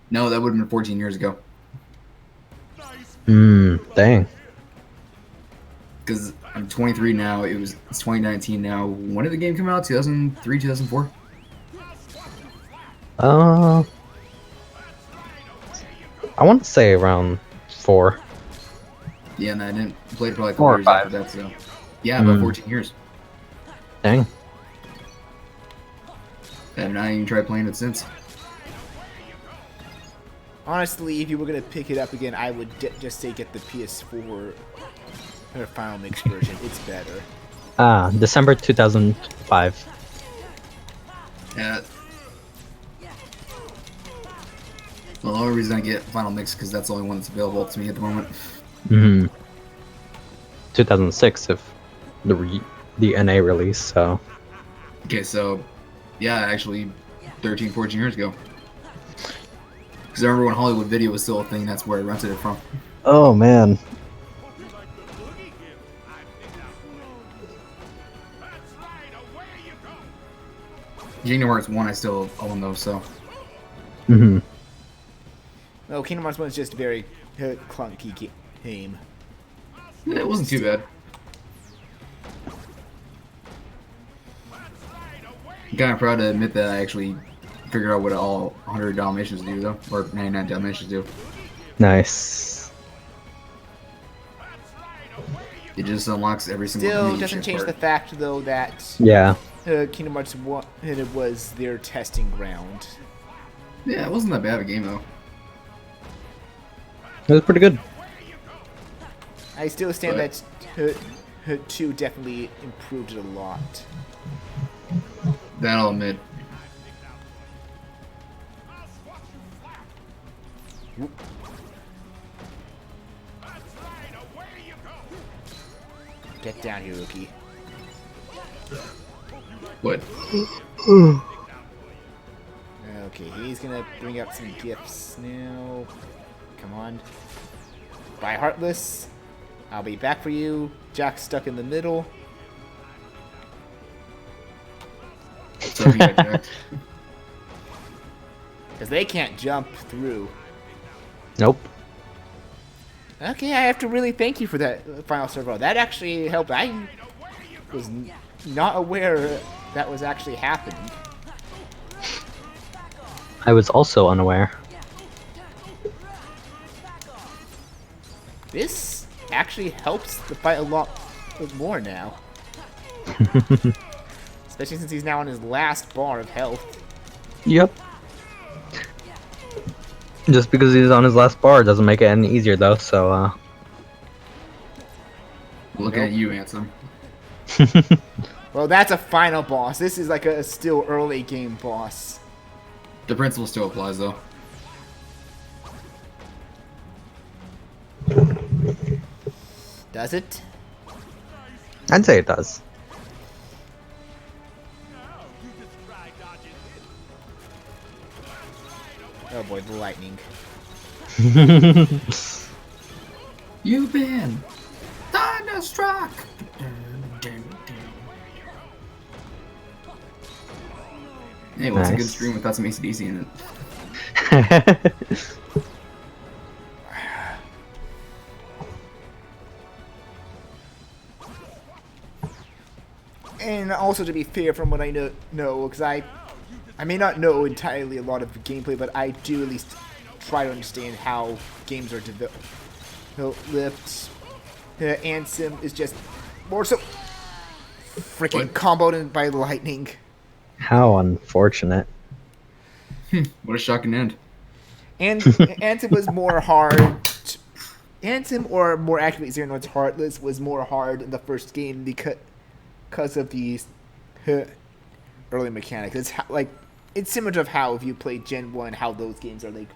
No, that would have been 14 years ago. Dang. Because I'm 23 now. It's 2019 now. When did the game come out? 2003, 2004? I want to say around 4. Yeah, and I didn't play it for like 4 or 4 years 5. after that, so... Yeah, about 14 years. Dang. And I even tried playing it since. Honestly, if you were gonna pick it up again, I would just say get the PS4 or Final Mix version. It's better. December 2005. Yeah. Well, the only reason I get Final Mix because that's the only one that's available to me at the moment. 2006 if the NA release, so... Okay, so... Yeah, actually, 13, 14 years ago. Because I remember when Hollywood Video was still a thing, that's where I rented it from. Oh, man. Kingdom Hearts 1 I still own though, so... No, Kingdom Hearts 1 is just a very clunky game. It wasn't too bad. I'm kind of proud to admit that I actually figured out what all 100 Dalmatians do, though. Or 99 Dalmatians do. Nice. It just unlocks every single Still Dalmatian doesn't change the part. fact, though, that Yeah. Kingdom Hearts 1 it was their testing ground. Yeah, it wasn't that bad of a game, though. It was pretty good. I still stand But- that 2 definitely improved it a lot. That I'll admit. Get down here, Rookie. What? Okay, he's gonna bring out some gifts now. Come on. Bye, Heartless. I'll be back for you. Jack's stuck in the middle. So he got jacked. Because they can't jump through. Nope. Okay, I have to really thank you for that final servo. That actually helped. I was not aware that was actually happening. I was also unaware. This actually helps the fight a lot more now. Especially since he's now on his last bar of health. Yep. Just because he's on his last bar doesn't make it any easier though, so Looking at you, Ansem. Well, that's a final boss. This is like a still early game boss. The principle still applies though. Does it? I'd say it does. Oh boy, the lightning. You've been thunderstruck. Hey, what's a good Nice. stream without some AC/DC in it? And also, to be fair, from what I know, because I may not know entirely a lot of the gameplay, but I do at least try to understand how games are developed. Ansem is just more so freaking What? comboed by lightning. How unfortunate. What a shocking end. And Ansem was more hard. Ansem, or more accurately, Zero Note's Heartless, was more hard in the first game because of the early mechanics. It's like it's similar to how if you played Gen 1, how those games are like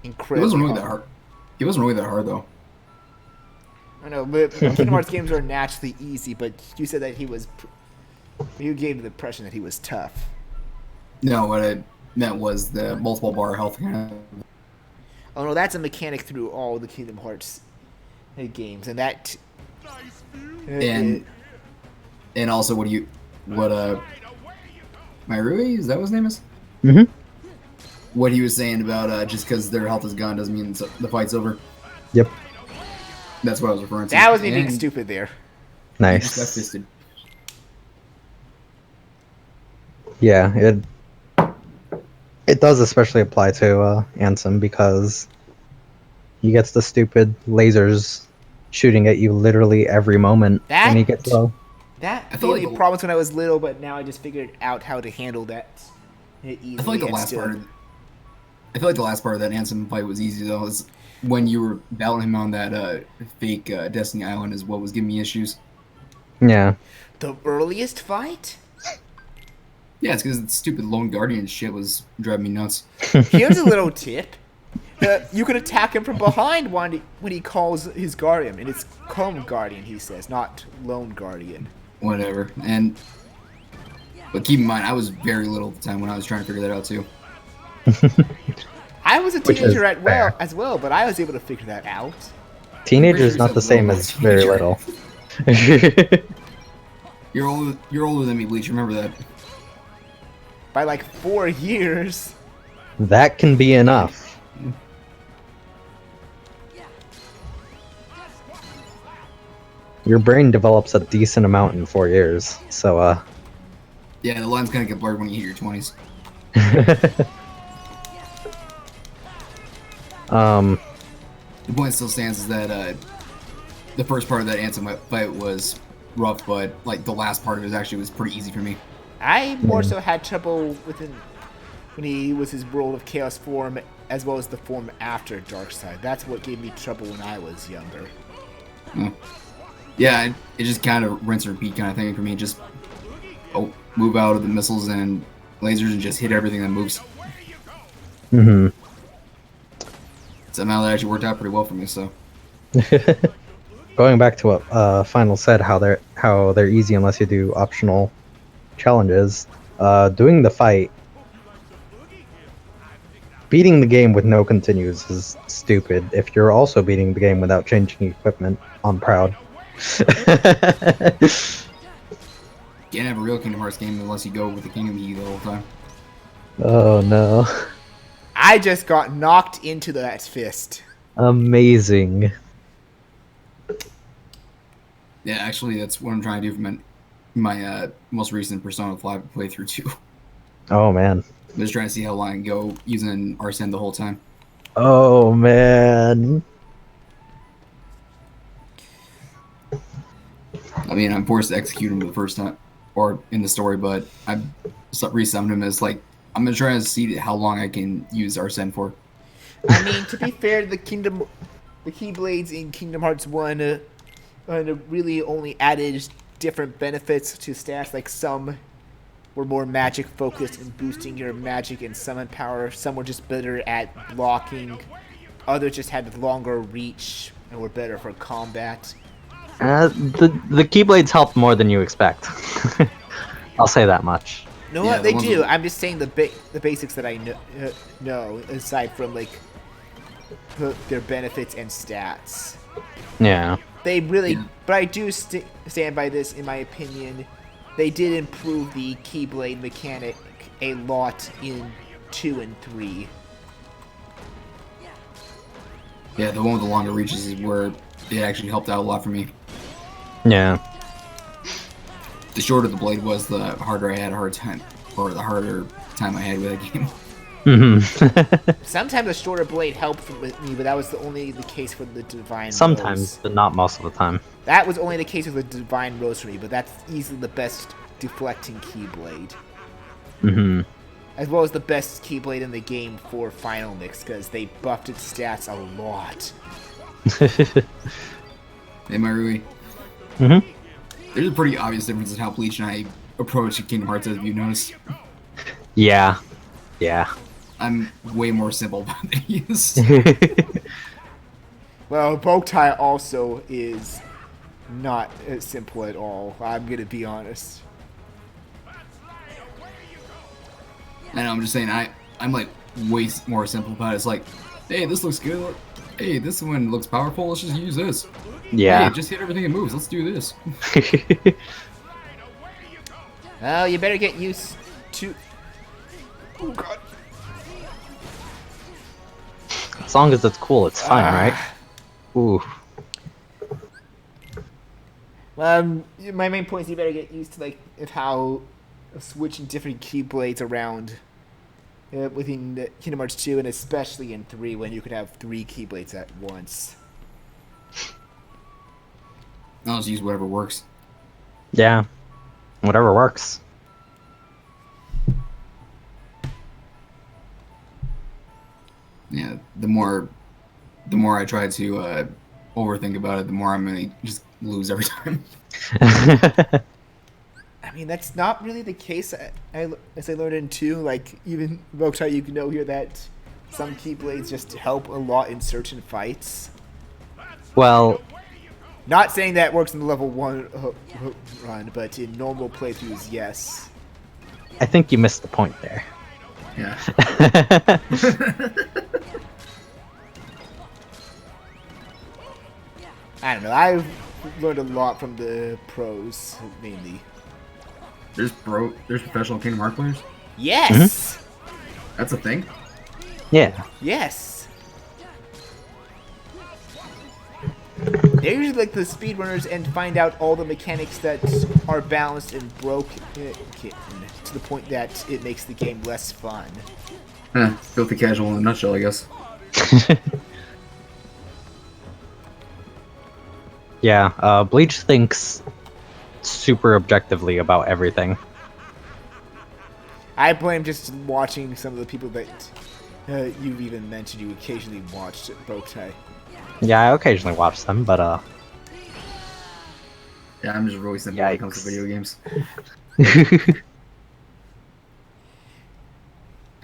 It incredible. wasn't really that hard. It wasn't really that hard though. I know, but Kingdom Hearts games are naturally easy. But you said that he was. You gave the impression that he was tough. No, what I meant was the multiple bar health kind of. Oh no, that's a mechanic through all the Kingdom Hearts games, and that. And also, what Mairui, is that what his name is? Mm-hmm. What he was saying about just because their health is gone doesn't mean the fight's over. Yep. That's what I was referring to. That was me being And stupid there. he just got Nice. fisted. Yeah, it does especially apply to Ansem because he gets the stupid lasers shooting at you literally every moment when he gets low. That I feel gave like me the- problems when I was little, but now I just figured out how to handle that easily. I feel like the and last still- part. I feel like the last part of that Ansem fight was easy though. Is when you were battling him on that fake Destiny Island is what was giving me issues. Yeah. The earliest fight? Yeah, it's because the stupid Lone Guardian shit was driving me nuts. Here's a little tip. You can attack him from behind when he calls his guardian, and it's Comb Guardian, he says, not Lone Guardian. Whatever. But keep in mind, I was very little at the time when I was trying to figure that out too. I was a Which is teenager fair. as well, but I was able to figure that out. Teenager's not the same little as very teenager. little. You're older than me, Bleach. Remember that. By like 4 years. That can be enough. Your brain develops a decent amount in 4 years, so Yeah, the lines kind of get blurred when you hit your 20s. The point still stands is that the first part of that Ansem fight was rough, but like the last part of it actually was pretty easy for me. I more so had trouble when he was his World of Chaos form, as well as the form after Darkseid. That's what gave me trouble when I was younger. Yeah, it just kind of rinse and repeat kind of thing for me. Just move out of the missiles and lasers and just hit everything that moves. Mm-hmm. Somehow that actually worked out pretty well for me. So Going back to what Final said, how they're easy unless you do optional challenges. Doing the fight, beating the game with no continues is stupid. If you're also beating the game without changing equipment, I'm proud. Can't have a real Kingdom Hearts game unless you go with the Kingdom Key the whole time. Oh no. I just got knocked into that fist. Amazing. Yeah, actually, that's what I'm trying to do for my most recent Persona 5 playthrough too. Oh man. I'm just trying to see how long I can go using Arsene the whole time. Oh man. I mean, I'm forced to execute him the first time, or in the story, but I've resummoned him as like, I'm gonna try to see how long I can use Arsene for. I mean, to be fair, the Keyblades in Kingdom Hearts 1 really only added different benefits to stats. Like some were more magic focused in boosting your magic and summon power. Some were just better at blocking. Others just had longer reach and were better for combat. The Keyblades helped more than you expect. I'll say that much. No, Yeah, what they the ones do. with- I'm just saying the basics that I know aside from like their benefits and stats. Yeah. They really, Yeah. but I do stand by this. In my opinion, they did improve the Keyblade mechanic a lot in 2 and 3. Yeah, the one with the longer reaches is where it actually helped out a lot for me. Yeah. The shorter the blade was, the harder I had a hard time, or the harder time I had with that game. Sometimes a shorter blade helped with me, but that was only the case for the Divine Sometimes, Rose. but not most of the time. That was only the case with the Divine Rose for me, but that's easily the best deflecting Keyblade. Mm-hmm. As well as the best Keyblade in the game for Final Mix, because they buffed its stats a lot. Hey, Marui. Mm-hmm. There's a pretty obvious difference in how Bleach and I approach Kingdom Hearts, as you noticed. Yeah. Yeah. I'm way more simple about than he is. Well, Bowtie also is not as simple at all. I'm gonna be honest. I know, I'm just saying, I'm like way more simple about it. It's like, hey, this looks good. Hey, this one looks powerful. Let's just use this. Yeah. Hey, just hit everything that moves. Let's do this. Well, you better get used to... Oh, God. As long as it's cool, it's fine, right? Ooh. My main point is you better get used to, like, of how switching different Keyblades around within the Kingdom Hearts 2 and especially in 3 when you could have 3 Keyblades at once. I'll just use whatever works. Yeah. Whatever works. Yeah, the more I try to overthink about it, the more I'm gonna just lose every time. I mean, that's not really the case. As I learned in 2, like, even Voktai, you can know here that some Keyblades just help a lot in certain fights. Well, Not saying that works in the level 1 run, but in normal playthroughs, yes. I think you missed the point there. Yeah. I don't know. I've learned a lot from the pros, mainly. There's professional Kingdom Hearts players. Yes! That's a thing. Yeah. Yes! They're usually like the speedrunners and find out all the mechanics that are balanced and broken to the point that it makes the game less fun. Filthy casual in a nutshell, I guess. Yeah, Bleach thinks super objectively about everything. I blame just watching some of the people that you've even mentioned you occasionally watched at Boktai. Yeah, I occasionally watch them, but Yeah, I'm just really simple when it comes to video games.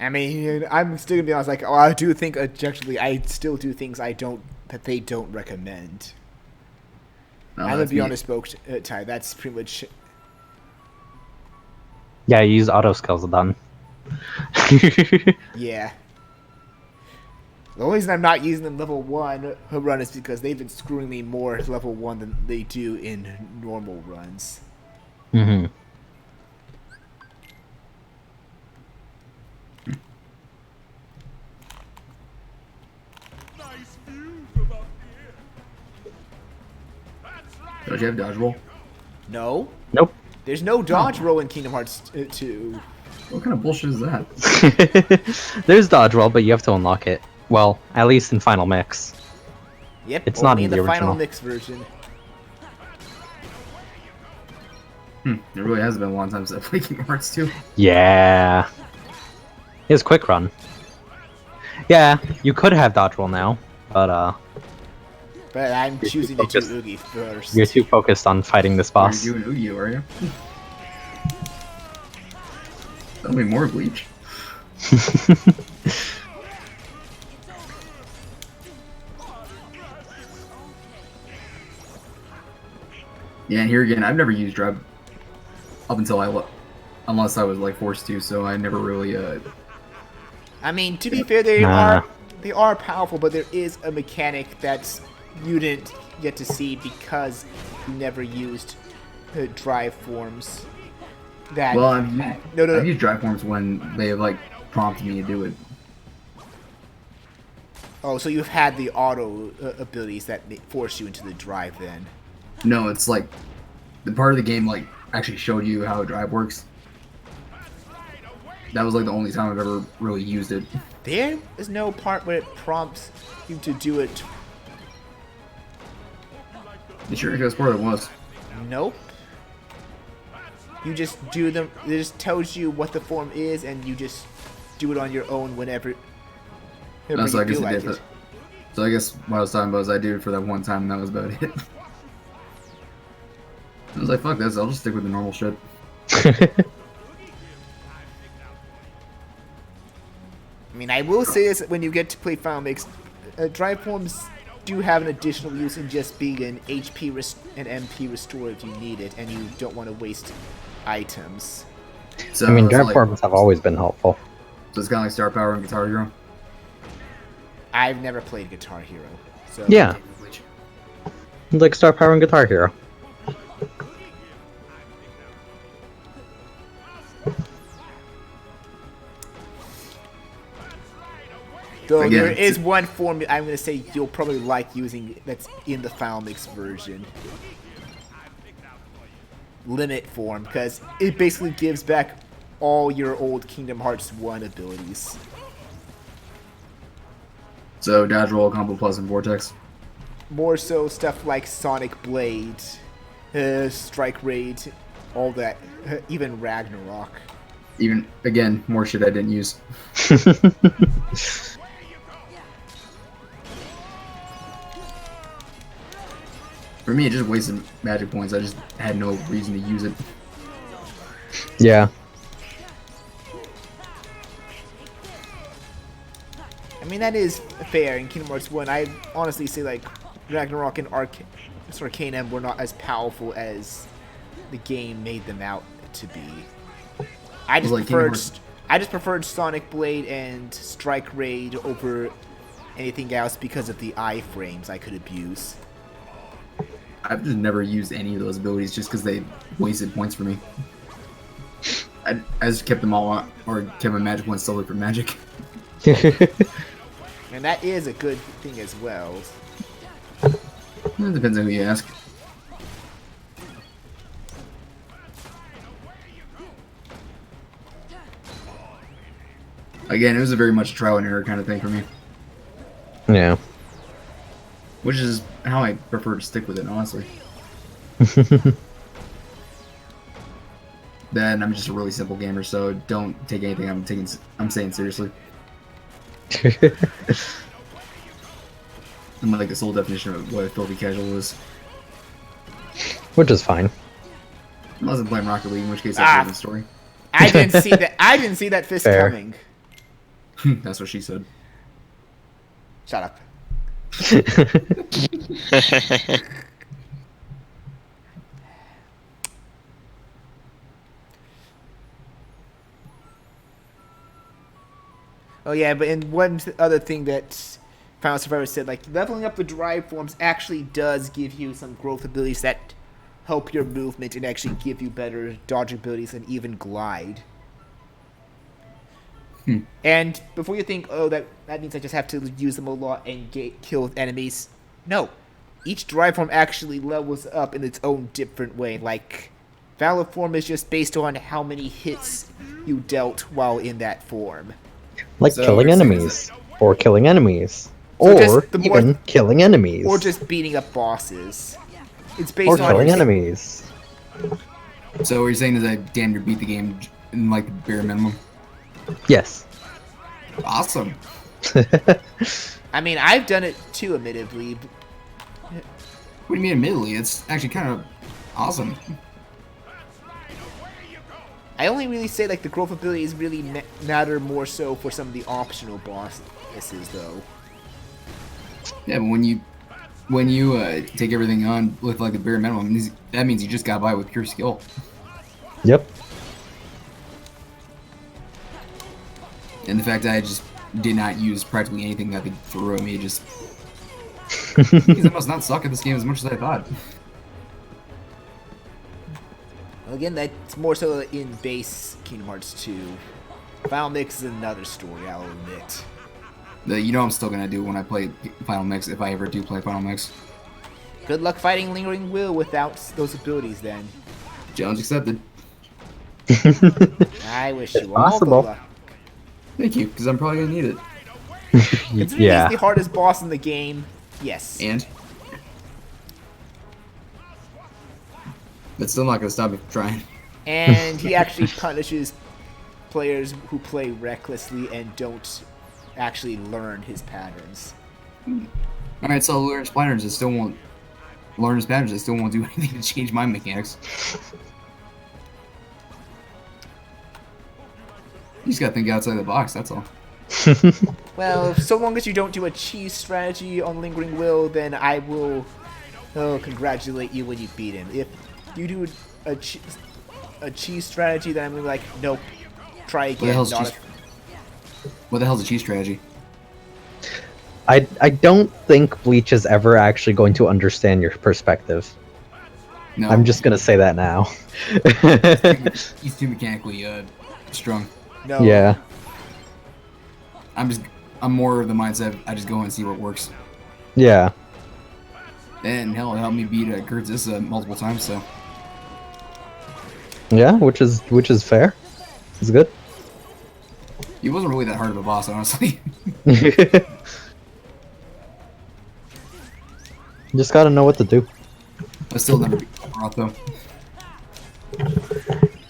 I mean, I'm still gonna be honest. Like, I do think objectively, I still do things that they don't recommend. No, I'm gonna that's be me. honest, Boktai. That's pretty much. yeah, you use auto skills done. Yeah. The only reason I'm not using them level 1 run is because they've been screwing me more level 1 than they do in normal runs. Mm-hmm. Don't you have dodge roll? No, Nope. there's no dodge roll in Kingdom Hearts 2. What kind of bullshit is that? There's dodge roll, but you have to unlock it. Well, at least in Final Mix. Yep, It's not only in in the the final original. mix version. It really has been a long time since I played Kingdom Hearts 2. Yeah. Here's quick run. Yeah, you could have dodge roll now, but But I'm choosing to do focused. Oogie first. you're too focused on fighting this boss. You're doing Yu-Gi-Oh, are you? Tell me more, Bleach. Yeah, and here again, I've never used drive up until unless I was like forced to, so I never really I mean, to be fair, they are powerful, but there is a mechanic that you didn't get to see because you never used drive forms. That well, I've no. used drive forms when they have like prompted me to do it. Oh, so you've had the auto abilities that force you into the drive then. No, it's like the part of the game like actually showed you how a drive works. That was like the only time I've ever really used it. There is no part where it prompts you to do it. Sure, that's part of it was. Nope. You just do them. It just tells you what the form is, and you just do it on your own whenever. No, so I you guess feel it like did. it. So I guess what I was talking about is I did it for that one time, and that was about it. I was like, fuck this, I'll just stick with the normal shit. I mean, I will say this: when you get to play Final Mix, drive forms do have an additional use in just being an HP and MP restore if you need it, and you don't want to waste items. So I mean, it's drive like, forms have always been helpful. So it's kind of like Star Power and Guitar Hero. I've never played Guitar Hero, so Yeah. Like Star Power and Guitar Hero. Though Again, there is one form I'm going to say you'll probably like using that's in the Final Mix version. Limit form, because it basically gives back all your old Kingdom Hearts 1 abilities. So Dodge Roll, Combo Plus, and Vortex. More so stuff like Sonic Blade, Strike Raid, all that, even Ragnarok. Even, again, more shit I didn't use. For me, it just wasted magic points. I just had no reason to use it. Yeah. I mean, that is fair. In Kingdom Hearts 1, I honestly say, like, Ragnarok and Arcanum were not as powerful as the game made them out to be. I just Like preferred Sonic Blade and Strike Raid over anything else because of the iframes I could abuse. I've just never used any of those abilities just because they wasted points for me. I just kept them all on, or kept my magic points solely for magic. And that is a good thing as well. It depends on who you ask. Again, it was a very much trial and error kind of thing for me. Yeah. Which is how I prefer to stick with it, honestly. Then I'm just a really simple gamer, so don't take anything I'm saying seriously. I'm like the sole definition of what a filthy casual is. Which is fine. Unless I'm playing Rocket League, in which case that's a different story. I didn't see that. I didn't see that fist Fair. coming. That's what she said. Shut up. Oh yeah, but in one other thing that Final Survivor said, like leveling up the drive forms actually does give you some growth abilities that help your movement and actually give you better dodge abilities and even glide. And before you think, oh, that means I just have to use them a lot and kill enemies. No. each drive form actually levels up in its own different way. Like, Valor form is just based on how many hits you dealt while in that form. Like So killing you're saying enemies, or killing enemies, So just or the more- even killing enemies, Or just beating up bosses. It's or based on killing enemies. So what you're saying is I damn near beat the game in like the bare minimum. Yes. Awesome. I mean, I've done it too, admittedly. What do you mean admittedly? It's actually kind of awesome. I only really say like the growth abilities really matter more so for some of the optional bosses, though. Yeah, but when you take everything on with like the bare minimum, that means you just got by with pure skill. Yep. And the fact that I just did not use practically anything that they threw at me just because I must not suck at this game as much as I thought. Well, again, that's more so in base Kingdom Hearts 2. Final Mix is another story, I'll admit. You know I'm still gonna do when I play Final Mix if I ever do play Final Mix. Good luck fighting Lingering Will without those abilities, then. Challenge accepted. I wish you all possible. the luck. Thank you, because I'm probably gonna need it. Considering Yeah. he's the hardest boss in the game, yes. And that's still not gonna stop me from trying. And he actually punishes players who play recklessly and don't actually learn his patterns. Alright, so learn his patterns, I still won't learn his patterns, I still won't do anything to change my mechanics. You just gotta think outside the box, that's all. Well, so long as you don't do a cheese strategy on Lingering Will, then I will congratulate you when you beat him. If you do a cheese strategy, then I'm gonna be like, nope, try again. What the hell's a cheese strategy? I don't think Bleach is ever actually going to understand your perspective. No, I'm just gonna say that now. he's too mechanically strong. No. Yeah. I'm more of the mindset I just go and see what works. Yeah. And hell, it helped me beat Kurtz's multiple times, so Yeah, which is fair. It's good. he wasn't really that hard of a boss, honestly. Just gotta know what to do. I still never beat Sephiroth though.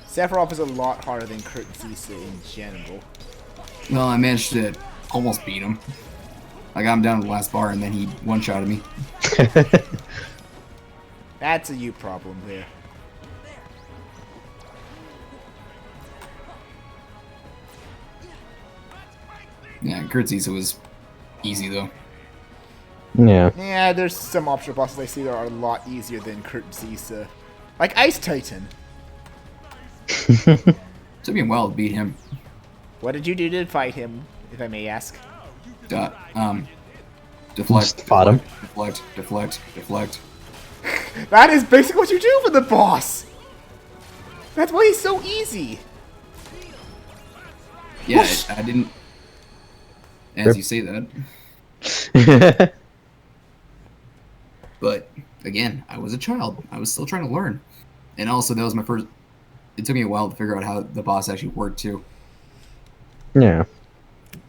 Sephiroth is a lot harder than Kurt Zisa in general. Well, I managed to almost beat him. I got him down to the last bar, and then he one-shotted me. That's a you problem there. Yeah, Kurtz's was easy though. Yeah. Yeah, there's some optional bosses I see that are a lot easier than Kurt Zisa. Like Ice Titan. Took me a while to beat him. What did you do to fight him, if I may ask? Deflect, Just fought him. deflect. That is basically what you do for the boss! That's why he's so easy! Yeah, I didn't. As you say that. But, again, I was a child. I was still trying to learn. And also, that was my first... It took me a while to figure out how the boss actually worked, too. Yeah.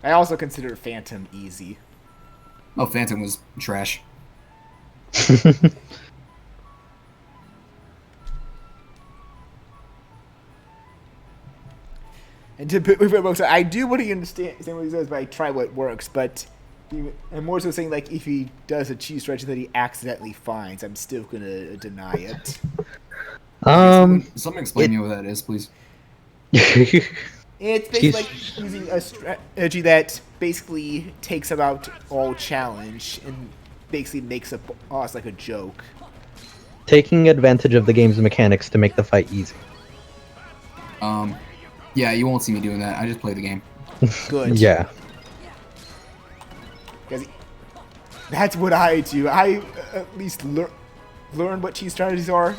I also consider Phantom easy. Oh, Phantom was trash. And to put folks, I do what he understands what he says, but I try what works. But I'm more so saying, like, if he does a cheese stretch that he accidentally finds, I'm still gonna deny it. Someone explain me what that is, please. It's basically like using a strategy that basically takes about all challenge and basically makes a boss like a joke. Taking advantage of the game's mechanics to make the fight easy. Yeah, you won't see me doing that. I just play the game. Good. Yeah. Because that's what I do. I at least learn what cheese strategies are,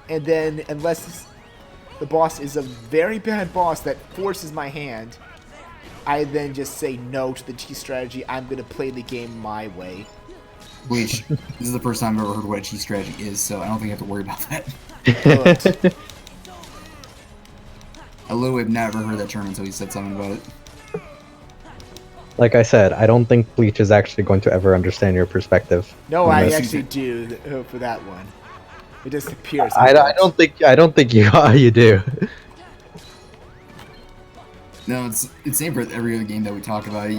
and then unless the boss is a very bad boss that forces my hand, I then just say no to the cheese strategy. I'm going to play the game my way. Bleach, this is the first time I've ever heard what a cheese strategy is, so I don't think I have to worry about that. Good. I literally have never heard that term until you said something about it. Like I said, I don't think Bleach is actually going to ever understand your perspective. No, Well, I that's- actually do for that one. It just appears. I don't think you do. No, it's the same for every other game that we talk about.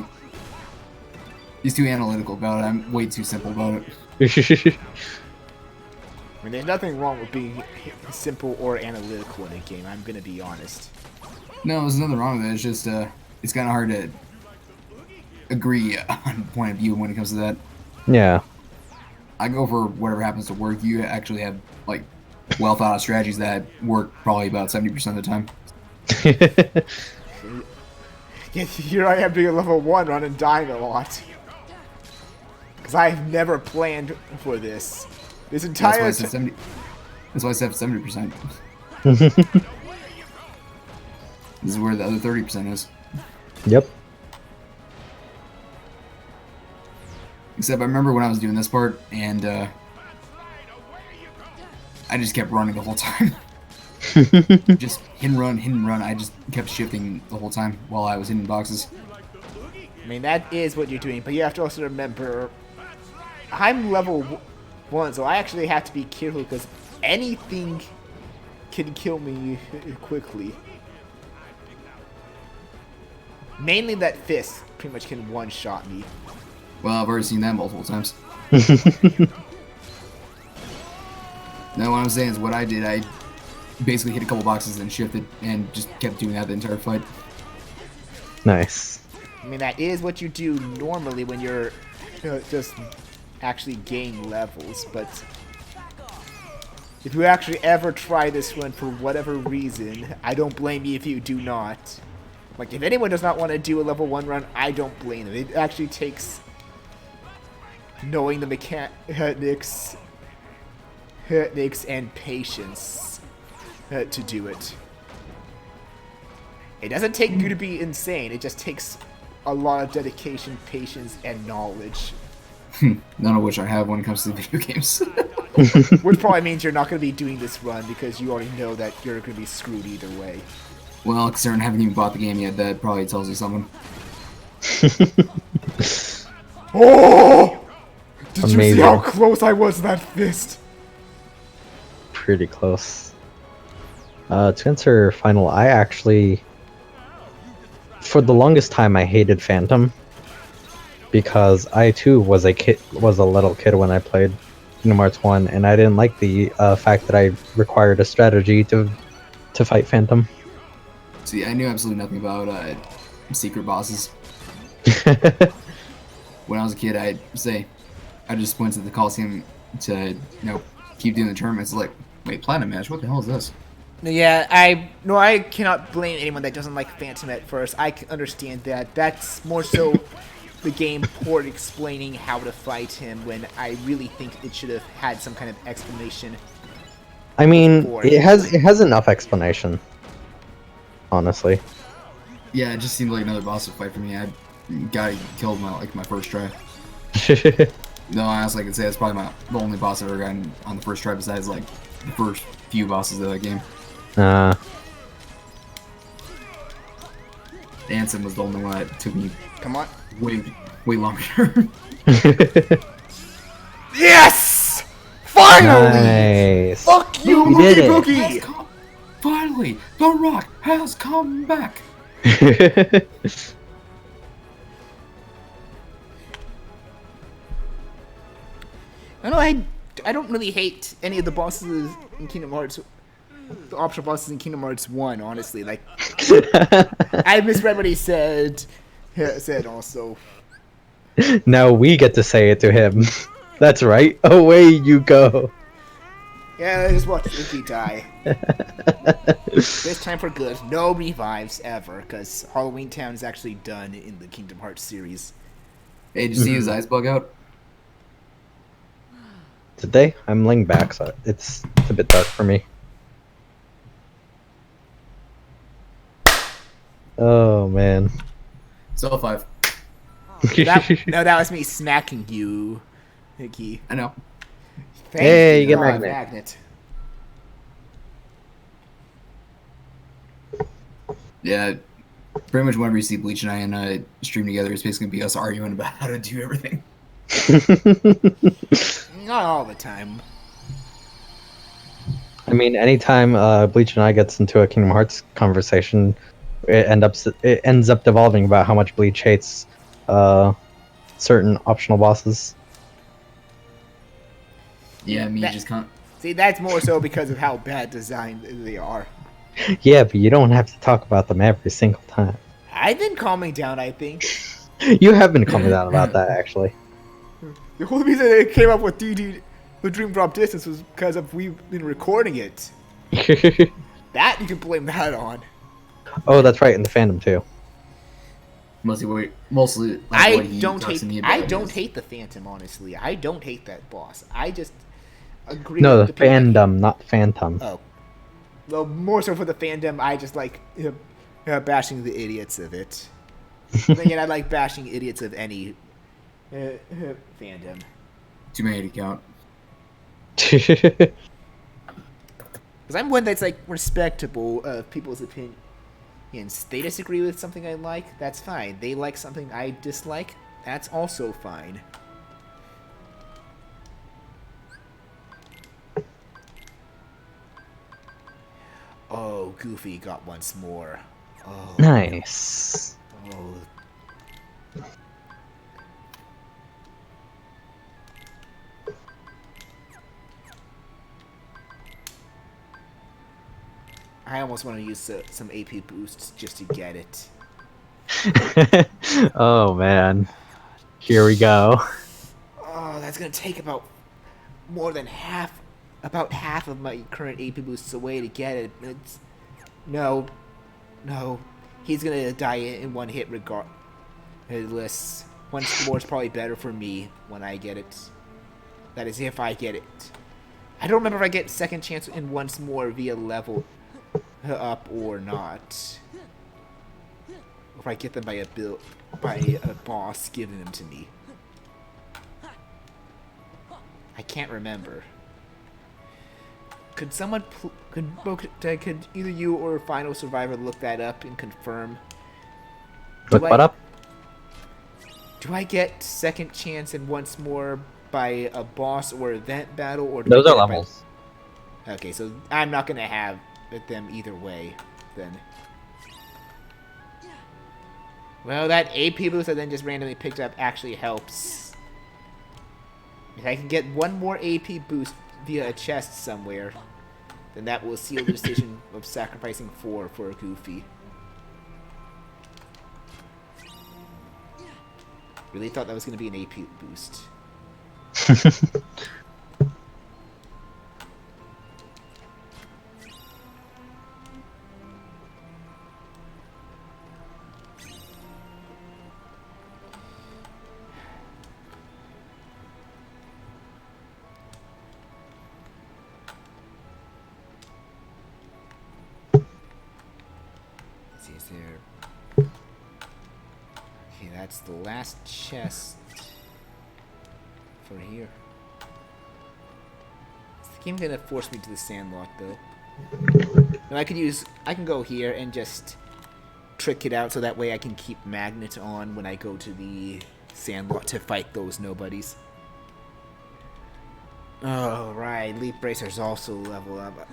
He's too analytical about it. I'm way too simple about it. I mean, there's nothing wrong with being simple or analytical in a game. I'm gonna be honest. No, there's nothing wrong with it. It's just it's kind of hard to agree on point of view when it comes to that. Yeah. I go for whatever happens to work. You actually have like well thought out strategies that work probably about 70% of the time. Yeah, here I am doing a level 1 run and dying a lot. Because I've never planned for this. This That's why entire I said 70. That's why I said 70%. This is where the other 30% is. Yep. Except I remember when I was doing this part, and I just kept running the whole time. Just hit and run. I just kept shifting the whole time while I was hitting boxes. I mean, that is what you're doing, but you have to also remember, I'm level 1, so I actually have to be careful because anything can kill me quickly. Mainly that fist pretty much can one-shot me. Well, I've already seen that multiple times. No, what I'm saying is what I did, I basically hit a couple boxes and shifted and just kept doing that the entire fight. Nice. I mean, that is what you do normally when you're just actually gain levels, but if you actually ever try this run for whatever reason, I don't blame you if you do not. Like, if anyone does not want to do a level 1 run, I don't blame them. It actually takes knowing the mechanics and patience to do it. It doesn't take you to be insane, it just takes a lot of dedication, patience, and knowledge. None of which I have when it comes to video games. Which probably means you're not going to be doing this run because you already know that you're going to be screwed either way. Well, considering I haven't even bought the game yet, that probably tells you something. Oh! Did you see Amazing. how close I was to that fist? Pretty close. To answer final, I actually, for the longest time, I hated Phantom because I too was a little kid when I played Kingdom Hearts 1, and I didn't like the fact that I required a strategy to fight Phantom. See, I knew absolutely nothing about secret bosses. When I was a kid, I just went to the Coliseum to keep doing the tournaments. Like, wait, Platinum Match? What the hell is this? Yeah, I cannot blame anyone that doesn't like Phantom at first. I can understand that. That's more so the game port explaining how to fight him when I really think it should have had some kind of explanation. I mean, it has enough explanation. Honestly. Yeah, it just seemed like another boss to fight for me. I got killed my first try. No, honestly, I can say it's probably the only boss I've ever gotten on the first try besides like the first few bosses of that game. Ansem was the only one that took me Come on. way longer. Yes! Finally! Nice. Fuck you, We did it. Boogie! Finally, The Rock has come back. I don't really hate any of the bosses in Kingdom Hearts, the optional bosses in Kingdom Hearts 1, honestly. Like, I misread what he said also. Now we get to say it to him. That's right. Away you go. Yeah, just watch Icky die. This time for good. No revives ever, because Halloween Town is actually done in the Kingdom Hearts series. Hey, did you see his eyes bug out? Did they? I'm laying back, so it's a bit dark for me. Oh man. Still a 5. No, that was me smacking you. Hickey. I know. Hey, you get God, magnet. Yeah, pretty much whenever you see Bleach and I in a stream together, it's basically be us arguing about how to do everything. Not all the time. I mean, anytime Bleach and I gets into a Kingdom Hearts conversation, it ends up devolving about how much Bleach hates certain optional bosses. Yeah, me That- just can't. See, that's more so because of how bad designed they are. Yeah, but you don't have to talk about them every single time. I've been calming down, I think. You have been calming down about that, actually. The whole reason they came up with DD, with Dream Drop Distance, was because of we've been recording it. That you can blame that on. Oh, that's right, in the fandom too. Mostly like, I what he don't talks to me hate. about I don't is- hate the Phantom, honestly. I don't hate that boss. I just agree. No, with the people that- fandom, not Phantom. Oh, well, more so for the fandom. I just like bashing the idiots of it. Then again, I like bashing idiots of any fandom. Too many to count. Because I'm one that's like respectable of people's opinions. They disagree with something I like, that's fine. They like something I dislike, that's also fine. Oh, Goofy got once more. Oh, Nice. oh. I almost want to use some AP boosts just to get it. Oh man. Here we go. Oh, that's gonna take about half of my current AP boosts away to get it. No. He's gonna die in one hit regardless. Once more is probably better for me when I get it. That is if I get it. I don't remember if I get second chance in once more via level up or not. Or if I get them by a boss giving them to me. I can't remember. Could someone, could either you or Final Survivor look that up and confirm? Look what up? Do I get second chance and once more by a boss or event battle, or do Those I are get it levels. Okay, so I'm not gonna have them either way, then. Well, that AP boost I then just randomly picked up actually helps. If I can get one more AP boost via a chest somewhere, then that will seal the decision of sacrificing 4 for a Goofy. Really thought that was going to be an AP boost. Let's see, is there... Okay, that's the last chest for here. Is the game gonna force me to the sandlot though? No, I can go here and just trick it out so that way I can keep Magnet on when I go to the sandlot to fight those nobodies. Oh, right. Leap Bracers also level up.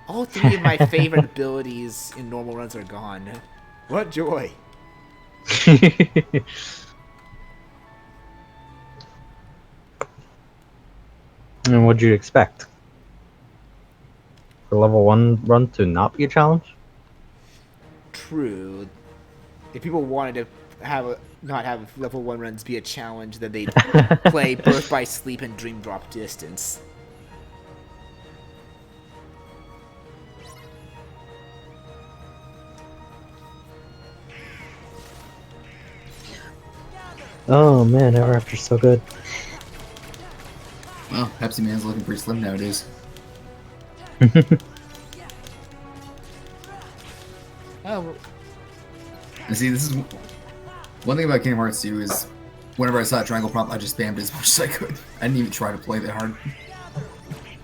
All 3 of my favorite abilities in normal runs are gone. What joy. And what'd you expect? For level 1 run to not be a challenge? True. If people wanted to not have level 1 runs be a challenge, then they'd play Birth by Sleep and Dream Drop Distance. Oh man, Ever After's so good. Well, Pepsi Man's looking pretty slim nowadays. Oh, And see, this is one thing about Kingdom Hearts 2 is whenever I saw a triangle prompt, I just spammed it as much as I could. I didn't even try to play that hard.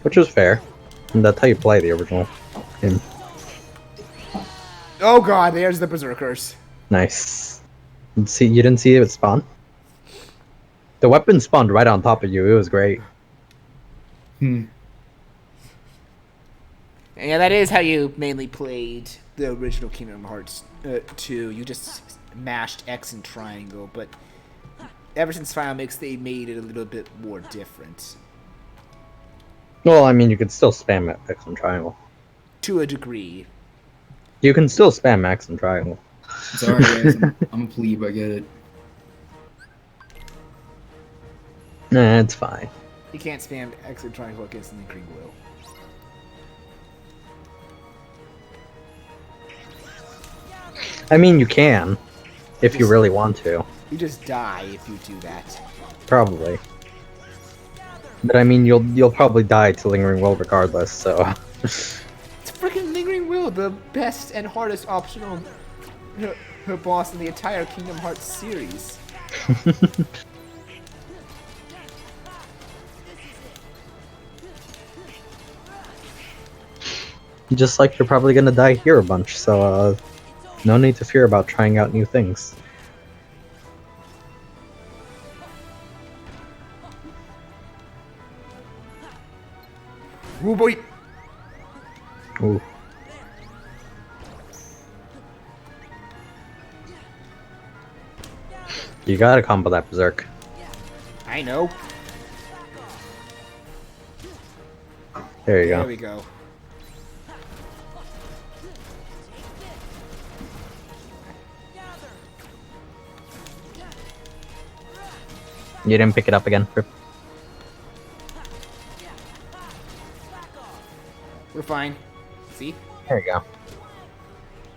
Which was fair. And that's how you play the original game. Oh god, there's the berserkers. Nice. See, you didn't see it spawn? The weapon spawned right on top of you. It was great. And yeah, that is how you mainly played the original Kingdom Hearts 2. You just mashed X and triangle, but ever since Final Mix, they made it a little bit more different. Well, I mean, you could still spam X and triangle. To a degree. You can still spam X and triangle. Sorry, guys. I'm a plebe. I get it. Nah, it's fine. You can't spam X and triangle against Lingering Will. I mean, you can, if you really want to. You just die if you do that. Probably. But I mean, you'll probably die to Lingering Will regardless, so... It's freaking Lingering Will, the best and hardest optional her boss in the entire Kingdom Hearts series. Just like you're probably gonna die here a bunch, so no need to fear about trying out new things. Oh boy! Ooh. You gotta combo that berserk. I know. There you There go. we go. You didn't pick it up again, Rip. We're fine. See? There you go.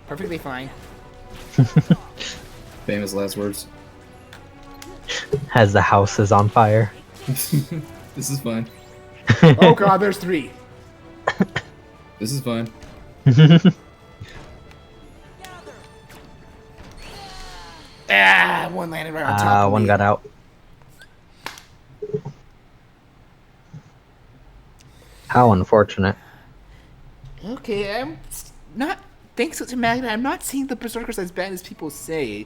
Perfectly fine. Famous last words. As the house is on fire. This is fine. Oh god, there's 3. This is fine. Ah, one landed right on top of One me. got out. How unfortunate. Okay, I'm not... Thanks to Magna, I'm not seeing the Berserkers as bad as people say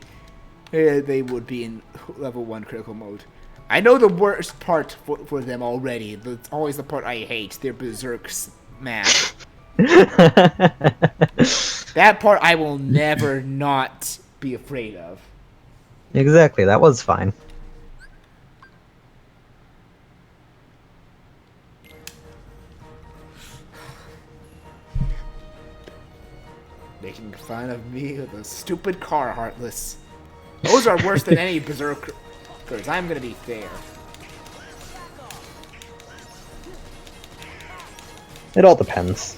they would be in level 1 critical mode. I know the worst part for them already. It's always the part I hate. Their Berserk smash. That part I will never not be afraid of. Exactly, that was fine. Making fun of me with a stupid car, Heartless. Those are worse than any Berserkers, I'm gonna be fair. It all depends.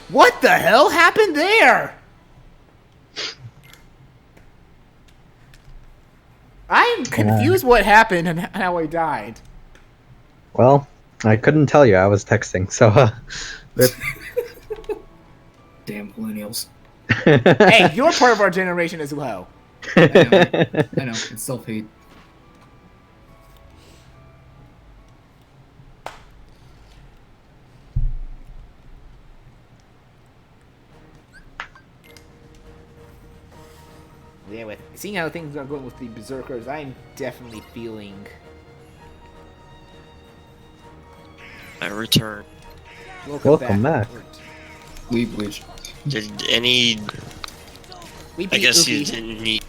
What the hell happened there? I'm confused what happened and how I died. Well, I couldn't tell you. I was texting, so Rip. Damn millennials. Hey, you're part of our generation as well. I know. It's self-hate. Yeah, with seeing how things are going with the Berserkers, I'm definitely feeling... I return. Welcome back. Bleach. Did any? We I beat guess you Ubi. didn't need.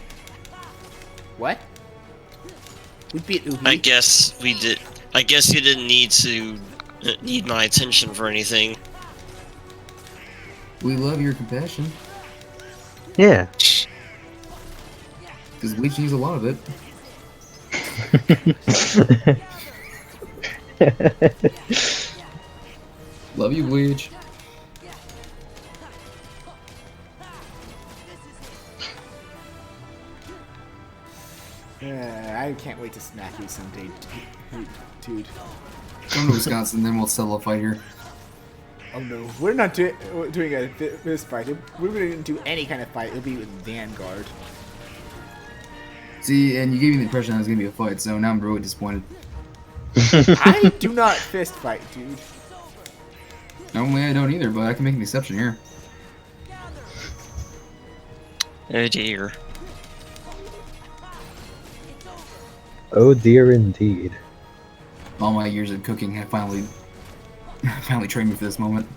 What? We beat Ubi. I guess we did. I guess you didn't need to need my attention for anything. We love your compassion. Yeah. Because Bleach needs a lot of it. Love you, Bleach. I can't wait to smack you someday, dude. Come to Wisconsin, then we'll settle a fight here. Oh no, we're not doing a fist fight. If we're gonna do any kind of fight, it'll be with Vanguard. See, and you gave me the impression that was gonna be a fight, so now I'm really disappointed. I do not fist fight, dude. Normally I don't either, but I can make an exception here. Oh dear. Oh dear, indeed. All my years of cooking have finally trained me for this moment.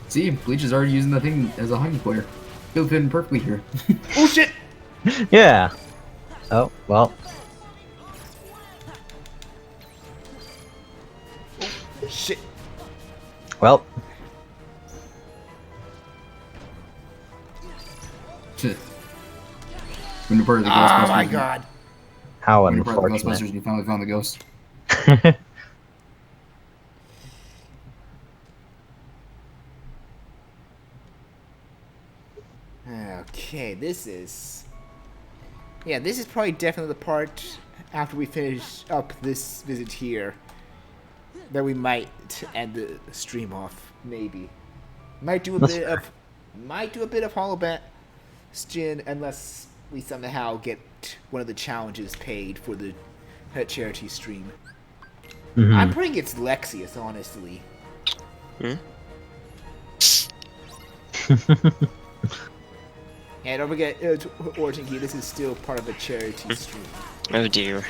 See, Bleach is already using the thing as a hockey player. He'll fit in perfectly here. Oh shit! Yeah. Oh, well. Shit. Well. Shit. When you're part of the Oh Ghostbusters. my god. How When you're part of the Ghostbusters unfortunate. and you finally found the ghost. Okay, this is... Yeah, this is probably definitely the part after we finish up this visit here that we might end the stream off, maybe. Might do a That's bit fair. of... Might do a bit of Hollow Bastion unless we somehow get one of the challenges paid for the charity stream. Mhm. I'm putting it's Lexius, honestly. Hmm? Yeah, don't forget, Origin Key, this is still part of a charity stream. Oh dear.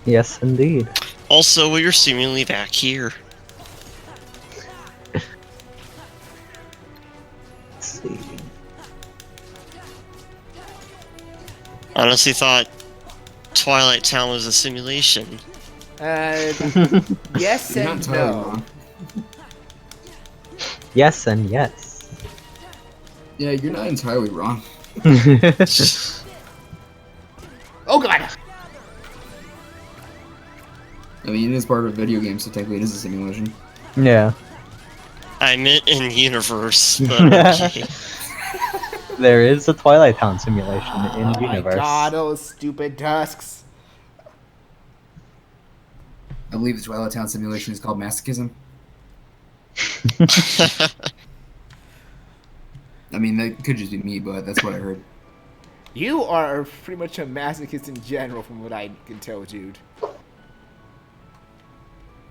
Yes, indeed. Also, we're seemingly back here. Let's see. Honestly thought Twilight Town was a simulation. Yes You're not and entirely no. wrong. Yes and yes. Yeah, you're not entirely wrong. Oh god! I mean, it is part of a video game, so technically it is a simulation. Yeah. I meant in universe, but okay. There is a Twilight Town simulation in Oh my universe. god, those stupid tusks. I believe the Twilight Town simulation is called masochism. I mean, that could just be me, but that's what I heard. You are pretty much a masochist in general, from what I can tell, dude.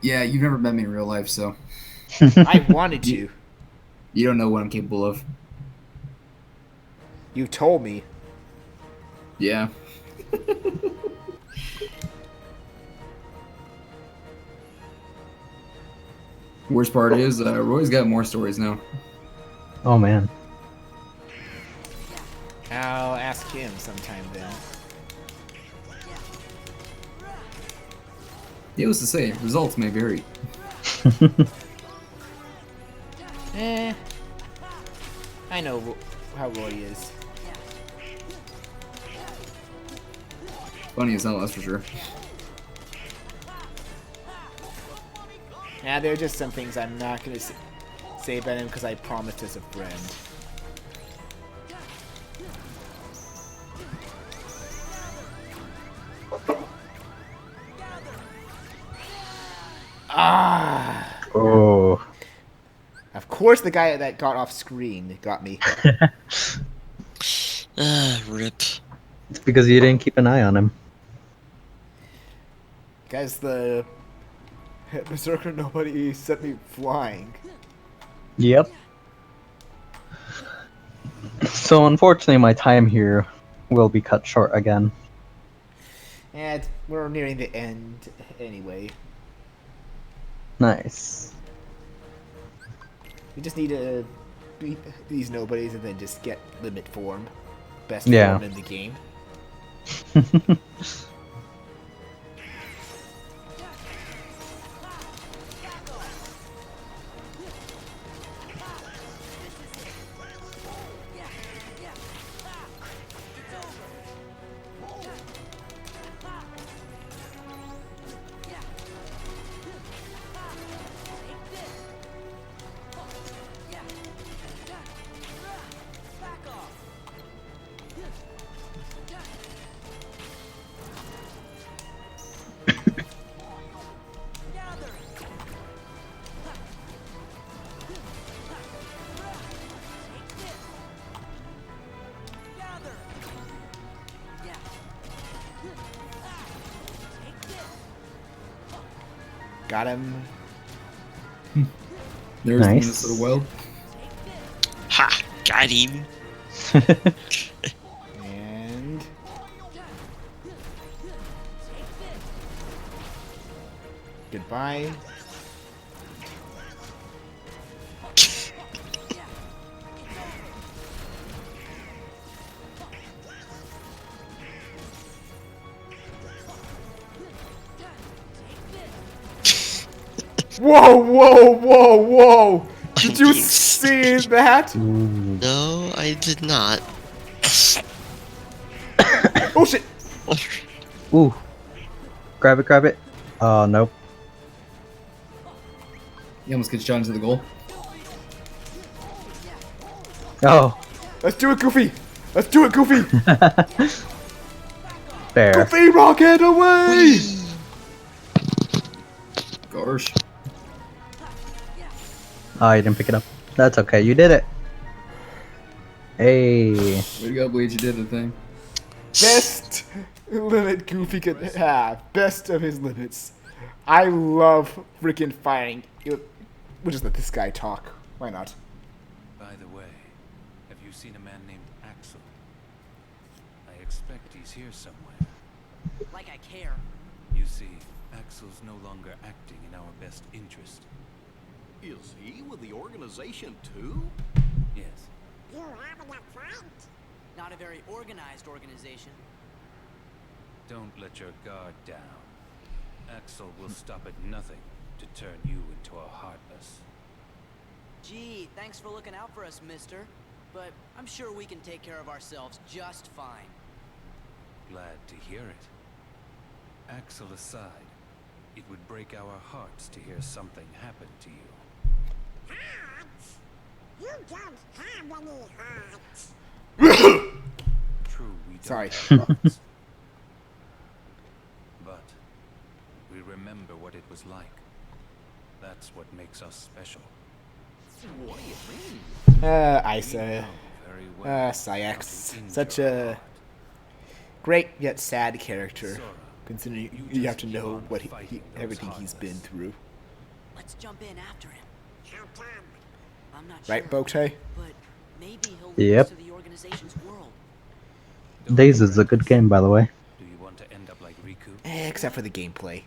Yeah, you've never met me in real life, so I wanted to. you don't know what I'm capable of. You told me. Yeah. Worst part is, Roy's got more stories now. Oh man. I'll ask him sometime then. Needless to say, results may vary. I know how Roy is. Funny as hell, that's for sure. Yeah, there are just some things I'm not gonna say about him because I promised as a friend. Ah! Oh. Of course, the guy that got off screen got me. Rip. It's because you didn't keep an eye on him. Guys, the Berserker nobody sent me flying. Yep. So unfortunately, my time here will be cut short again. And we're nearing the end anyway. Nice. We just need to beat these nobodies and then just get limit form. Best Yeah. form in the game. Got him. There's Nice. the Minnesota Wild. Ha! Got him. And goodbye. Whoa, whoa, whoa, whoa! Did you see that? No, I did not. Oh shit! Ooh. Grab it. Oh, nope. He almost gets shot into the goal. Oh. Let's do it, Goofy! Let's do it, Goofy! Fair. Goofy, rocket away! Gosh. Oh, you didn't pick it up. That's okay. You did it. Hey. Way to go, Bleach. You did the thing. Best limit Goofy could have. Best of his limits. I love freaking fighting. We'll just let this guy talk. Why not? By the way, have you seen a man named Axel? I expect he's here somewhere. Like I care. You see, Axel's no longer acting in our best interest. Is he with the organization too? Yes. You have enough fight. Not a very organized organization. Don't let your guard down. Axel will stop at nothing to turn you into a heartless. Gee, thanks for looking out for us, mister. But I'm sure we can take care of ourselves just fine. Glad to hear it. Axel aside, it would break our hearts to hear something happen to you. Hearts? You don't have any hearts. True, we don't Sorry. have hearts. But we remember what it was like. That's what makes us special. What do you mean? Isa. Very well. Sayax. how to Such injure a heart. great yet sad character. Sora, Considering you you have just to keep know on what fighting those everything he's been heartless. through. Let's jump in after him. How come? I'm not Right, sure. Boktai? But maybe he'll lead Yep. us to the organization's world. Days is a good game, by the way. Do you want to end up like Riku? Except for the gameplay.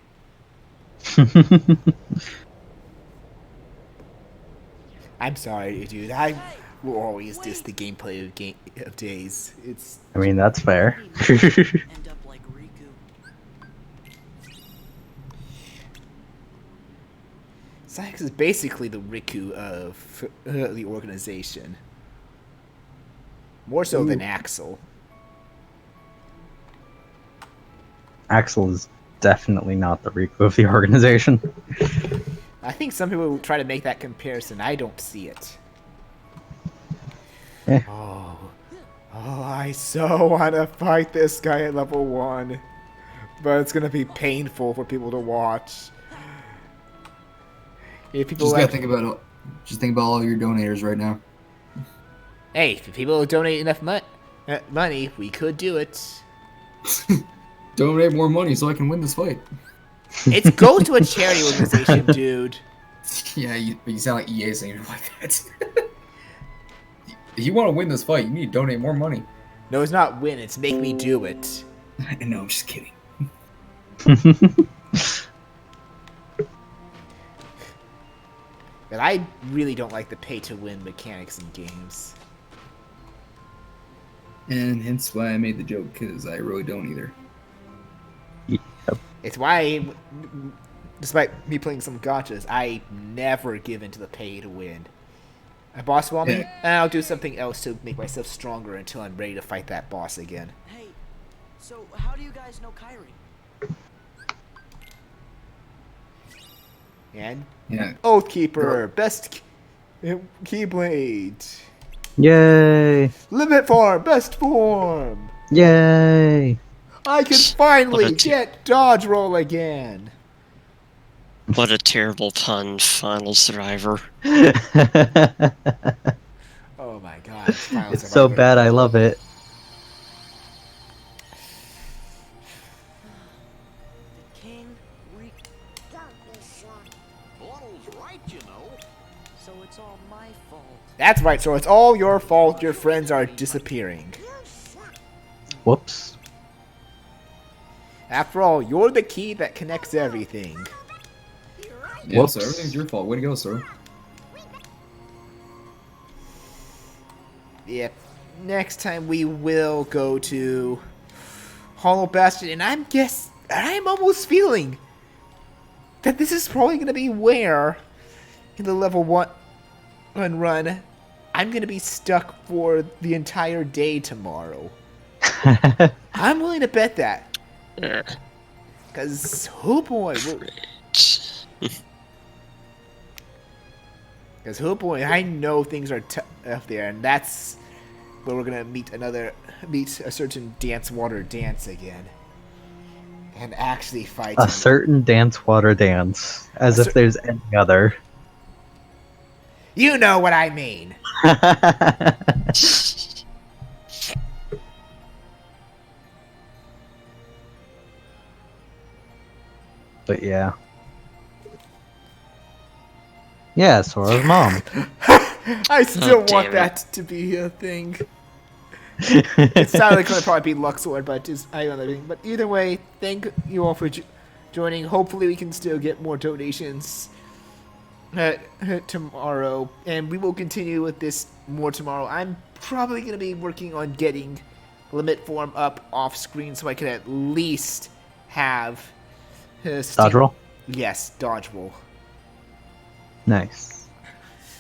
I'm sorry, dude. I will always diss the gameplay of Days. It's I mean, that's fair. End up like Riku. Sayax is basically the Riku of the organization. More so than Axel. Axel is definitely not the Riku of the organization. I think some people try to make that comparison. I don't see it. Eh. Oh, I so want to fight this guy at level 1. But it's going to be painful for people to watch. If people Just gotta like, think about it. Just think about all your donators right now. hey, if people donate enough money, we could do it. Donate more money so I can win this fight. It's go to a charity organization, dude. Yeah, you sound like EA saying it like that. If you want to win this fight, you need to donate more money. No, it's not win. It's make me do it. No, I'm just kidding. But I really don't like the pay-to-win mechanics in games. And hence why I made the joke, because I really don't either. It's why, despite me playing some gotchas, I never give in to the pay-to-win. A boss wall me, Yeah. and I'll do something else to make myself stronger until I'm ready to fight that boss again. Hey, so how do you guys know Kyrie? And Yeah. Oathkeeper, best Keyblade. Yay! Limit form, best form. Yay! I can finally What a get dodge roll again. What a terrible pun, Final Survivor. Oh my god. Final It's so Survivor. bad, I love it. King, Don't be silly. Bottle's right, you know. So it's all my fault. That's right, so it's all your fault your friends are disappearing. You suck. Whoops. After all, you're the key that connects everything. Yeah, Whoops. so everything's your fault. Way to go, sir. Yep. Next time we will go to Hollow Bastion, and I'm almost feeling that this is probably going to be where, in the level 1 run, I'm going to be stuck for the entire day tomorrow. I'm willing to bet that. Because, oh boy. Because, oh boy, I know things are tough there, and that's where we're going to meet a certain Dance Water Dance again. And actually fight A him. certain dance water dance. As if there's any other. You know what I mean. But yeah. Yeah, Sora's mom. I still want damn it. that to be a thing. It sounded like it would probably be Luxord, but I don't know. But either way, thank you all for joining. Hopefully we can still get more donations tomorrow. And we will continue with this more tomorrow. I'm probably going to be working on getting Limit Form up off screen so I can at least have... Dodge roll? Yes, dodge roll. Nice.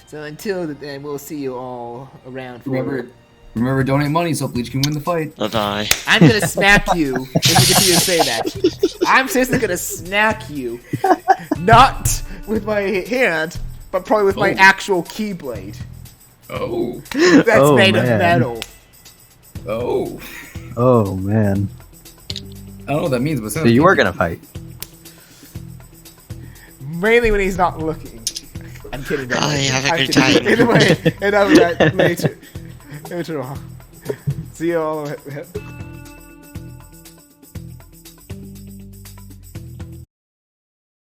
So until then, we'll see you all around. Remember, donate money so Bleach can win the fight. Bye-bye. I'm gonna smack you if you continue to say that. I'm seriously gonna smack you. Not with my hand, but probably with my actual keyblade. Oh. That's Oh, made of man. metal. Oh. Oh, man. I don't know what that means, but So you are gonna fight. Mainly when he's not looking. I'm kidding. Guys. Bye, have a I'm good kidding. time. Anyway, and I'll be back later on. See you all.